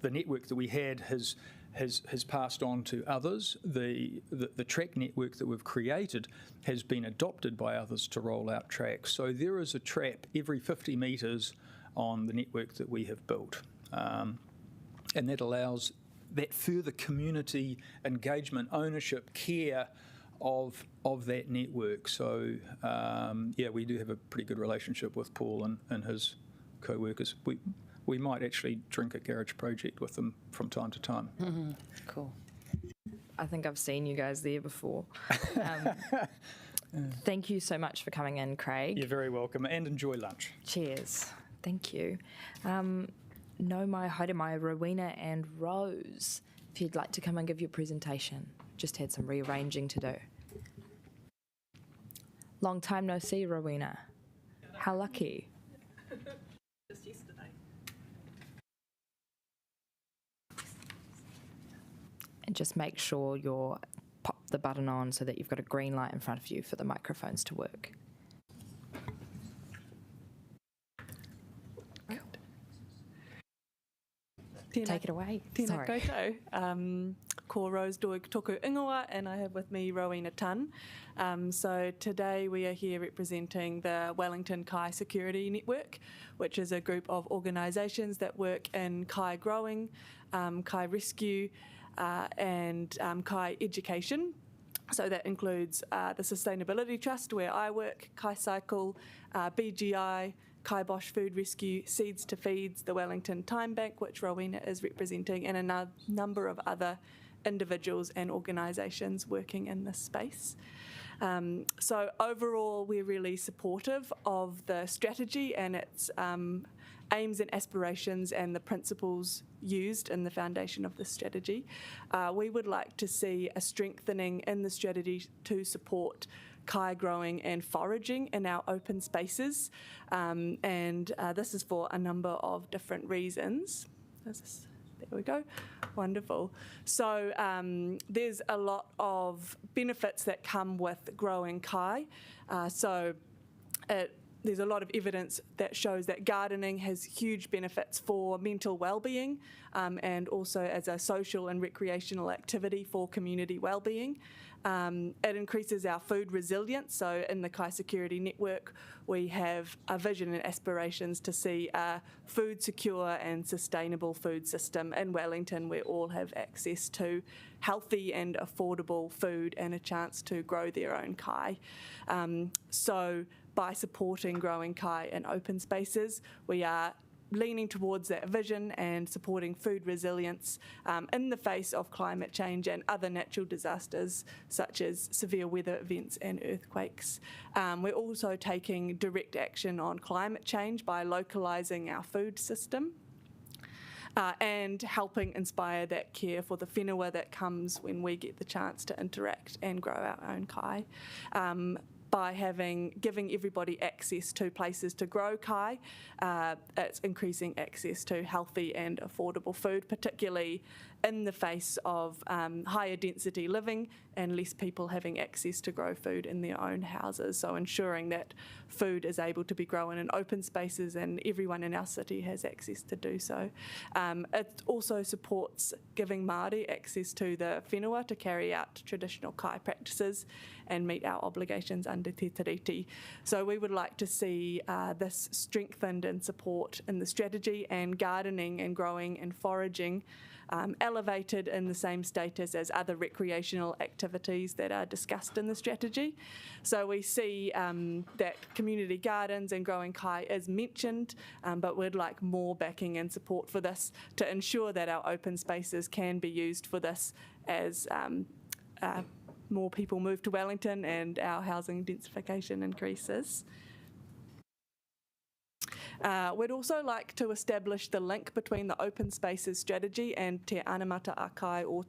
network that we had has passed on to others. The track network that we've created has been adopted by others to roll out tracks. So there is a trap every 50 metres on the network that we have built. And that allows that further community engagement, ownership, care of that network. So yeah, we do have a pretty good relationship with Paul and his co-workers. we might actually drink a garage project with them from time to time. Cool. I think I've seen you guys there before. Thank you so much for coming in, Craig. You're very welcome, and enjoy lunch. Cheers. Thank you. No mai haere mai, Rowena and Rose, if you'd like to come and give your presentation. Just had some rearranging to do. Long time no see, Rowena. How lucky. Just yesterday. And just make sure you're pop the button on so that you've got a green light in front of you for the microphones to work. Take it away. Tēnā Sorry. koutou. Kōrau's doig toku ingoa, and I have with me Rowena Tunn. So today we are here representing the Wellington Kai Security Network, which is a group of organisations that work in kai growing, kai rescue, and kai education. So that includes the Sustainability Trust, where I work, Kai Cycle, BGI, Kai Bosch Food Rescue, Seeds to Feeds, the Wellington Time Bank, which Rowena is representing, and a number of other individuals and organisations working in this space. So overall, we're really supportive of the strategy and its aims and aspirations and the principles used in the foundation of the strategy. We would like to see a strengthening in the strategy to support kai growing and foraging in our open spaces, and this is for a number of different reasons. There we go. Wonderful. So there's a lot of benefits that come with growing kai. There's a lot of evidence that shows that gardening has huge benefits for mental well-being, and also as a social and recreational activity for community well-being. It increases our food resilience. So in the Kai Security Network, we have a vision and aspirations to see a food secure and sustainable food system in Wellington, where all have access to healthy and affordable food and a chance to grow their own kai. So by supporting growing kai in open spaces, we are leaning towards that vision and supporting food resilience in the face of climate change and other natural disasters such as severe weather events and earthquakes. We're also taking direct action on climate change by localising our food system and helping inspire that care for the whenua that comes when we get the chance to interact and grow our own kai. By giving everybody access to places to grow kai, it's increasing access to healthy and affordable food, particularly in the face of higher density living and less people having access to grow food in their own houses. So ensuring that food is able to be grown in open spaces and everyone in our city has access to do so. It also supports giving Māori access to the whenua to carry out traditional kai practices and meet our obligations under Te Tiriti. So we would like to see this strengthened and support in the strategy, and gardening and growing and foraging elevated in the same status as other recreational activities that are discussed in the strategy. So we see that community gardens and growing kai is mentioned, but we'd like more backing and support for this to ensure that our open spaces can be used for this as more people move to Wellington and our housing densification increases. We'd also like to establish the link between the open spaces strategy and Te Anamata Akai o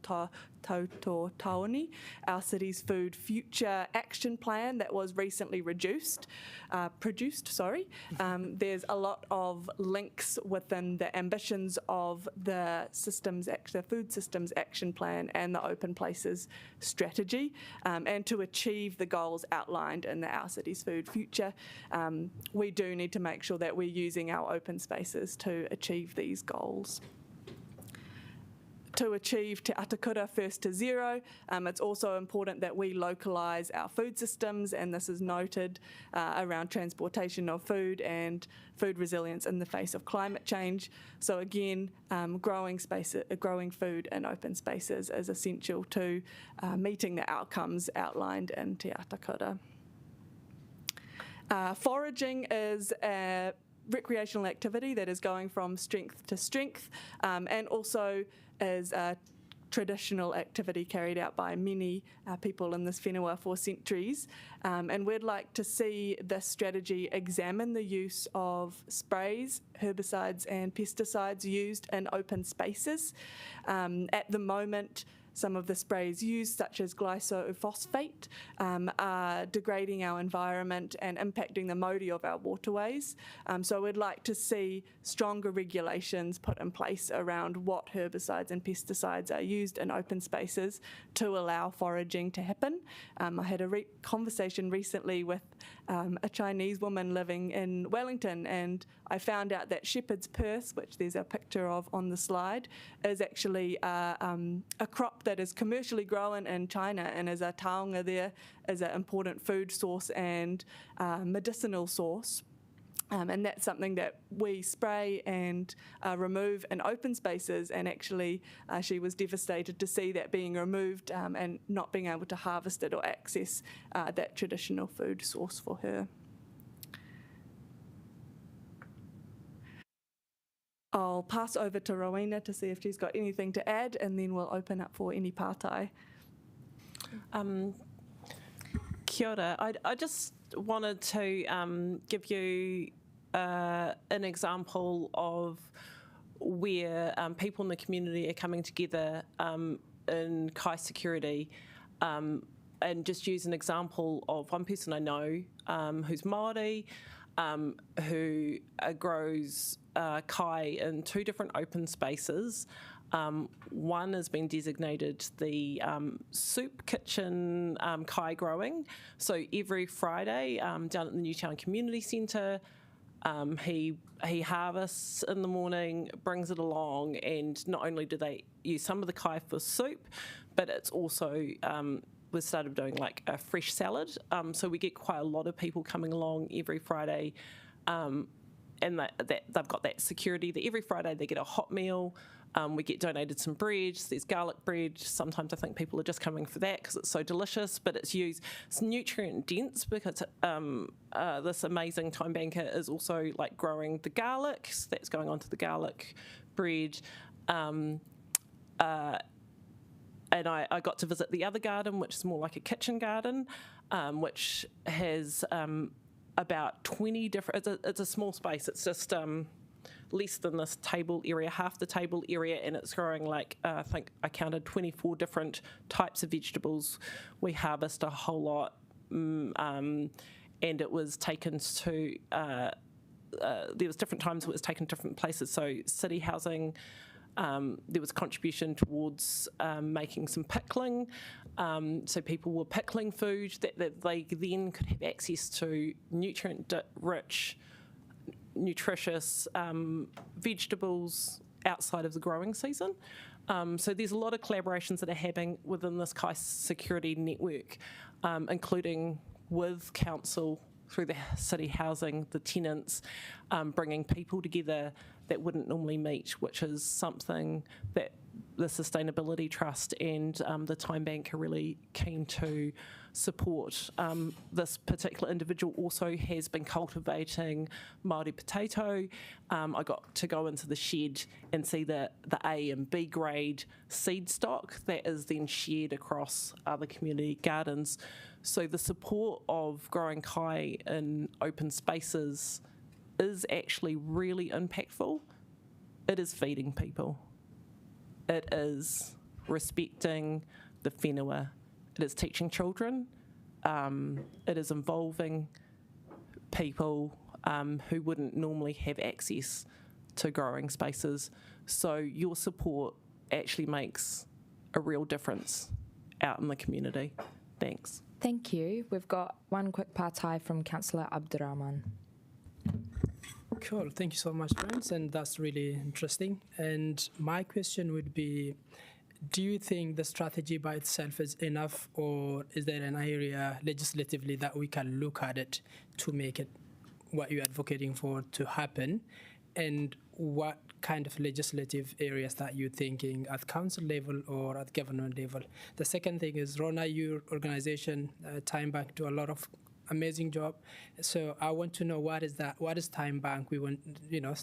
Tauto Taoni, our city's food future action plan that was recently produced. There's a lot of links within the ambitions of the food systems action plan and the open places strategy, and to achieve the goals outlined in our city's food future, we do need to make sure that we're using our open spaces to achieve these goals. To achieve Te Atakura first to zero, it's also important that we localise our food systems, and this is noted around transportation of food and food resilience in the face of climate change. So again, growing food in open spaces is essential to meeting the outcomes outlined in Te Atakura. Foraging is recreational activity that is going from strength to strength, and also as a traditional activity carried out by many people in this whenua for centuries. And we'd like to see this strategy examine the use of sprays, herbicides and pesticides used in open spaces. At the moment, some of the sprays used, such as glyphosate, are degrading our environment and impacting the modi of our waterways. So we'd like to see stronger regulations put in place around what herbicides and pesticides are used in open spaces to allow foraging to happen. I had a conversation recently with a Chinese woman living in Wellington, and I found out that shepherd's purse, which there's a picture of on the slide, is actually a crop that is commercially grown in China, and as a taonga there is an important food source and medicinal source. And that's something that we spray and remove in open spaces, and actually she was devastated to see that being removed and not being able to harvest it or access that traditional food source for her. I'll pass over to Rowena to see if she's got anything to add, and then we'll open up for any pātai. Kia ora. I just wanted to give you an example of where people in the community are coming together in kai security, and just use an example of one person I know who's Māori, who grows kai in 2 different open spaces. One has been designated the soup kitchen kai growing. So every Friday down at the Newtown Community Centre, he harvests in the morning, brings it along, and not only do they use some of the kai for soup, but it's also we started doing like a fresh salad. So we get quite a lot of people coming along every Friday, and they've got that security that every Friday they get a hot meal. We get donated some bread. There's garlic bread. Sometimes I think people are just coming for that because it's so delicious, but it's nutrient dense because this amazing time banker is also like growing the garlic. So that's going onto the garlic bread. And I got to visit the other garden, which is more like a kitchen garden, which has about 20 different, it's a small space. It's just less than this table area, half the table area, and it's growing like, I think I counted 24 different types of vegetables. We harvest a whole lot, and it was taken to, there was different times it was taken to different places. So city housing, there was a contribution towards making some pickling, so people were pickling food that they then could have access to nutrient-rich, nutritious vegetables outside of the growing season. So there's a lot of collaborations that are happening within this kai security network, including with council through the city housing, the tenants, bringing people together that wouldn't normally meet, which is something that the Sustainability Trust and the Time Bank are really keen to support. This particular individual also has been cultivating Māori potato. I got to go into the shed and see the A and B grade seed stock that is then shared across other community gardens. So the support of growing kai in open spaces is actually really impactful. It is feeding people. It is respecting the whenua. It is teaching children. It is involving people who wouldn't normally have access to growing spaces. So your support actually makes a real difference out in the community. Thanks. Thank you. We've got one quick pātai from Councillor Abdurrahman. Cool. Thank you so much, friends, and that's really interesting. And my question would be, do you think the strategy by itself is enough, or is there an area legislatively that we can look at it to make it what you're advocating for to happen? And what kind of legislative areas that you're thinking at council level or at government level? The second thing is, Rona, your organization, Time Bank, do a lot of amazing job. So I want to know what is that? What is time bank? We want,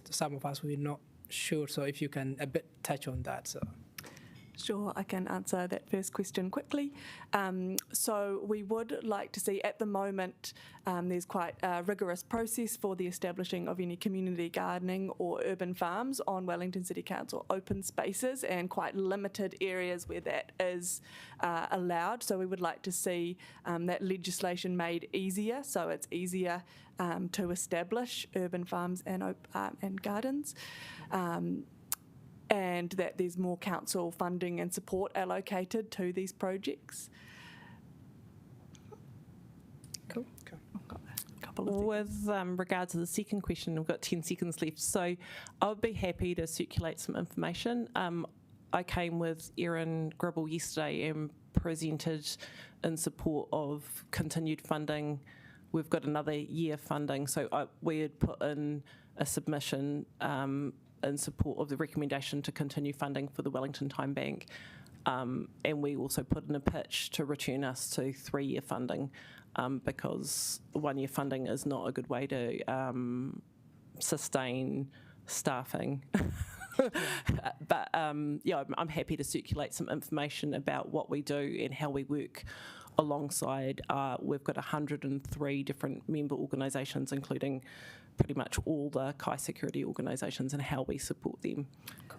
some of us we're not sure. So if you can a bit touch on that. So. Sure, I can answer that first question quickly. So we would like to see, at the moment, there's quite a rigorous process for the establishing of any community gardening or urban farms on Wellington City Council open spaces, and quite limited areas where that is allowed. So we would like to see that legislation made easier, so it's easier to establish urban farms and gardens. And that there's more council funding and support allocated to these projects. Cool. I've got a couple of With regards to the second question, I've got 10 seconds left. So I would be happy to circulate some information. I came with Erin Gribble yesterday and presented in support of continued funding. We've got another year funding, so we had put in a submission in support of the recommendation to continue funding for the Wellington Time Bank. And we also put in a pitch to return us to 3-year funding because 1-year funding is not a good way to sustain staffing. But yeah, I'm happy to circulate some information about what we do and how we work alongside. We've got 103 different member organisations, including pretty much all the Kai security organisations, and how we support them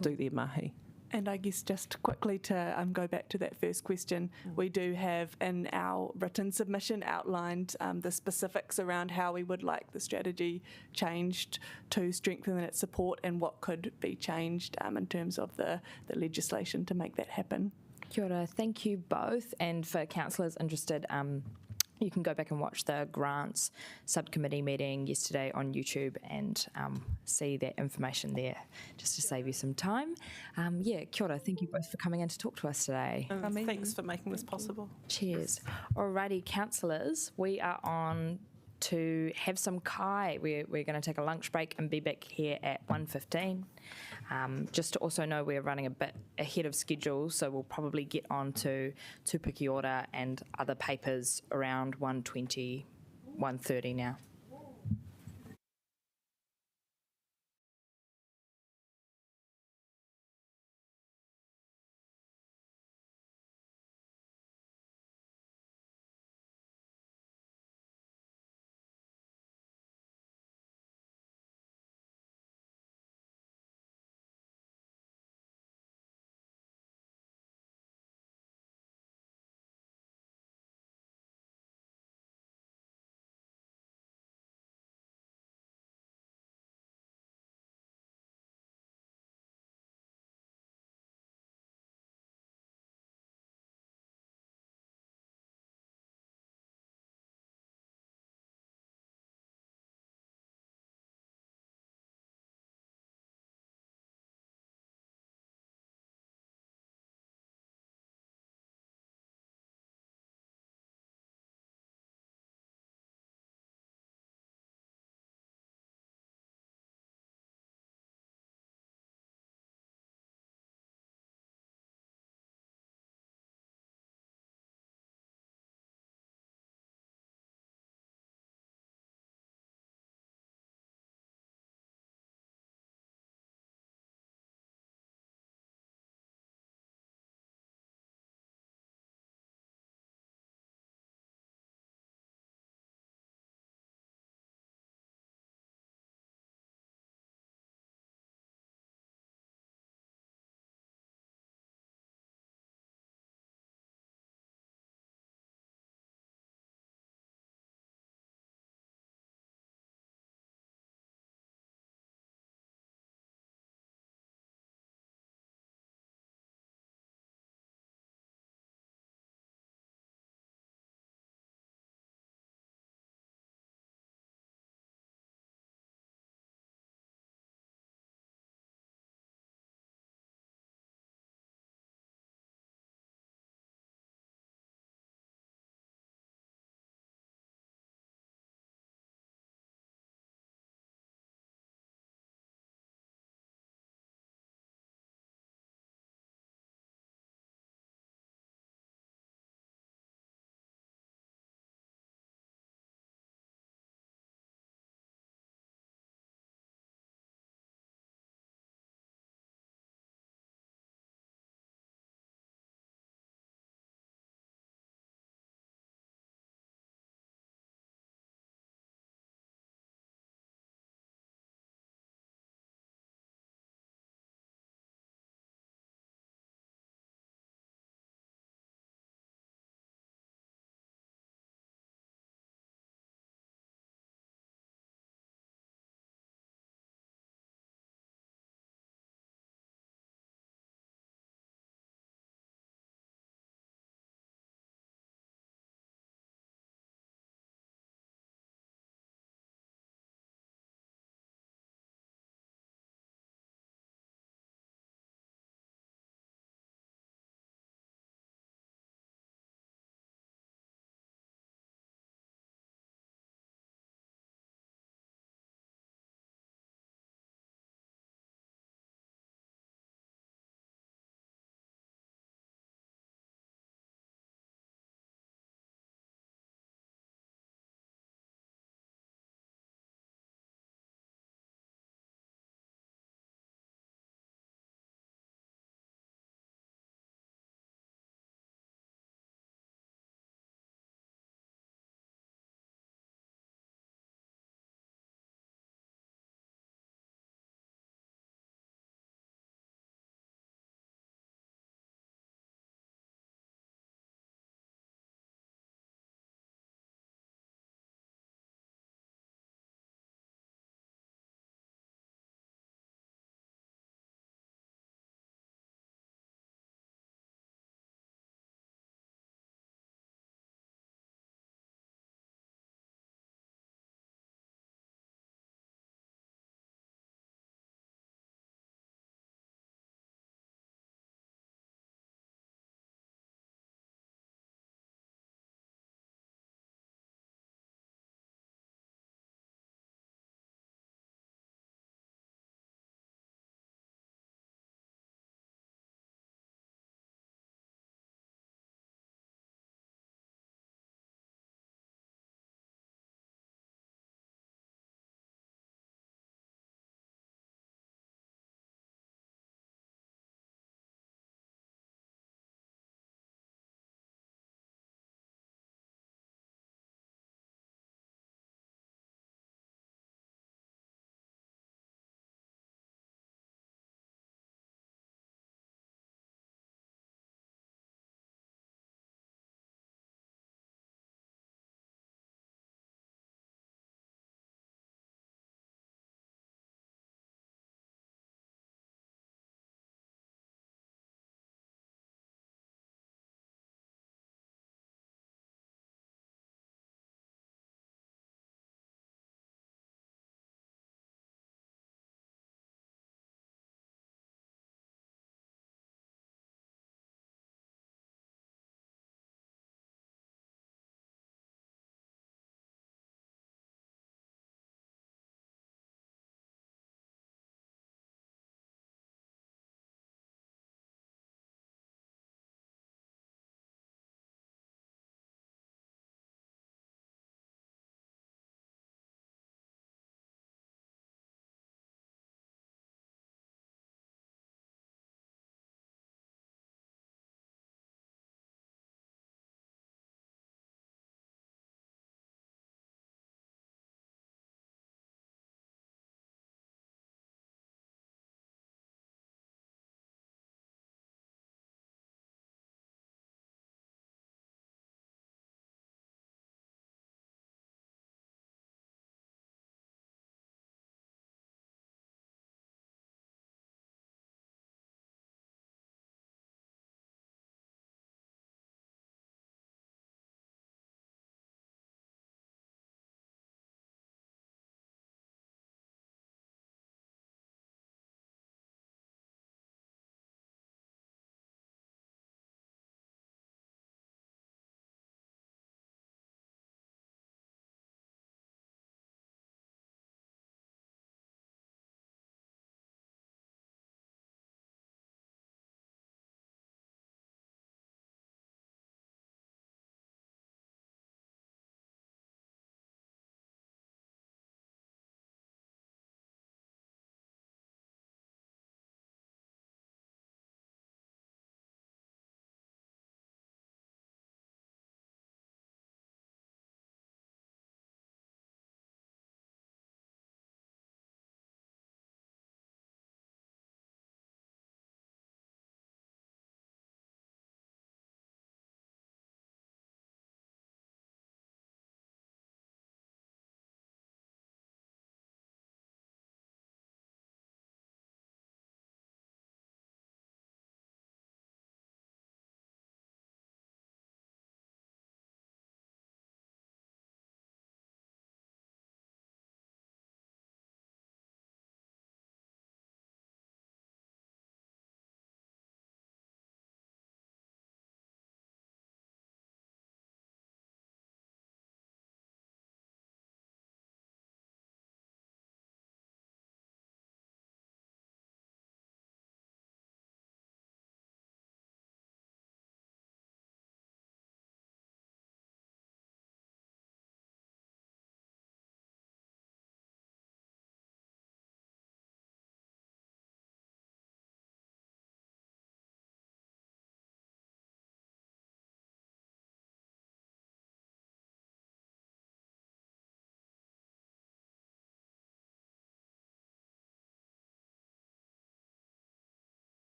do their mahi. And I guess just quickly to go back to that first question, we do have in our written submission outlined the specifics around how we would like the strategy changed to strengthen its support and what could be changed in terms of the legislation to make that happen. Kia ora, thank you both. And for councillors interested, you can go back and watch the grants subcommittee meeting yesterday on YouTube and see that information there, just to save you some time. Yeah, kia ora, thank you both for coming in to talk to us today. Thanks for making this possible. Cheers. Alrighty, councillors, we are on to have some kai. We're going to take a lunch break and be back here at 1:15. Just to also know we're running a bit ahead of schedule, so we'll probably get on to tupiki ora and other papers around 1:20, 1:30 now.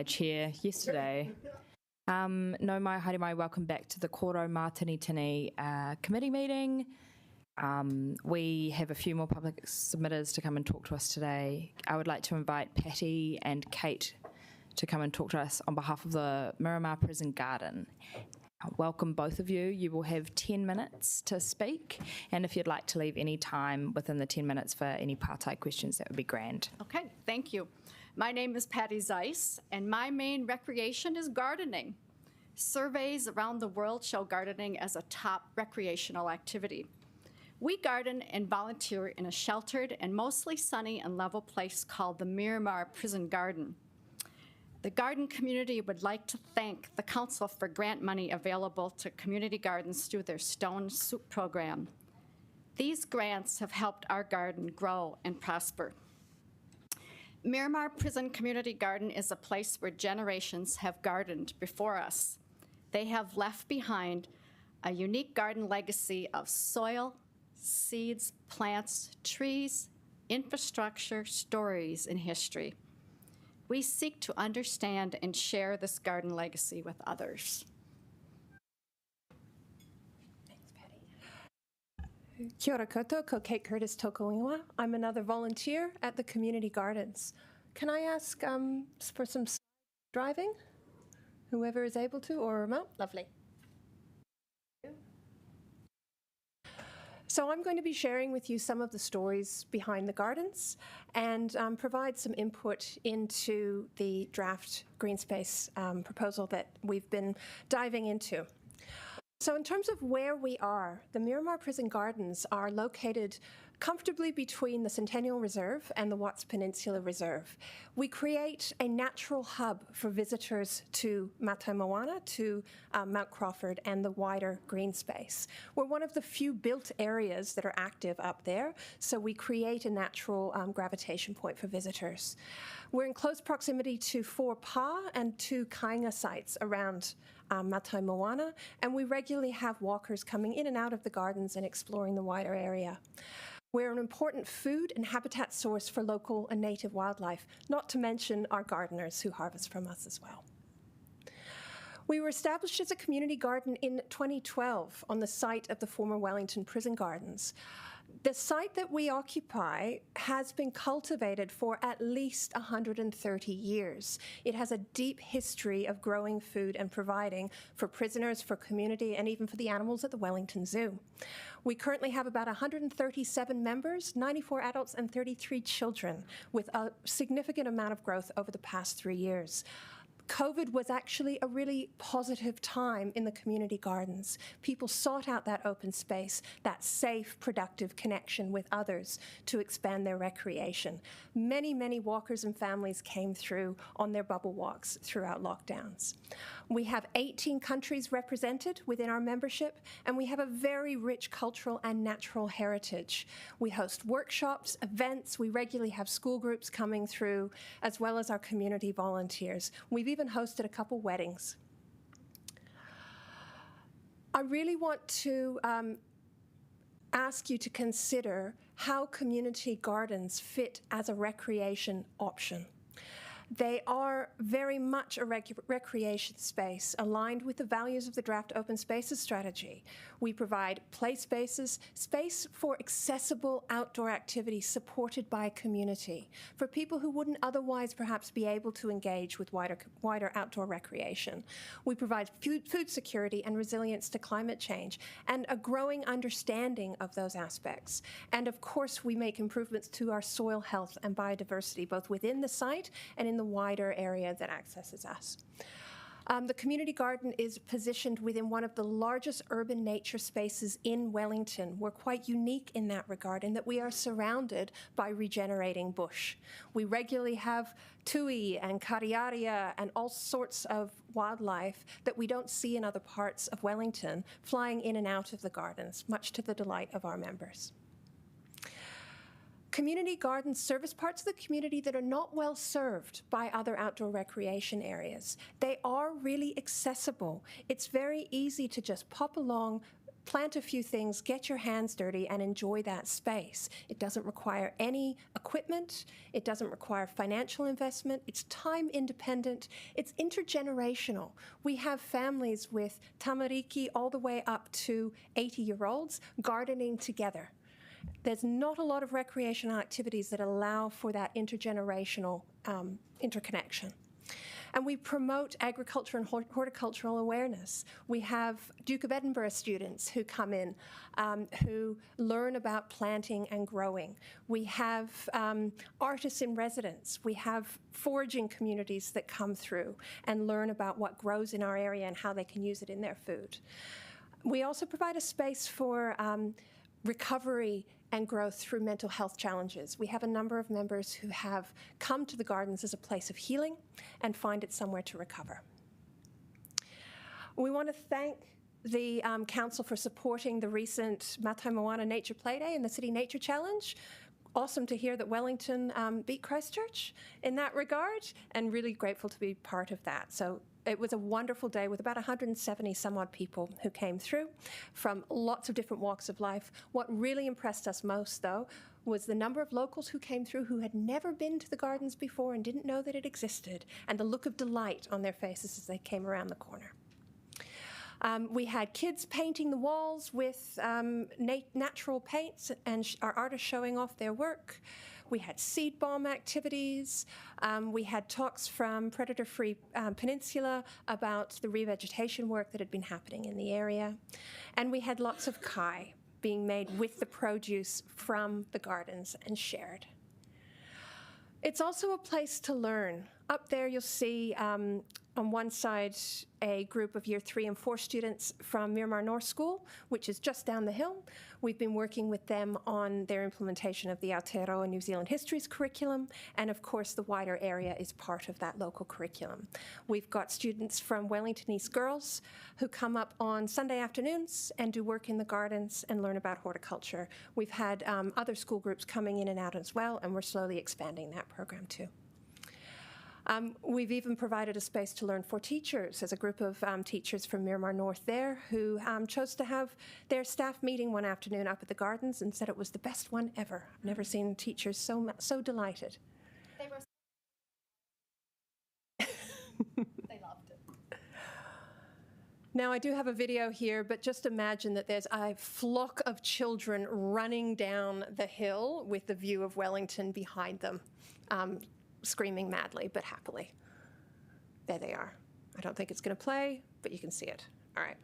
Chair yesterday. No mai, haere mai, welcome back to the Kōrau Mātinitini committee meeting. We have a few more public submitters to come and talk to us today. I would like to invite Patty and Kate to come and talk to us on behalf of the Miramar Prison Garden. Welcome both of you. You will have 10 minutes to speak, and if you'd like to leave any time within the 10 minutes for any partai questions, that would be grand. Okay, thank you. My name is Patty Zeiss, and my main recreation is gardening. Surveys around the world show gardening as a top recreational activity. We garden and volunteer in a sheltered and mostly sunny and level place called the Miramar Prison Garden. The garden community would like to thank the Council for grant money available to community gardens through their Stone Soup program. These grants have helped our garden grow and prosper. Miramar Prison Community Garden is a place where generations have gardened before us. They have left behind a unique garden legacy of soil, seeds, plants, trees, infrastructure, stories, and history. We seek to understand and share this garden legacy with others. Thanks, Patty. Kia ora koutou, ko Kate Curtis Tokoinua. I'm another volunteer at the community gardens. Can I ask for some driving? Whoever is able to, or remote? Lovely. So I'm going to be sharing with you some of the stories behind the gardens and provide some input into the draft green space proposal that we've been diving into. So in terms of where we are, the Miramar Prison Gardens are located comfortably between the Centennial Reserve and the Watts Peninsula Reserve. We create a natural hub for visitors to Mātai Moana, to Mount Crawford, and the wider green space. We're one of the few built areas that are active up there, so we create a natural gravitation point for visitors. We're in close proximity to 4 pā and 2 kāinga sites around Mātai Moana, and we regularly have walkers coming in and out of the gardens and exploring the wider area. We're an important food and habitat source for local and native wildlife, not to mention our gardeners who harvest from us as well. We were established as a community garden in 2012 on the site of the former Wellington Prison Gardens. The site that we occupy has been cultivated for at least 130 years. It has a deep history of growing food and providing for prisoners, for community, and even for the animals at the Wellington Zoo. We currently have about 137 members, 94 adults, and 33 children, with a significant amount of growth over the past 3 years. COVID was actually a really positive time in the community gardens. People sought out that open space, that safe, productive connection with others to expand their recreation. Many, many walkers and families came through on their bubble walks throughout lockdowns. We have 18 countries represented within our membership, and we have a very rich cultural and natural heritage. We host workshops, events, we regularly have school groups coming through, as well as our community volunteers. We've even hosted a couple weddings. I really want to ask you to consider how community gardens fit as a recreation option. They are very much a recreation space aligned with the values of the draft open spaces strategy. We provide play spaces, space for accessible outdoor activities supported by a community, for people who wouldn't otherwise perhaps be able to engage with wider outdoor recreation. We provide food security and resilience to climate change and a growing understanding of those aspects. And of course, we make improvements to our soil health and biodiversity, both within the site and in the wider area that accesses us. The community garden is positioned within one of the largest urban nature spaces in Wellington. We're quite unique in that regard, in that we are surrounded by regenerating bush. We regularly have tui and kariaria and all sorts of wildlife that we don't see in other parts of Wellington flying in and out of the gardens, much to the delight of our members. Community gardens service parts of the community that are not well served by other outdoor recreation areas. They are really accessible. It's very easy to just pop along, plant a few things, get your hands dirty, and enjoy that space. It doesn't require any equipment. It doesn't require financial investment. It's time independent. It's intergenerational. We have families with tamariki all the way up to 80-year-olds gardening together. There's not a lot of recreational activities that allow for that intergenerational interconnection. And we promote agriculture and horticultural awareness. We have Duke of Edinburgh students who come in who learn about planting and growing. We have artists in residence. We have foraging communities that come through and learn about what grows in our area and how they can use it in their food. We also provide a space for recovery and growth through mental health challenges. We have a number of members who have come to the gardens as a place of healing and find it somewhere to recover. We want to thank the Council for supporting the recent Mātai Moana Nature Play Day and the City Nature Challenge. Awesome to hear that Wellington beat Christchurch in that regard, and really grateful to be part of that. So it was a wonderful day with about 170 some odd people who came through from lots of different walks of life. What really impressed us most, though, was the number of locals who came through who had never been to the gardens before and didn't know that it existed, and the look of delight on their faces as they came around the corner. We had kids painting the walls with natural paints and our artists showing off their work. We had seed bomb activities. We had talks from Predator Free Peninsula about the revegetation work that had been happening in the area. And we had lots of kai being made with the produce from the gardens and shared. It's also a place to learn. Up there you'll see on one side a group of Year 3 and 4 students from Miramar North School, which is just down the hill. We've been working with them on their implementation of the Aotearoa New Zealand Histories curriculum, and of course the wider area is part of that local curriculum. We've got students from Wellingtonese girls who come up on Sunday afternoons and do work in the gardens and learn about horticulture. We've had other school groups coming in and out as well, and we're slowly expanding that program too. We've even provided a space to learn for teachers as a group of teachers from Miramar North there who chose to have their staff meeting one afternoon up at the gardens and said it was the best one ever. I've never seen teachers so delighted. They were. They loved it. Now, I do have a video here, but just imagine that there's a flock of children running down the hill with the view of Wellington behind them. Screaming madly, but happily. There they are. I don't think it's going to play, but you can see it. All right.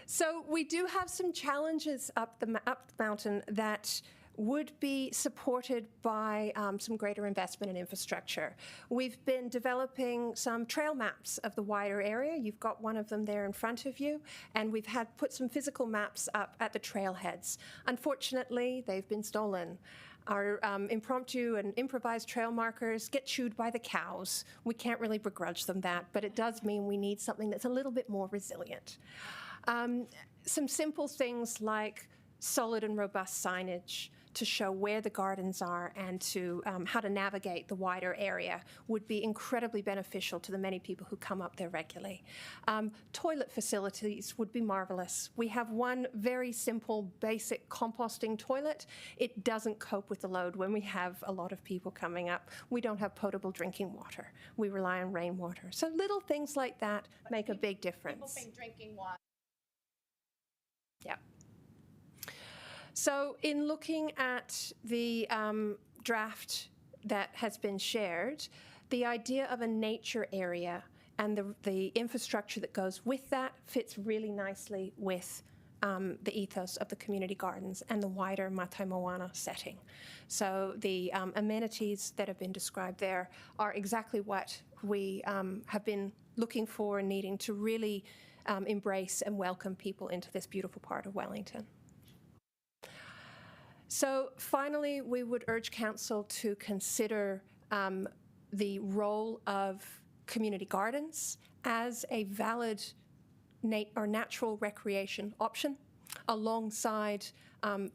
So we do have some challenges up the mountain that would be supported by some greater investment in infrastructure. We've been developing some trail maps of the wider area. You've got one of them there in front of you, and we've had put some physical maps up at the trailheads. Unfortunately, they've been stolen. Our impromptu and improvised trail markers get chewed by the cows. We can't really begrudge them that, but it does mean we need something that's a little bit more resilient. Some simple things like solid and robust signage to show where the gardens are and to how to navigate the wider area would be incredibly beneficial to the many people who come up there regularly. Toilet facilities would be marvelous. We have one very simple, basic composting toilet. It doesn't cope with the load when we have a lot of people coming up. We don't have potable drinking water. We rely on rainwater. So little things like that make a big difference. People think drinking water. Yeah. So in looking at the draft that has been shared, the idea of a nature area and the infrastructure that goes with that fits really nicely with the ethos of the community gardens and the wider Mātai Moana setting. So the amenities that have been described there are exactly what we have been looking for and needing to really embrace and welcome people into this beautiful part of Wellington. So finally, we would urge Council to consider the role of community gardens as a valid natural recreation option. alongside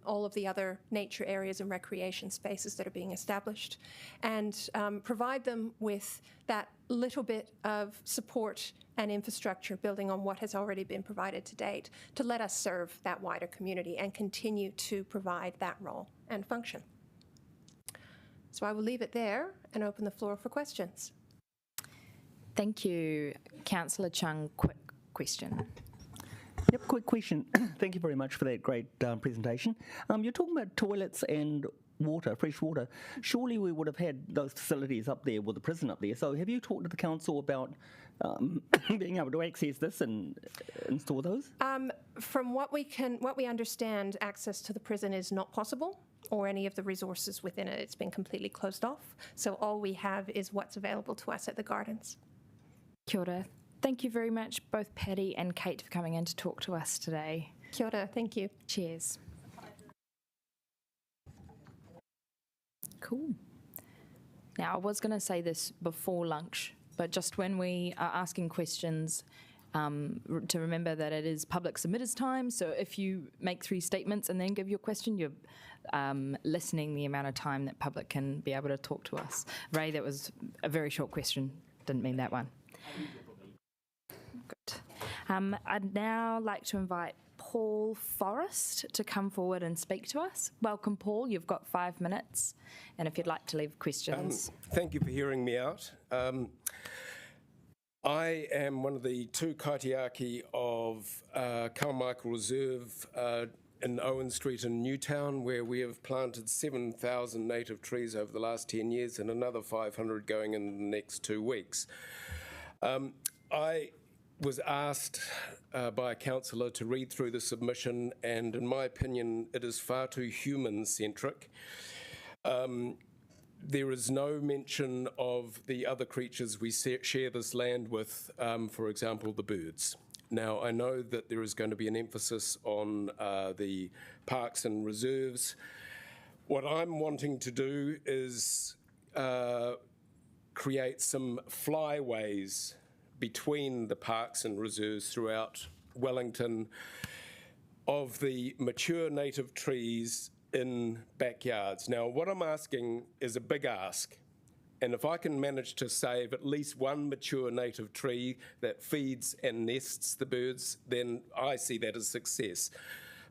all of the other nature areas and recreation spaces that are being established, and provide them with that little bit of support and infrastructure building on what has already been provided to date to let us serve that wider community and continue to provide that role and function. So I will leave it there and open the floor for questions. Thank you. Councillor Chung, quick question. Yep, quick question. Thank you very much for that great presentation. You're talking about toilets and water, fresh water. Surely we would have had those facilities up there with the prison up there. So have you talked to the council about being able to access this and install those? From what we understand, access to the prison is not possible, or any of the resources within it. It's been completely closed off. So all we have is what's available to us at the gardens. Kia ora. Thank you very much, both Patty and Kate, for coming in to talk to us today. Kia ora, thank you. Cheers. Cool. Now, I was going to say this before lunch, but just when we are asking questions, to remember that it is public submitters time, so if you make 3 statements and then give your question, you're lessening the amount of time that public can be able to talk to us. Ray, that was a very short question. Didn't mean that one. Good. I'd now like to invite Paul Forrest to come forward and speak to us. Welcome, Paul. You've got 5 minutes, and if you'd like to leave questions. Thank you for hearing me out. I am one of the 2 kaitiaki of Carmichael Reserve in Owen Street in Newtown, where we have planted 7,000 native trees over the last 10 years and another 500 going in the next 2 weeks. I was asked by a councillor to read through the submission, and in my opinion, it is far too human-centric. There is no mention of the other creatures we share this land with, for example, the birds. Now, I know that there is going to be an emphasis on the parks and reserves. What I'm wanting to do is create some flyways between the parks and reserves throughout Wellington of the mature native trees in backyards. Now, what I'm asking is a big ask, and if I can manage to save at least 1 mature native tree that feeds and nests the birds, then I see that as success.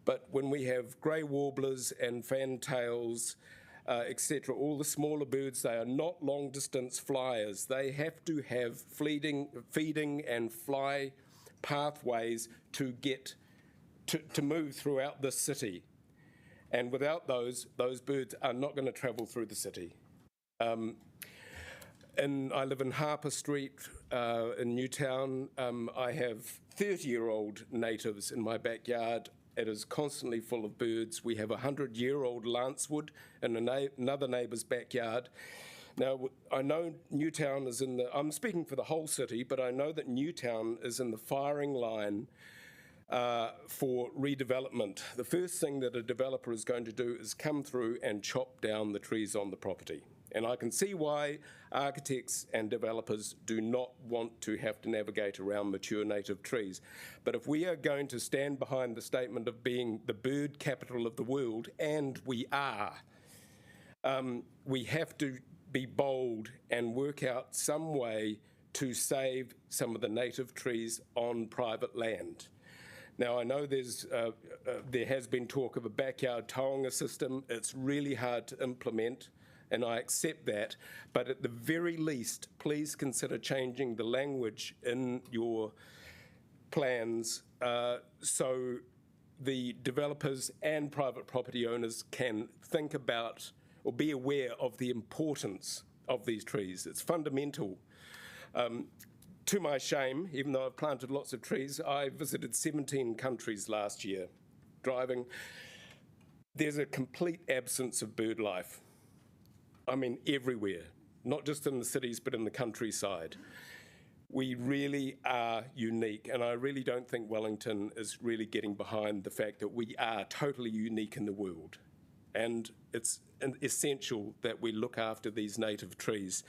But when we have grey warblers and fantails, etc., all the smaller birds, they are not long-distance flyers. They have to have feeding and fly pathways to get to move throughout the city. And without those birds are not going to travel through the city. And I live in Harper Street in Newtown. I have 30-year-old natives in my backyard. It is constantly full of birds. We have a 100-year-old lancewood in another neighbour's backyard. Now, I know Newtown is I'm speaking for the whole city, but I know that Newtown is in the firing line for redevelopment. The first thing that a developer is going to do is come through and chop down the trees on the property. And I can see why architects and developers do not want to have to navigate around mature native trees. But if we are going to stand behind the statement of being the bird capital of the world, and we are, we have to be bold and work out some way to save some of the native trees on private land. Now, I know there has been talk of a backyard taonga system. It's really hard to implement, and I accept that. But at the very least, please consider changing the language in your plans so the developers and private property owners can think about or be aware of the importance of these trees. It's fundamental. To my shame, even though I've planted lots of trees, I visited 17 countries last year driving. There's a complete absence of bird life. I mean, everywhere, not just in the cities, but in the countryside. We really are unique, and I really don't think Wellington is really getting behind the fact that we are totally unique in the world. and it's essential that we look after these native trees.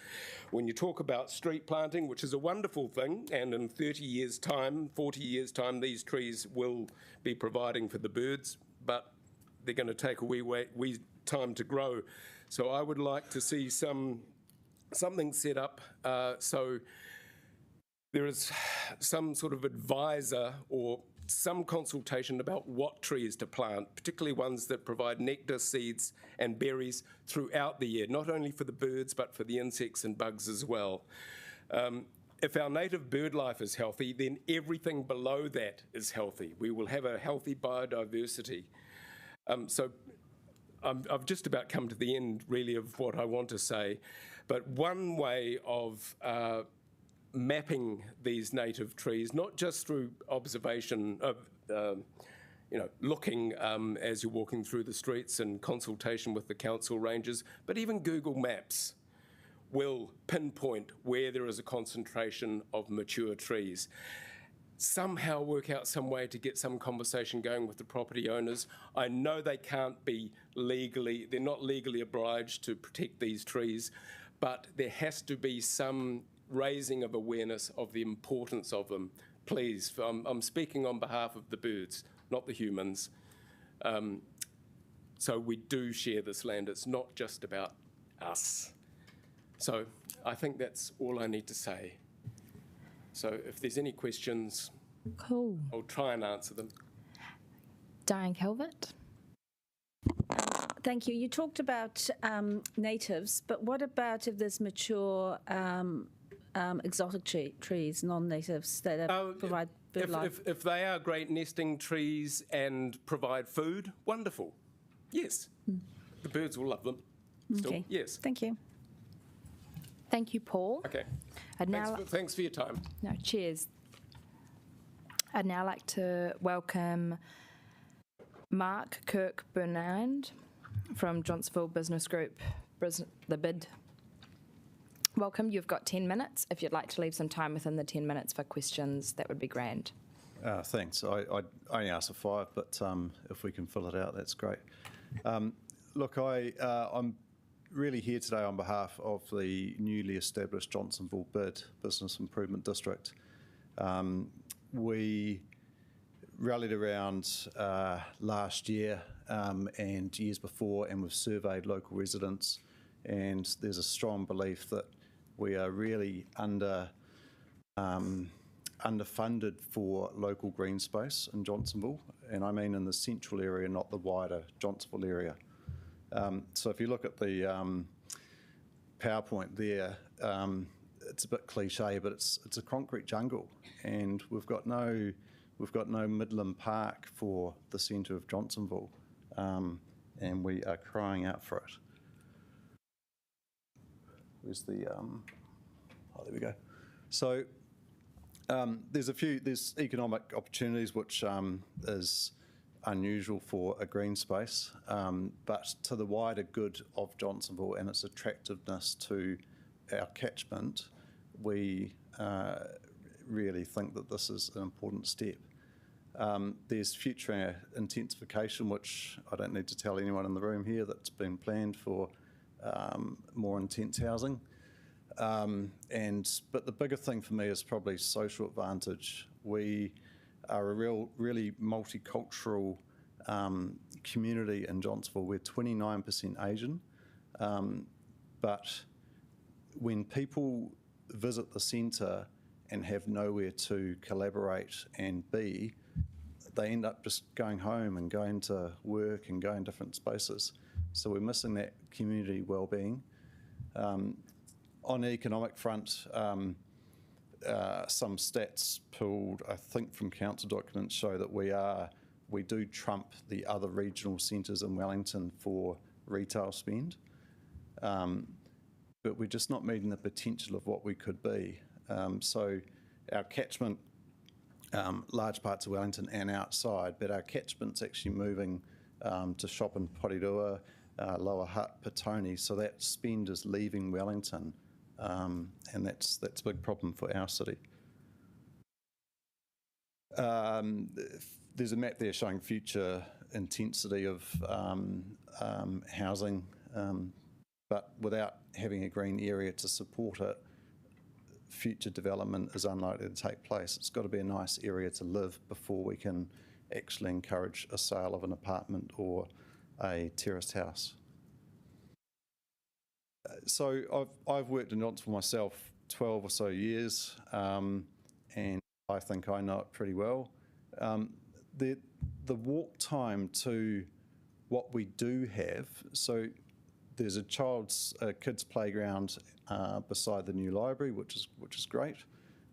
When you talk about street planting, which is a wonderful thing, and in 30 years' time, 40 years' time, these trees will be providing for the birds, but they're going to take a wee time to grow. So I would like to see something set up so there is some sort of advisor or some consultation about what trees to plant, particularly ones that provide nectar, seeds and berries throughout the year, not only for the birds but for the insects and bugs as well. If our native bird life is healthy, then everything below that is healthy. We will have a healthy biodiversity. So I've just about come to the end, really, of what I want to say. But one way of mapping these native trees, not just through observation of, looking as you're walking through the streets and consultation with the council rangers, but even Google Maps will pinpoint where there is a concentration of mature trees. Somehow work out some way to get some conversation going with the property owners. I know they can't be they're not legally obliged to protect these trees, but there has to be some raising of awareness of the importance of them. Please, I'm speaking on behalf of the birds, not the humans. So we do share this land. It's not just about us. So I think that's all I need to say. So if there's any questions, cool, I'll try and answer them. Diane Calvert. Thank you. You talked about natives, but what about if there's mature exotic trees, non-natives that provide bird life? If they are great nesting trees and provide food, wonderful. Yes. The birds will love them. Still, okay. Yes. Thank you. Thank you, Paul. Okay. I'd now Thanks for your time. No, cheers. I'd now like to welcome Mark Kirk-Burnand from Johnsonville Business Group, the BID. Welcome. You've got 10 minutes. If you'd like to leave some time within the 10 minutes for questions, that would be grand. Thanks. I only asked for 5, but if we can fill it out, that's great. Look, I'm really here today on behalf of the newly established Johnsonville BID, Business Improvement District. We rallied around last year and years before, and we've surveyed local residents, and there's a strong belief that we are really underfunded for local green space in Johnsonville, and I mean in the central area, not the wider Johnsonville area. So if you look at the PowerPoint there, it's a bit cliche, but it's a concrete jungle, and we've got no Midland Park for the centre of Johnsonville, and we are crying out for it. Where's the oh, there we go. So there's economic opportunities, which is unusual for a green space, but to the wider good of Johnsonville and its attractiveness to our catchment, we really think that this is an important step. There's future intensification, which I don't need to tell anyone in the room here, that's been planned for more intense housing. But the bigger thing for me is probably social advantage. We are a really multicultural community in Johnsonville. We're 29% Asian, but when people visit the centre and have nowhere to collaborate and be, they end up just going home and going to work and going different spaces. So we're missing that community wellbeing. On the economic front, some stats pulled, I think, from council documents show that we do trump the other regional centres in Wellington for retail spend, but we're just not meeting the potential of what we could be. So our catchment, large parts of Wellington and outside, but our catchment's actually moving to shop in Porirua, Lower Hutt, Petone, so that spend is leaving Wellington, and that's a big problem for our city. There's a map there showing future intensity of housing, but without having a green area to support it, future development is unlikely to take place. It's got to be a nice area to live before we can actually encourage a sale of an apartment or a terraced house. So I've worked in Johnsonville myself 12 or so years, and I think I know it pretty well. The walk time to what we do have, so there's a kids playground beside the new library, which is great.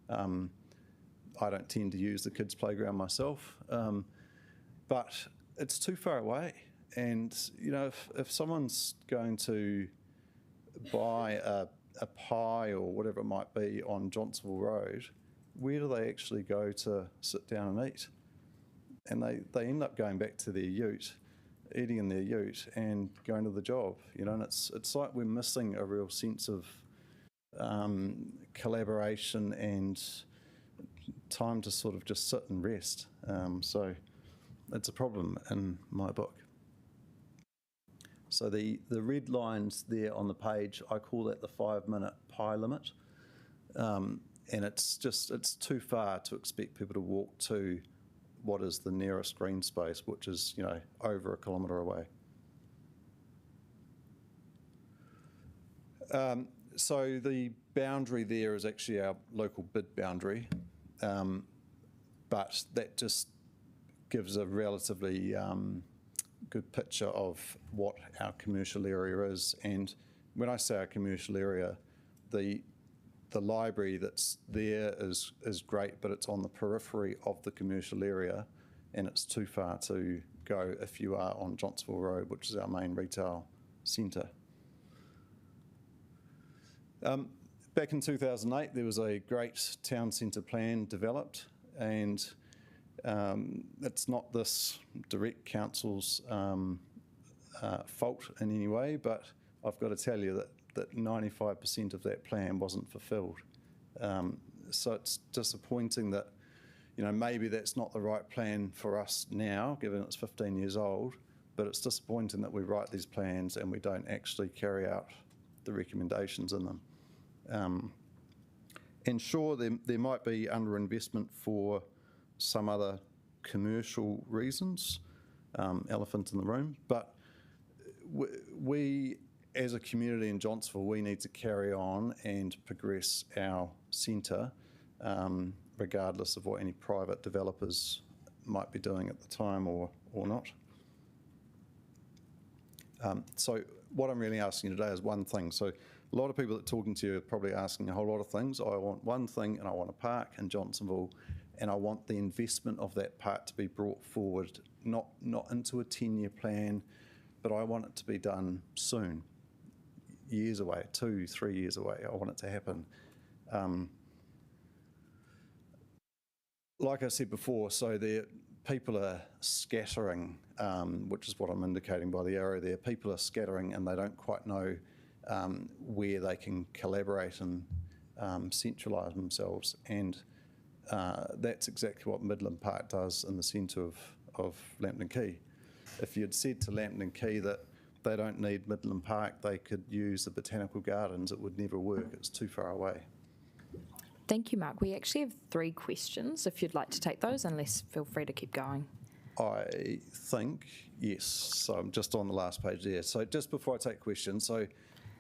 I don't tend to use the kids playground myself, but it's too far away. And you know, if someone's going to buy a pie or whatever it might be on Johnsonville Road, where do they actually go to sit down and eat? And they end up going back to their ute, eating in their ute and going to the job, you know, and it's like we're missing a real sense of collaboration and time to sort of just sit and rest. So it's a problem in my book. So the red lines there on the page, I call that the 5-minute pie limit. And it's too far to expect people to walk to what is the nearest green space, which is, you know, over 1 kilometre away. So the boundary there is actually our local bid boundary, but that just gives a relatively good picture of what our commercial area is. And when I say our commercial area, the library that's there is great, but it's on the periphery of the commercial area, and it's too far to go if you are on Johnsonville Road, which is our main retail centre. Back in 2008, there was a great town centre plan developed, and it's not this direct council's fault in any way, but I've got to tell you that 95% of that plan wasn't fulfilled. So it's disappointing that, you know, maybe that's not the right plan for us now, given it's 15 years old, but it's disappointing that we write these plans and we don't actually carry out the recommendations in them. And sure, there might be underinvestment for some other commercial reasons, elephant in the room, but we as a community in Johnsonville, we need to carry on and progress our centre, regardless of what any private developers might be doing at the time or not. So what I'm really asking you today is one thing. So a lot of people that are talking to you are probably asking a whole lot of things. I want one thing, and I want a park in Johnsonville, and I want the investment of that park to be brought forward, not into a 10-year plan, but I want it to be done soon. Years away, 2-3 years away. I want it to happen. Like I said before, so people are scattering, which is what I'm indicating by the arrow there. People are scattering and they don't quite know where they can collaborate and centralise themselves. And that's exactly what Midland Park does in the centre of Lambton Quay. If you'd said to Lambton Quay that they don't need Midland Park, they could use the Botanical Gardens, it would never work. It's too far away. Thank you, Mark. We actually have 3 questions, if you'd like to take those, unless feel free to keep going. I think, yes. So I'm just on the last page there. So just before I take questions, so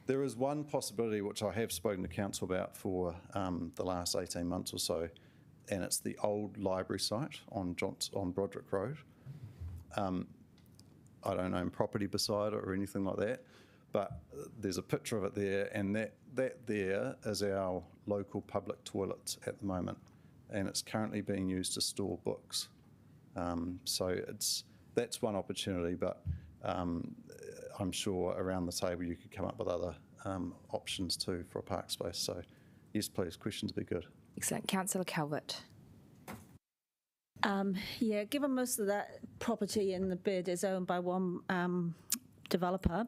there is one possibility which I have spoken to council about for the last 18 months or so, and it's the old library site on Broderick Road. I don't own property beside it or anything like that, but there's a picture of it there, and that there is our local public toilets at the moment, and it's currently being used to store books. So that's one opportunity, but I'm sure around the table you could come up with other options too for a park space. So yes, please, questions would be good. Excellent. Councillor Calvert. Yeah, given most of that property in the bid is owned by one developer,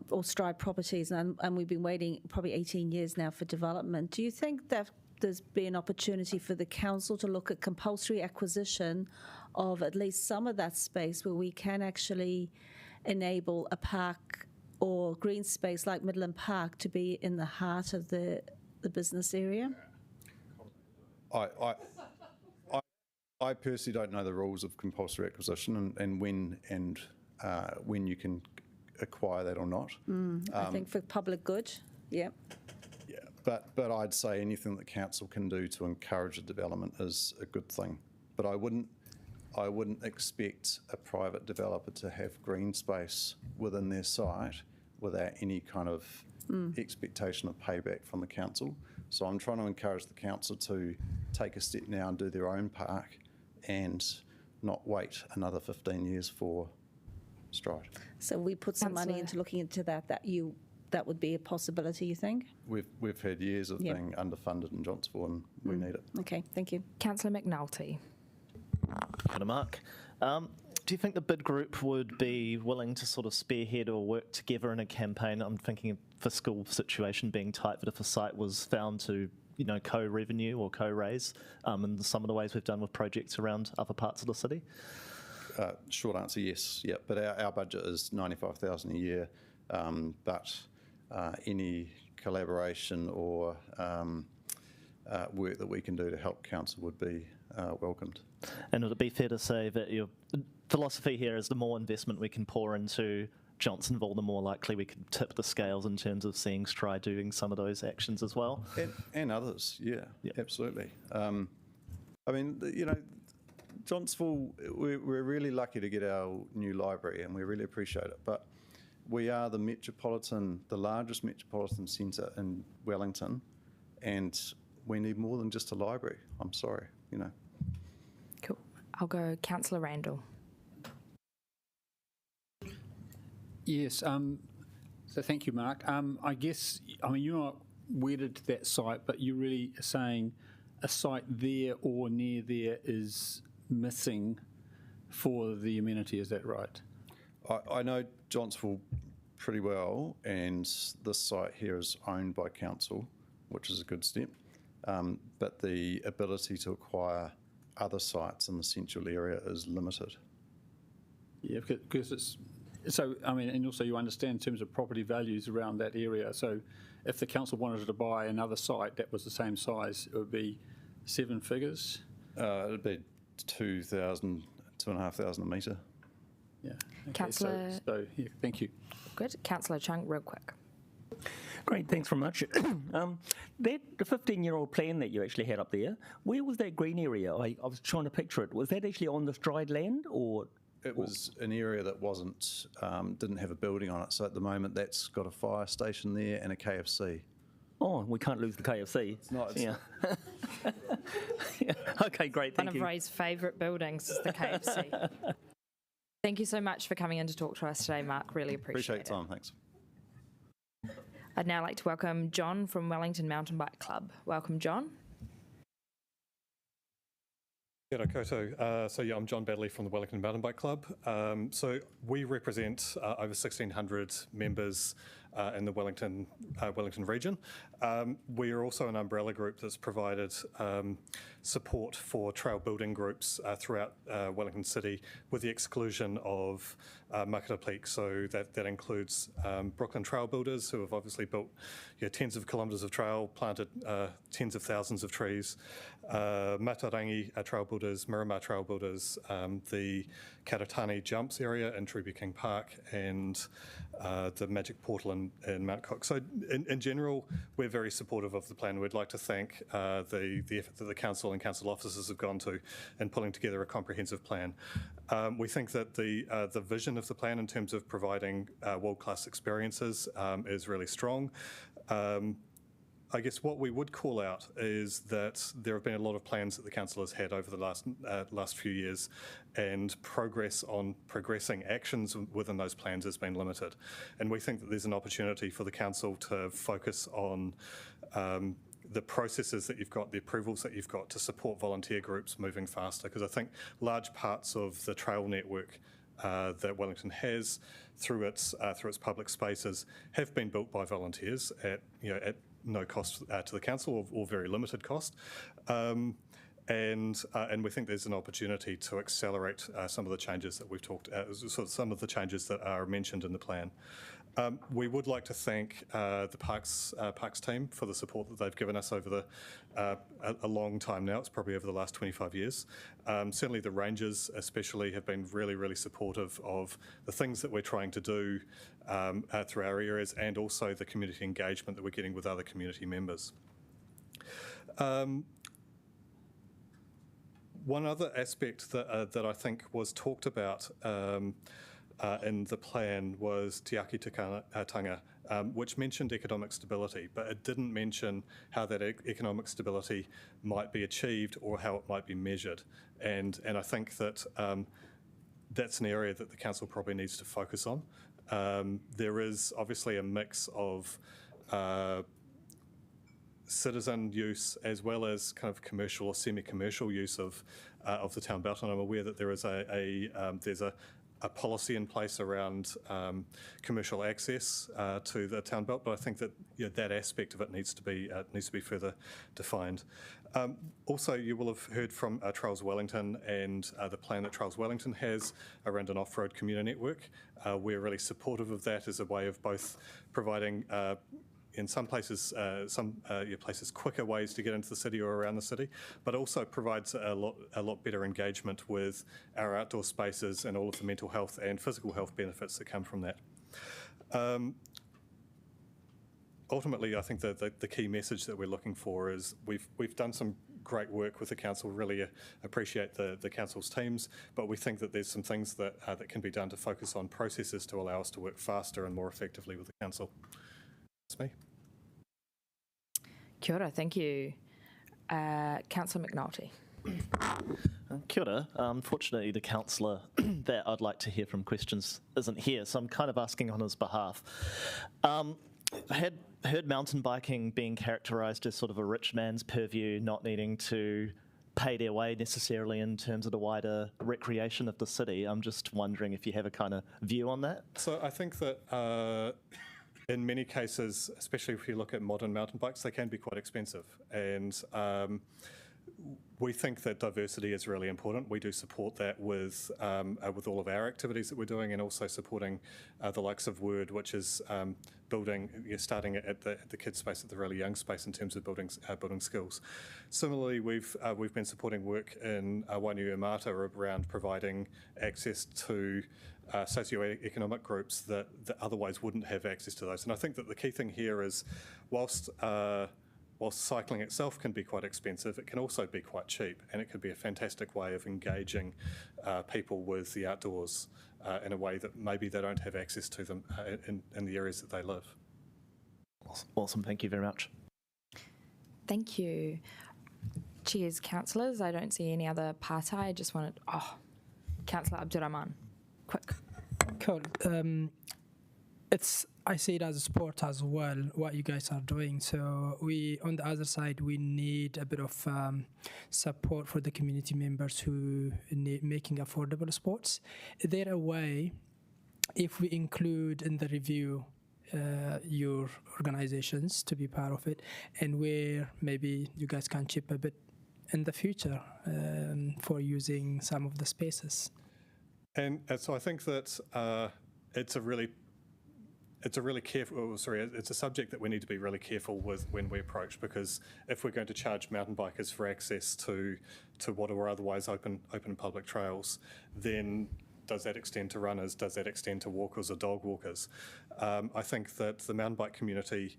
or Stride Properties, and we've been waiting probably 18 years now for development, do you think that there's be an opportunity for the council to look at compulsory acquisition of at least some of that space where we can actually enable a park or green space like Midland Park to be in the heart of the business area? I personally don't know the rules of compulsory acquisition and when you can acquire that or not. I think for public good, yeah. Yeah, but I'd say anything that council can do to encourage the development is a good thing. But I wouldn't expect a private developer to have green space within their site without any kind of expectation of payback from the council. So I'm trying to encourage the council to take a step now and do their own park and not wait another 15 years for Stride. So we put some money into looking into that would be a possibility, you think? We've had years of being underfunded in Johnsonville and we need it. Okay, thank you. Councillor McNulty. Kind of Mark. Do you think the bid group would be willing to sort of spearhead or work together in a campaign? I'm thinking of fiscal situation being tight, but if a site was found to, co-revenue or co-raise in some of the ways we've done with projects around other parts of the city? Short answer, yes. Yeah, but our budget is $95,000 a year. But any collaboration or work that we can do to help council would be welcomed. And would it be fair to say that your philosophy here is the more investment we can pour into Johnsonville, the more likely we could tip the scales in terms of seeing Stride doing some of those actions as well? And others, yeah. Absolutely. Johnsonville, we're really lucky to get our new library and we really appreciate it. But we are the largest metropolitan centre in Wellington, and we need more than just a library. I'm sorry, Cool. I'll go Councillor Randall. Yes, so thank you, Mark. I guess, you're not wedded to that site, but you're really saying a site there or near there is missing for the amenity, is that right? I know Johnsonville pretty well, and this site here is owned by council, which is a good step. But the ability to acquire other sites in the central area is limited. Yeah, because it's so. And also you understand in terms of property values around that area. So, if the council wanted to buy another site that was the same size, it would be 7 figures. It'd be 2,000, 2,500 a metre. Yeah. Okay, Councillor. So yeah, thank you. Good. Councillor Chung, real quick. Great, thanks very much. The 15-year-old plan that you actually had up there, where was that green area? I was trying to picture it. Was that actually on the Stride land or? It was an area that didn't have a building on it. So at the moment that's got a fire station there and a KFC. Oh, we can't lose the KFC. It's not. Yeah. Yeah. Okay, great, thank you. One of Ray's favourite buildings is the KFC. Thank you so much for coming in to talk to us today, Mark. Really appreciate it. Appreciate your time, thanks. I'd now like to welcome John from Wellington Mountain Bike Club. Welcome, John. Kia ora koutou. I'm John Badley from the Wellington Mountain Bike Club. So we represent over 1,600 members in the Wellington region. We are also an umbrella group that's provided support for trail building groups throughout Wellington City, with the exclusion of Makata Peak. So that includes Brooklyn Trail Builders, who have obviously built tens of kilometres of trail, planted tens of thousands of trees, Matarangi Trail Builders, Miramar Trail Builders, the Karatani Jumps area in Treeby King Park, and the Magic Portal in Mount Cook. So in general, we're very supportive of the plan. We'd like to thank the effort that the council and council officers have gone to in pulling together a comprehensive plan. We think that the vision of the plan in terms of providing world-class experiences is really strong. I guess what we would call out is that there have been a lot of plans that the council has had over the last few years, and progress on progressing actions within those plans has been limited. And we think that there's an opportunity for the council to focus on the processes that you've got, the approvals that you've got to support volunteer groups moving faster, because I think large parts of the trail network that Wellington has through its public spaces have been built by volunteers at no cost to the council or very limited cost. And we think there's an opportunity to accelerate some of the changes that we've talked, some of the changes that are mentioned in the plan. We would like to thank the Parks team for the support that they've given us over a long time now. It's probably over the last 25 years. Certainly the rangers especially have been really, really supportive of the things that we're trying to do through our areas, and also the community engagement that we're getting with other community members. One other aspect that I think was talked about in the plan was te aki tikanga, which mentioned economic stability, but it didn't mention how that economic stability might be achieved or how it might be measured. And I think that that's an area that the council probably needs to focus on. There is obviously a mix of citizen use as well as kind of commercial or semi-commercial use of the town belt, and I'm aware that there is there's a policy in place around commercial access to the town belt, but I think that that aspect of it needs to be further defined. Also, you will have heard from Trails Wellington and the plan that Trails Wellington has around an off-road commuter network. We're really supportive of that as a way of both providing in some places, quicker ways to get into the city or around the city, but also provides a lot better engagement with our outdoor spaces and all of the mental health and physical health benefits that come from that. Ultimately, I think that the key message that we're looking for is we've done some great work with the council, really appreciate the council's teams, but we think that there's some things that can be done to focus on processes to allow us to work faster and more effectively with the council. That's me. Kia ora, thank you. Councillor McNulty. Kia ora. Unfortunately, the councillor that I'd like to hear from questions isn't here, so I'm kind of asking on his behalf. I heard mountain biking being characterised as sort of a rich man's purview, not needing to pay their way necessarily in terms of the wider recreation of the city. I'm just wondering if you have a kind of view on that. So I think that in many cases, especially if you look at modern mountain bikes, they can be quite expensive. And we think that diversity is really important. We do support that with all of our activities that we're doing, and also supporting the likes of Word, which is starting at the kids space, at the really young space in terms of building skills. Similarly, we've been supporting work in Wainuiomata around providing access to socioeconomic groups that otherwise wouldn't have access to those. And I think that the key thing here is, whilst cycling itself can be quite expensive, it can also be quite cheap, and it could be a fantastic way of engaging people with the outdoors in a way that maybe they don't have access to them in the areas that they live. Awesome, thank you very much. Thank you. Cheers, councillors. I don't see any other partai. I just wanted, Councillor Abdurrahman, quick. Cool. I see it as a sport as well, what you guys are doing. So on the other side, we need a bit of support for the community members who need making affordable sports. Is there a way, if we include in the review your organizations to be part of it, and where maybe you guys can chip a bit in the future for using some of the spaces? And so I think that it's a subject that we need to be really careful with when we approach, because if we're going to charge mountain bikers for access to what are otherwise open public trails, then does that extend to runners? Does that extend to walkers or dog walkers? I think that the mountain bike community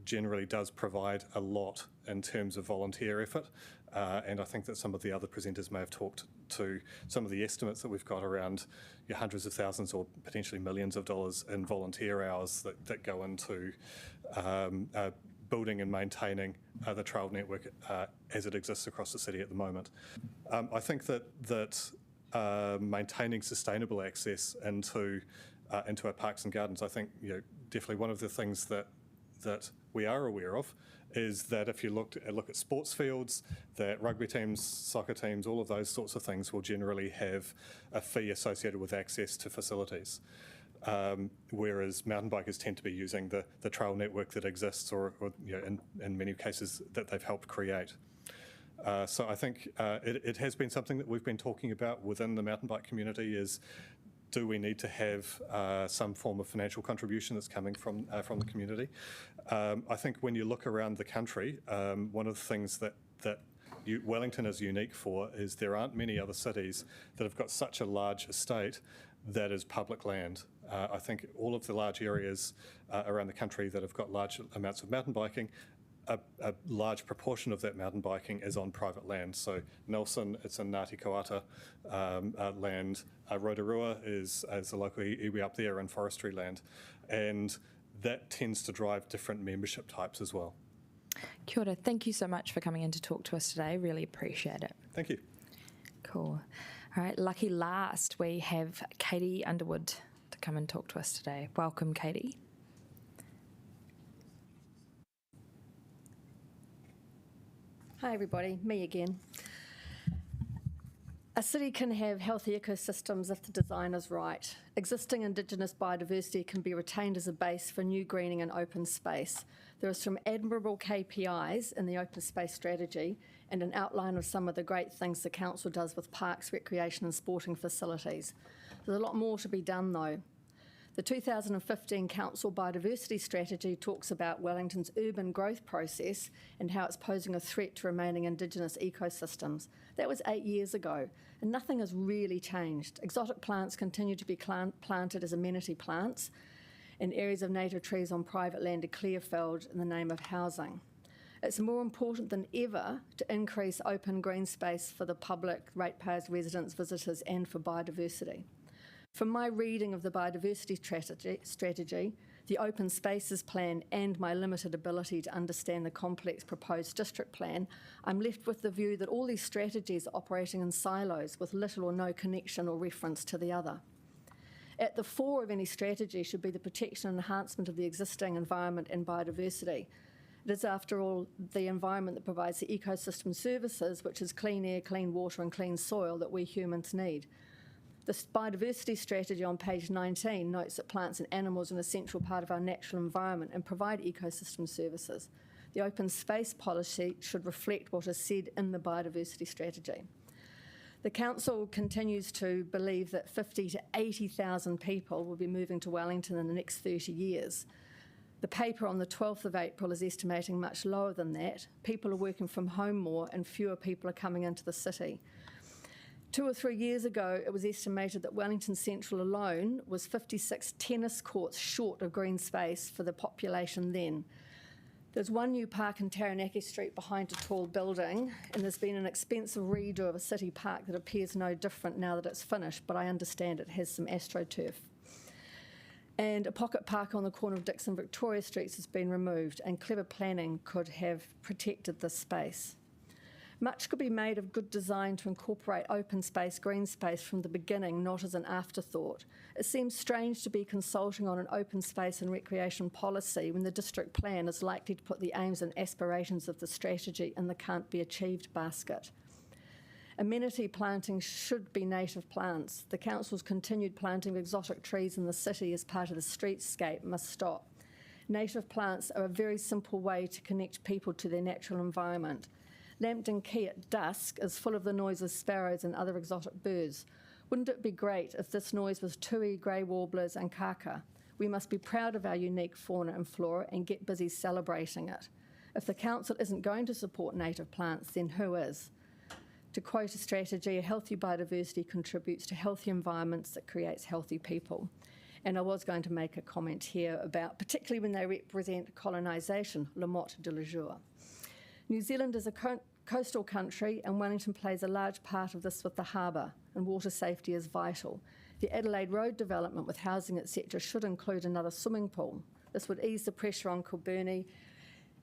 generally does provide a lot in terms of volunteer effort, and I think that some of the other presenters may have talked to some of the estimates that we've got around hundreds of thousands or potentially millions of dollars in volunteer hours that go into building and maintaining the trail network as it exists across the city at the moment. I think that maintaining sustainable access into our parks and gardens, I think definitely one of the things that we are aware of is that if you look at sports fields, that rugby teams, soccer teams, all of those sorts of things will generally have a fee associated with access to facilities. whereas mountain bikers tend to be using the trail network that exists or in many cases that they've helped create. So I think it has been something that we've been talking about within the mountain bike community is, do we need to have some form of financial contribution that's coming from the community? I think when you look around the country, one of the things that Wellington is unique for is there aren't many other cities that have got such a large estate that is public land. I think all of the large areas around the country that have got large amounts of mountain biking, a large proportion of that mountain biking is on private land. So Nelson, it's in Ngāti Koata land. Rotorua is a local iwi up there in forestry land. And that tends to drive different membership types as well. Kia ora. Thank you so much for coming in to talk to us today. Really appreciate it. Thank you. Cool. All right, lucky last, we have Katie Underwood to come and talk to us today. Welcome, Katie. Hi everybody, me again. A city can have healthy ecosystems if the design is right. Existing Indigenous biodiversity can be retained as a base for new greening and open space. There are some admirable KPIs in the open space strategy and an outline of some of the great things the council does with parks, recreation and sporting facilities. There's a lot more to be done though. The 2015 Council Biodiversity Strategy talks about Wellington's urban growth process and how it's posing a threat to remaining Indigenous ecosystems. That was 8 years ago, and nothing has really changed. Exotic plants continue to be planted as amenity plants, and areas of native trees on private land are clear-felled in the name of housing. It's more important than ever to increase open green space for the public, ratepayers, residents, visitors, and for biodiversity. From my reading of the biodiversity strategy, the open spaces plan, and my limited ability to understand the complex proposed district plan, I'm left with the view that all these strategies are operating in silos with little or no connection or reference to the other. At the fore of any strategy should be the protection and enhancement of the existing environment and biodiversity. It is, after all, the environment that provides the ecosystem services, which is clean air, clean water and clean soil, that we humans need. The biodiversity strategy on page 19 notes that plants and animals are an essential part of our natural environment and provide ecosystem services. The open space policy should reflect what is said in the biodiversity strategy. The council continues to believe that 50 to 80,000 people will be moving to Wellington in the next 30 years. The paper on the 12th of April is estimating much lower than that. People are working from home more and fewer people are coming into the city. 2 or 3 years ago, it was estimated that Wellington Central alone was 56 tennis courts short of green space for the population then. There's one new park in Taranaki Street behind a tall building, and there's been an expensive redo of a city park that appears no different now that it's finished, but I understand it has some AstroTurf. And a pocket park on the corner of Dixon Victoria Streets has been removed, and clever planning could have protected this space. Much could be made of good design to incorporate open space, green space from the beginning, not as an afterthought. It seems strange to be consulting on an open space and recreation policy when the district plan is likely to put the aims and aspirations of the strategy in the can't be achieved basket. Amenity planting should be native plants. The council's continued planting of exotic trees in the city as part of the streetscape must stop. Native plants are a very simple way to connect people to their natural environment. Lambton Quay at dusk is full of the noise of sparrows and other exotic birds. Wouldn't it be great if this noise was tui, grey warblers and kaka? We must be proud of our unique fauna and flora and get busy celebrating it. If the council isn't going to support native plants, then who is? To quote a strategy, a healthy biodiversity contributes to healthy environments that creates healthy people. And I was going to make a comment here about, particularly when they represent colonisation, le mot de le jour. New Zealand is a coastal country, and Wellington plays a large part of this with the harbour, and water safety is vital. The Adelaide Road development with housing, etc. should include another swimming pool. This would ease the pressure on Kilburnie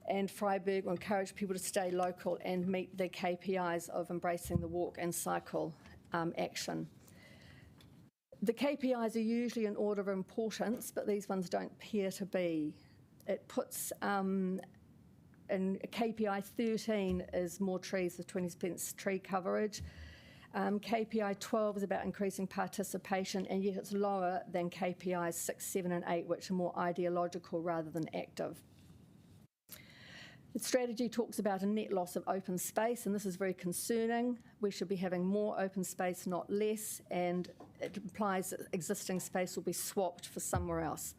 and Freiburg, will encourage people to stay local and meet the KPIs of embracing the walk and cycle action. The KPIs are usually in order of importance, but these ones don't appear to be. It puts in KPI 13 is more trees with 20% tree coverage. KPI 12 is about increasing participation, and yet it's lower than KPIs 6, 7 and 8, which are more ideological rather than active. The strategy talks about a net loss of open space, and this is very concerning. We should be having more open space, not less, and it implies that existing space will be swapped for somewhere else.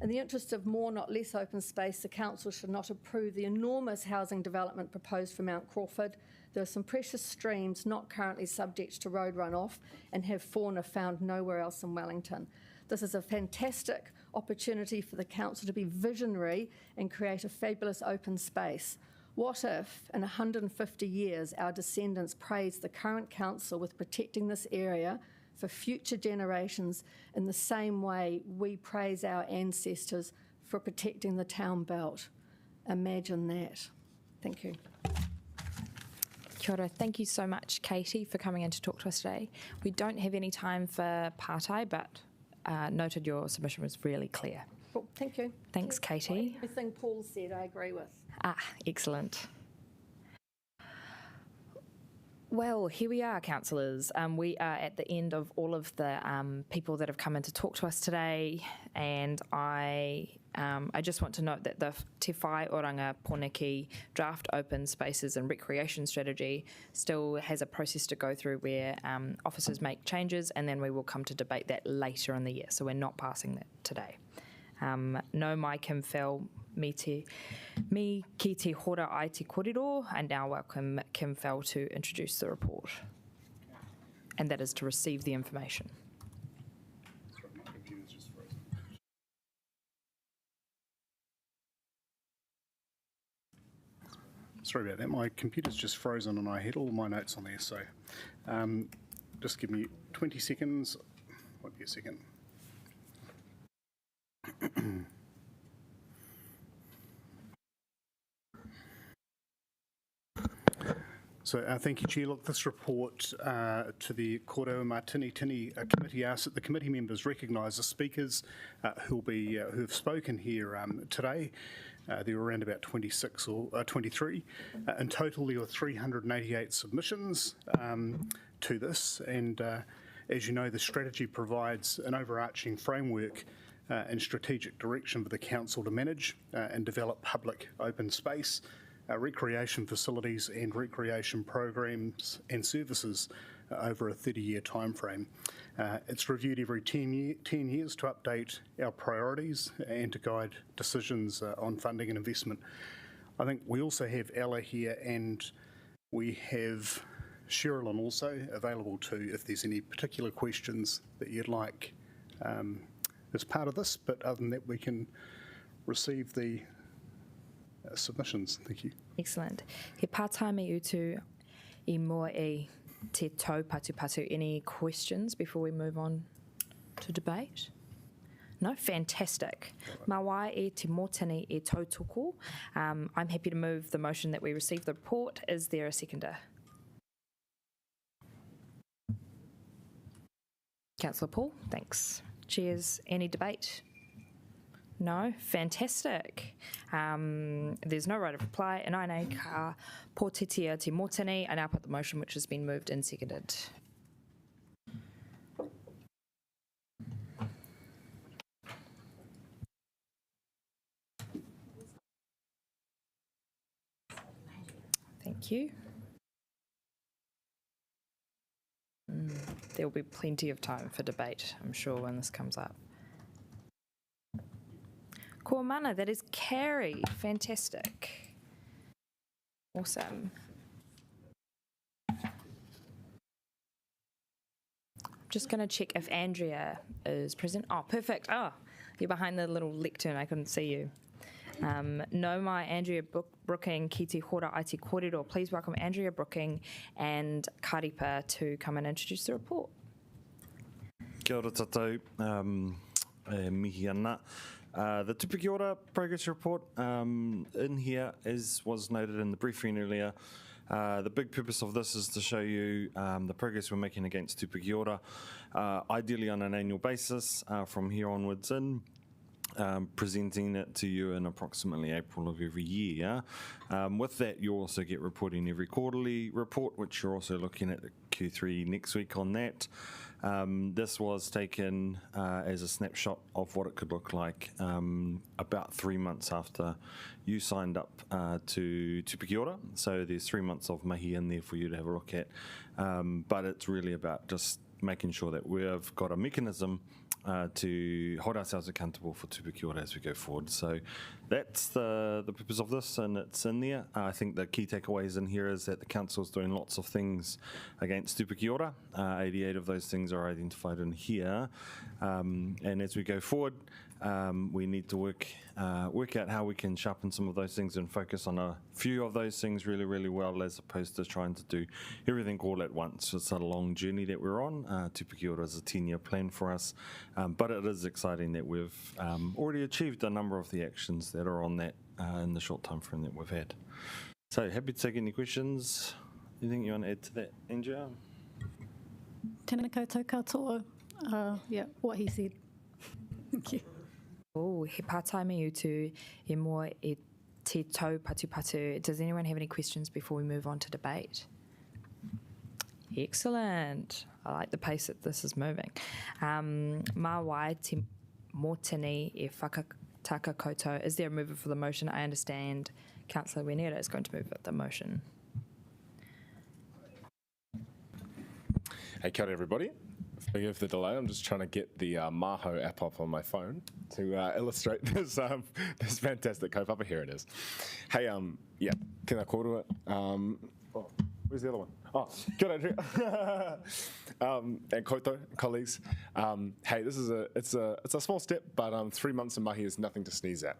In the interest of more, not less open space, the Council should not approve the enormous housing development proposed for Mount Crawford. There are some precious streams not currently subject to road runoff and have fauna found nowhere else in Wellington. This is a fantastic opportunity for the Council to be visionary and create a fabulous open space. What if, in 150 years, our descendants praise the current Council with protecting this area for future generations in the same way we praise our ancestors for protecting the town belt? Imagine that. Thank you. Kia ora. Thank you so much, Katie, for coming in to talk to us today. We don't have any time for partai, but noted your submission was really clear. Cool. Thank you. Thanks, Katie. Everything Paul said, I agree with. Excellent. Well, here we are, councillors. We are at the end of all of the people that have come in to talk to us today, and I just want to note that the Te Whai Oranga Pōneke draft open spaces and recreation strategy still has a process to go through where officers make changes, and then we will come to debate that later in the year, so we're not passing that today. No mai Kim Fell mi ki te hora ai te kōrero. I now welcome Kim Fell to introduce the report, and that is to receive the information. Sorry about that, my computer's just frozen and I had all my notes on there, so just give me 20 seconds, might be a second. So thank you, Chair. Look, this report to the Kōrau Mātinitini committee asks that the committee members recognise the speakers who have spoken here today. There were around about 26 or 23. In total, there were 388 submissions to this, and as you know, the strategy provides an overarching framework and strategic direction for the council to manage and develop public open space, recreation facilities and recreation programs and services over a 30-year timeframe. It's reviewed every 10 years to update our priorities and to guide decisions on funding and investment. I think we also have Ella here, and we have Sherilyn also available too if there's any particular questions that you'd like as part of this, but other than that we can receive the submissions. Thank you. Excellent. He pātai me utu I mua e te tau patu. Any questions before we move on to debate? No? Fantastic. Mawai e te mōtini e tautoko. I'm happy to move the motion that we receive the report. Is there a seconder? Councillor Paul, thanks. Cheers. Any debate? No? Fantastic. There's no right of reply. And I nei ka pōtitia te mōtini. I now put the motion which has been moved and seconded. Thank you. There will be plenty of time for debate, I'm sure, when this comes up. Ko mana, that is carried. Fantastic. Awesome. Just going to check if Andrea is present. Oh, perfect. Oh, you're behind the little lectern. I couldn't see you. No mai Andrea Brooking ki te hora ai te kōrero. Please welcome Andrea Brooking and Karipa to come and introduce the report. Kia ora tātou, mihi ana. The Tupiki Ora progress report in here, as was noted in the briefing earlier, the big purpose of this is to show you the progress we're making against Tupiki Ora, ideally on an annual basis from here onwards in. Presenting it to you in approximately April of every year. With that, you also get reporting every quarterly report, which you're also looking at the Q3 next week on that. This was taken as a snapshot of what it could look like about 3 months after you signed up to Tupi Ora. So there's 3 months of mahi in there for you to have a look at. But it's really about just making sure that we've got a mechanism to hold ourselves accountable for Tupi Ora as we go forward. So that's the purpose of this, and it's in there. I think the key takeaways in here is that the council's doing lots of things against Tupi Ora. 88 of those things are identified in here. And as we go forward, we need to work out how we can sharpen some of those things and focus on a few of those things really, really well, as opposed to trying to do everything all at once. It's a long journey that we're on. Tupi Ora is a 10-year plan for us, but it is exciting that we've already achieved a number of the actions that are on that in the short time frame that we've had. So happy to take any questions. Anything you want to add to that, Andrea? Tēnā koutou katoa. Yeah, what he said. Thank you. Oh, he pātaimi utu e mua e te tau patu. Does anyone have any questions before we move on to debate? Excellent. I like the pace that this is moving. Mā wai te mōtini e whakataka koutou. Is there a mover for the motion? I understand Councillor Wenera is going to move the motion. Hey, kia ora everybody. Forgive the delay. I'm just trying to get the Maho app up on my phone to illustrate this this fantastic kaupapa. Here it is. Hey, yeah, tēnā kōrua. Where's the other one? Oh, kia ora. And koutou, colleagues. Hey, this is it's a small step, but 3 months of mahi is nothing to sneeze at.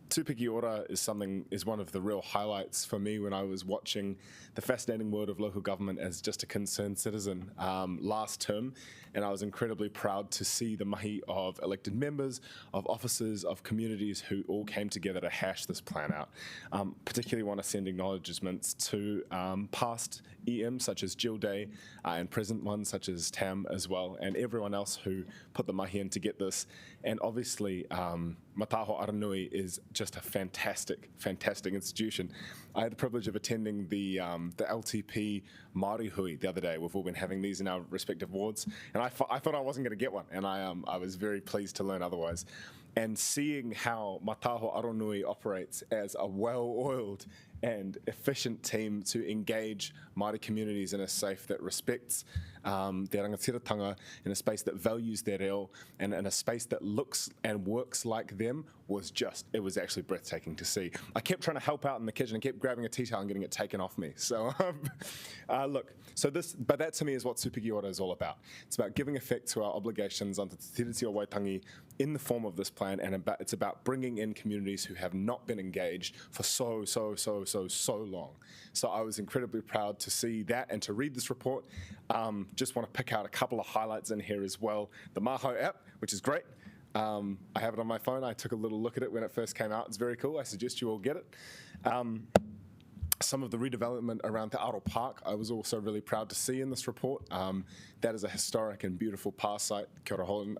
Tupi Ora is one of the real highlights for me when I was watching the fascinating world of local government as just a concerned citizen last term, and I was incredibly proud to see the mahi of elected members, of officers, of communities who all came together to hash this plan out. Particularly want to send acknowledgements to past EM such as Jill Day and present ones such as Tam as well, and everyone else who put the mahi in to get this. And obviously, Mataho Aranui is just a fantastic institution. I had the privilege of attending the LTP Māori Hui the other day. We've all been having these in our respective wards, and I thought I wasn't going to get one, and I was very pleased to learn otherwise. And seeing how Mataho Aranui operates as a well-oiled and efficient team to engage Māori communities in a safe that respects their rangatiratanga, in a space that values their reo, and in a space that looks and works like them it was actually breathtaking to see. I kept trying to help out in the kitchen and kept grabbing a tea towel and getting it taken off me. So but that to me is what Tupi Ora is all about. It's about giving effect to our obligations under Te Tiriti o Waitangi in the form of this plan, and it's about bringing in communities who have not been engaged for so long. So I was incredibly proud to see that and to read this report. Just want to pick out a couple of highlights in here as well. The Maho app, which is great. I have it on my phone. I took a little look at it when it first came out. It's very cool. I suggest you all get it. Some of the redevelopment around Te Aro Park, I was also really proud to see in this report. That is a historic and beautiful park site, kia ora Holland,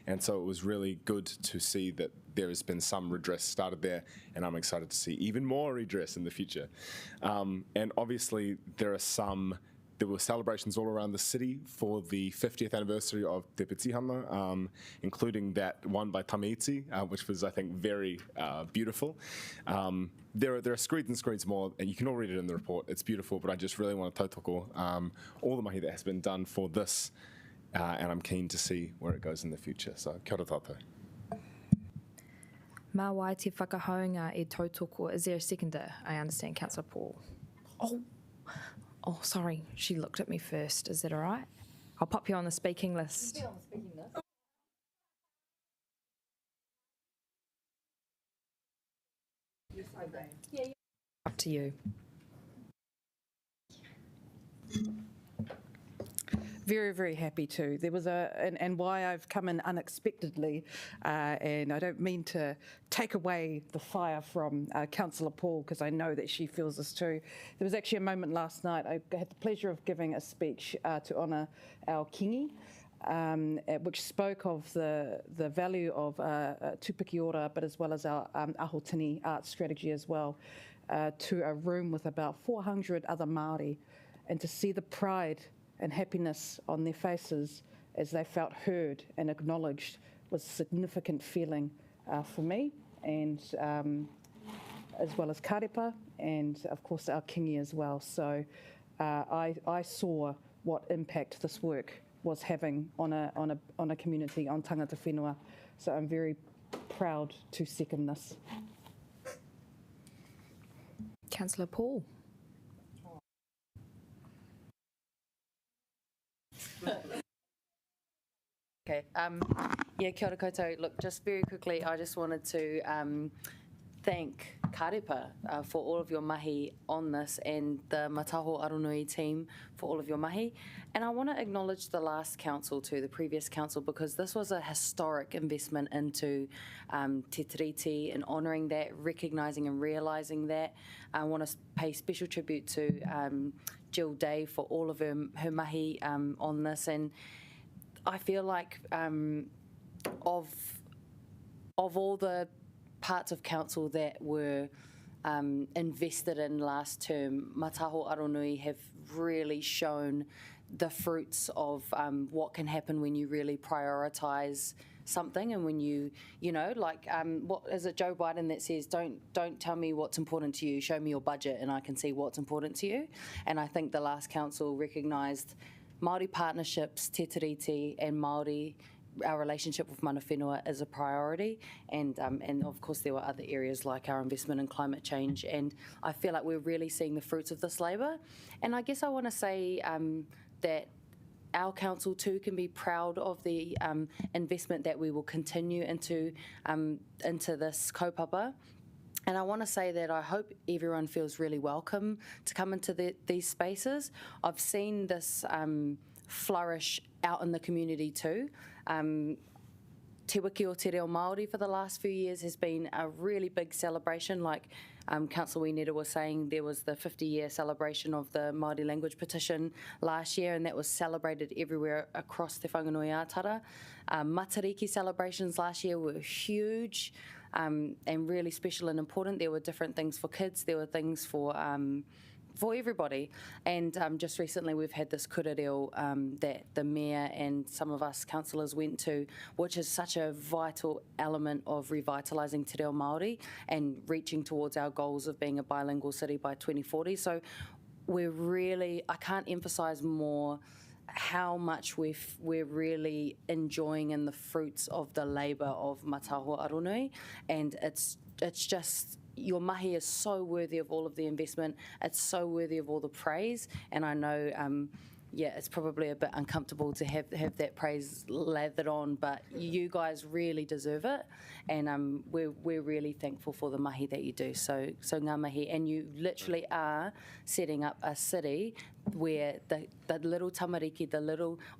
and so it was really good to see that there has been some redress started there, and I'm excited to see even more redress in the future. And obviously there were celebrations all around the city for the 50th anniversary of Te Petihana, including that one by Tamiiti, which was, I think, very beautiful. There are screeds and screeds more, and you can all read it in the report. It's beautiful, but I just really want to tautoko all the mahi that has been done for this, and I'm keen to see where it goes in the future. So, kia ora tātou. Mā wai te whakahounga e tautoko. Is there a seconder? I understand, Councillor Paul. Oh, sorry. She looked at me first. Is that all right? I'll pop you on the speaking list. You'll be on the speaking list. Yes, I do. Yeah. Up to you. Very, very happy to. There was and why I've come in unexpectedly, and I don't mean to take away the fire from Councillor Paul, because I know that she feels this too. There was actually a moment last night, I had the pleasure of giving a speech to honour our kingi, which spoke of the value of Tupi Ora, but as well as our Ahotini art strategy as well, to a room with about 400 other Māori. and to see the pride and happiness on their faces as they felt heard and acknowledged was a significant feeling for me, and as well as Karepa, and of course our kingi as well. So I saw what impact this work was having on a community, on tangata whenua. So I'm very proud to second this. Councillor Paul. Okay. Yeah, kia ora koutou. Look, just very quickly, I just wanted to thank Karepa for all of your mahi on this, and the Mataho Aronui team for all of your mahi. And I want to acknowledge the last council too, the previous council, because this was a historic investment into Te Tiriti and honouring that, recognising and realising that. I want to pay special tribute to Jill Day for all of her mahi on this. And I feel like of all the parts of council that were invested in last term, Mataho Aronui have really shown the fruits of what can happen when you really prioritise something, and when you know, like what is it, Joe Biden that says, don't tell me what's important to you, show me your budget and I can see what's important to you. And I think the last council recognised Māori partnerships, Te Tiriti and Māori, our relationship with mana whenua is a priority, and of course there were other areas like our investment in climate change, and I feel like we're really seeing the fruits of this labour. And I guess I want to say that our council too can be proud of the investment that we will continue into this kaupapa. And I want to say that I hope everyone feels really welcome to come into these spaces. I've seen this flourish out in the community too. Te Wiki o Te Reo Māori for the last few years has been a really big celebration. Like Councillor Wineta was saying, there was the 50-year celebration of the Māori language petition last year, and that was celebrated everywhere across Te Whanganui Ātara. Matariki celebrations last year were huge. And really special and important. There were different things for kids, there were things for everybody. And just recently we've had this kura reo that the mayor and some of us councillors went to, which is such a vital element of revitalising te reo Māori and reaching towards our goals of being a bilingual city by 2040. So we're really, I can't emphasise more how much we're really enjoying in the fruits of the labour of Mataho Aronui, and it's just, your mahi is so worthy of all of the investment, it's so worthy of all the praise, and I know it's probably a bit uncomfortable to have that praise lathered on, but you guys really deserve it, and we're really thankful for the mahi that you do. So ngā mahi, and you literally are setting up a city where the little tamariki,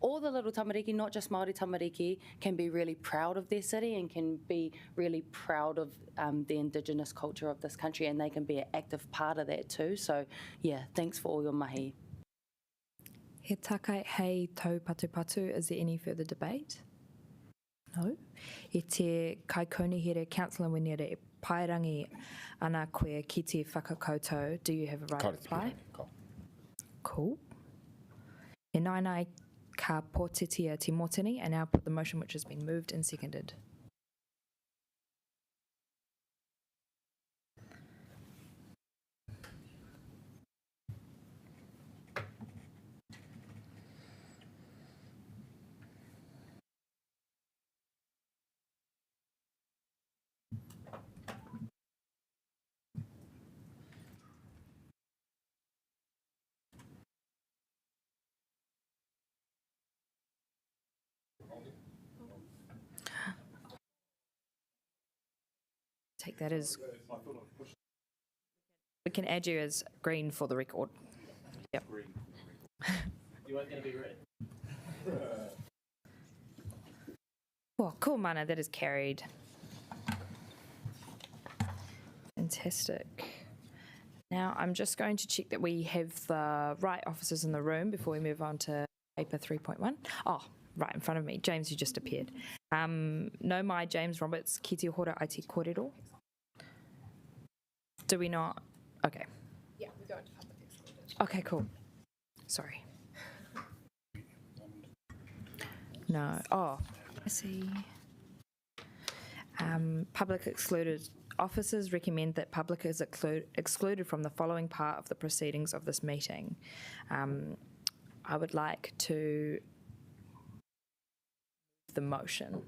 all the little tamariki, not just Māori tamariki, can be really proud of their city and can be really proud of the Indigenous culture of this country, and they can be an active part of that too. So yeah, thanks for all your mahi. He takai hei tau patu. Is there any further debate? No. I te kaikonihere Councillor Wineta e pairangi ana koe ki te whakakoutou. Do you have a right of reply? Cool. E nai ka pōtitia te motini, and now put the motion which has been moved and seconded. Take that as, we can add you as green for the record. Yep. You weren't going to be red. Well, cool, mana, that is carried. Fantastic. Now I'm just going to check that we have the right officers in the room before we move on to paper 3.1. Oh, right in front of me. James, you just appeared. No mai James Roberts, ki te hora ai te kōrero. Do we not? Okay. Yeah, we're going to public exclusion. Okay, cool. Sorry. No. Oh, I see. Public excluded officers recommend that public is excluded from the following part of the proceedings of this meeting. I would like to the motion.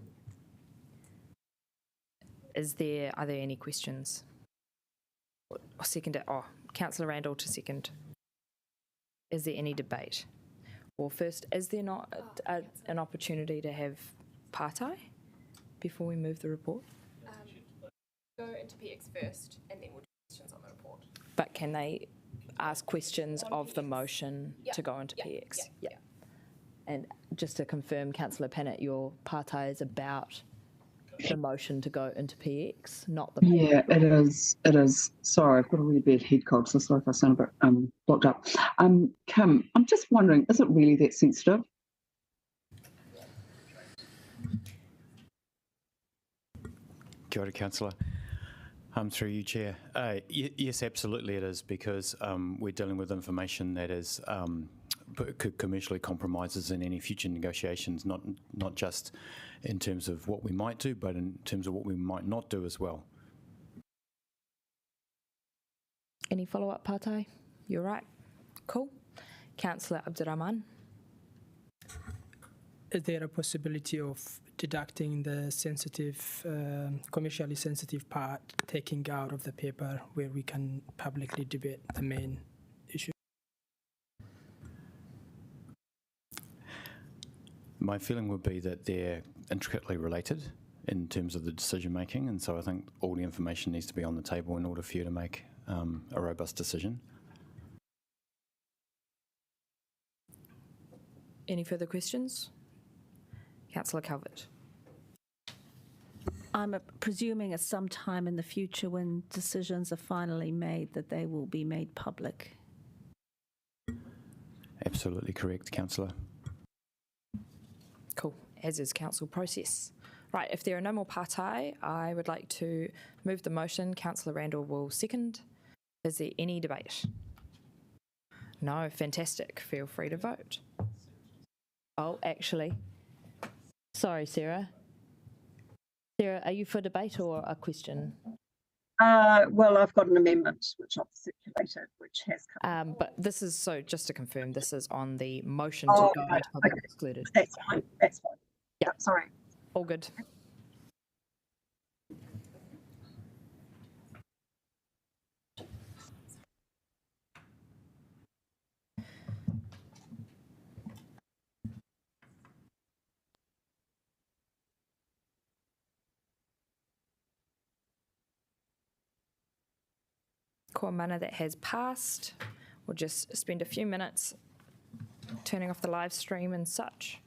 Are there any questions? Second. Oh, Councillor Randall to second. Is there any debate? Well, first, is there not an opportunity to have partai before we move the report? Go into PX first, and then we'll do questions on the report. But can they ask questions of the motion to go into PX? Yeah. And just to confirm, Councillor Pennant, your partai is about the motion to go into PX, not the... Yeah, it is. It is. Sorry, I've got a really bad head cold, so sorry if I sound a bit blocked up. Kim, I'm just wondering, is it really that sensitive? Kia ora, Councillor. Through you, Chair. Yes, absolutely it is, because we're dealing with information that is commercially compromises in any future negotiations, not just in terms of what we might do, but in terms of what we might not do as well. Any follow-up, partai? You're right. Cool. Councillor Abdurrahman. Is there a possibility of deducting the sensitive, commercially sensitive part, taking out of the paper where we can publicly debate the main issue? My feeling would be that they're intricately related in terms of the decision making, and so I think all the information needs to be on the table in order for you to make a robust decision. Any further questions? Councillor Calvert. I'm presuming at some time in the future when decisions are finally made that they will be made public. Absolutely correct, Councillor. Cool, as is council process. Right, if there are no more partai, I would like to move the motion. Councillor Randall will second. Is there any debate? No, fantastic. Feel free to vote. Oh, actually, sorry, Sarah. Sarah, are you for debate or a question? Well, I've got an amendment which I've circulated, which has come. But this is, so just to confirm, this is on the motion to go into public excluded. That's fine. That's fine. Yeah, sorry. All good. Ko mana that has passed. We'll just spend a few minutes turning off the live stream and such.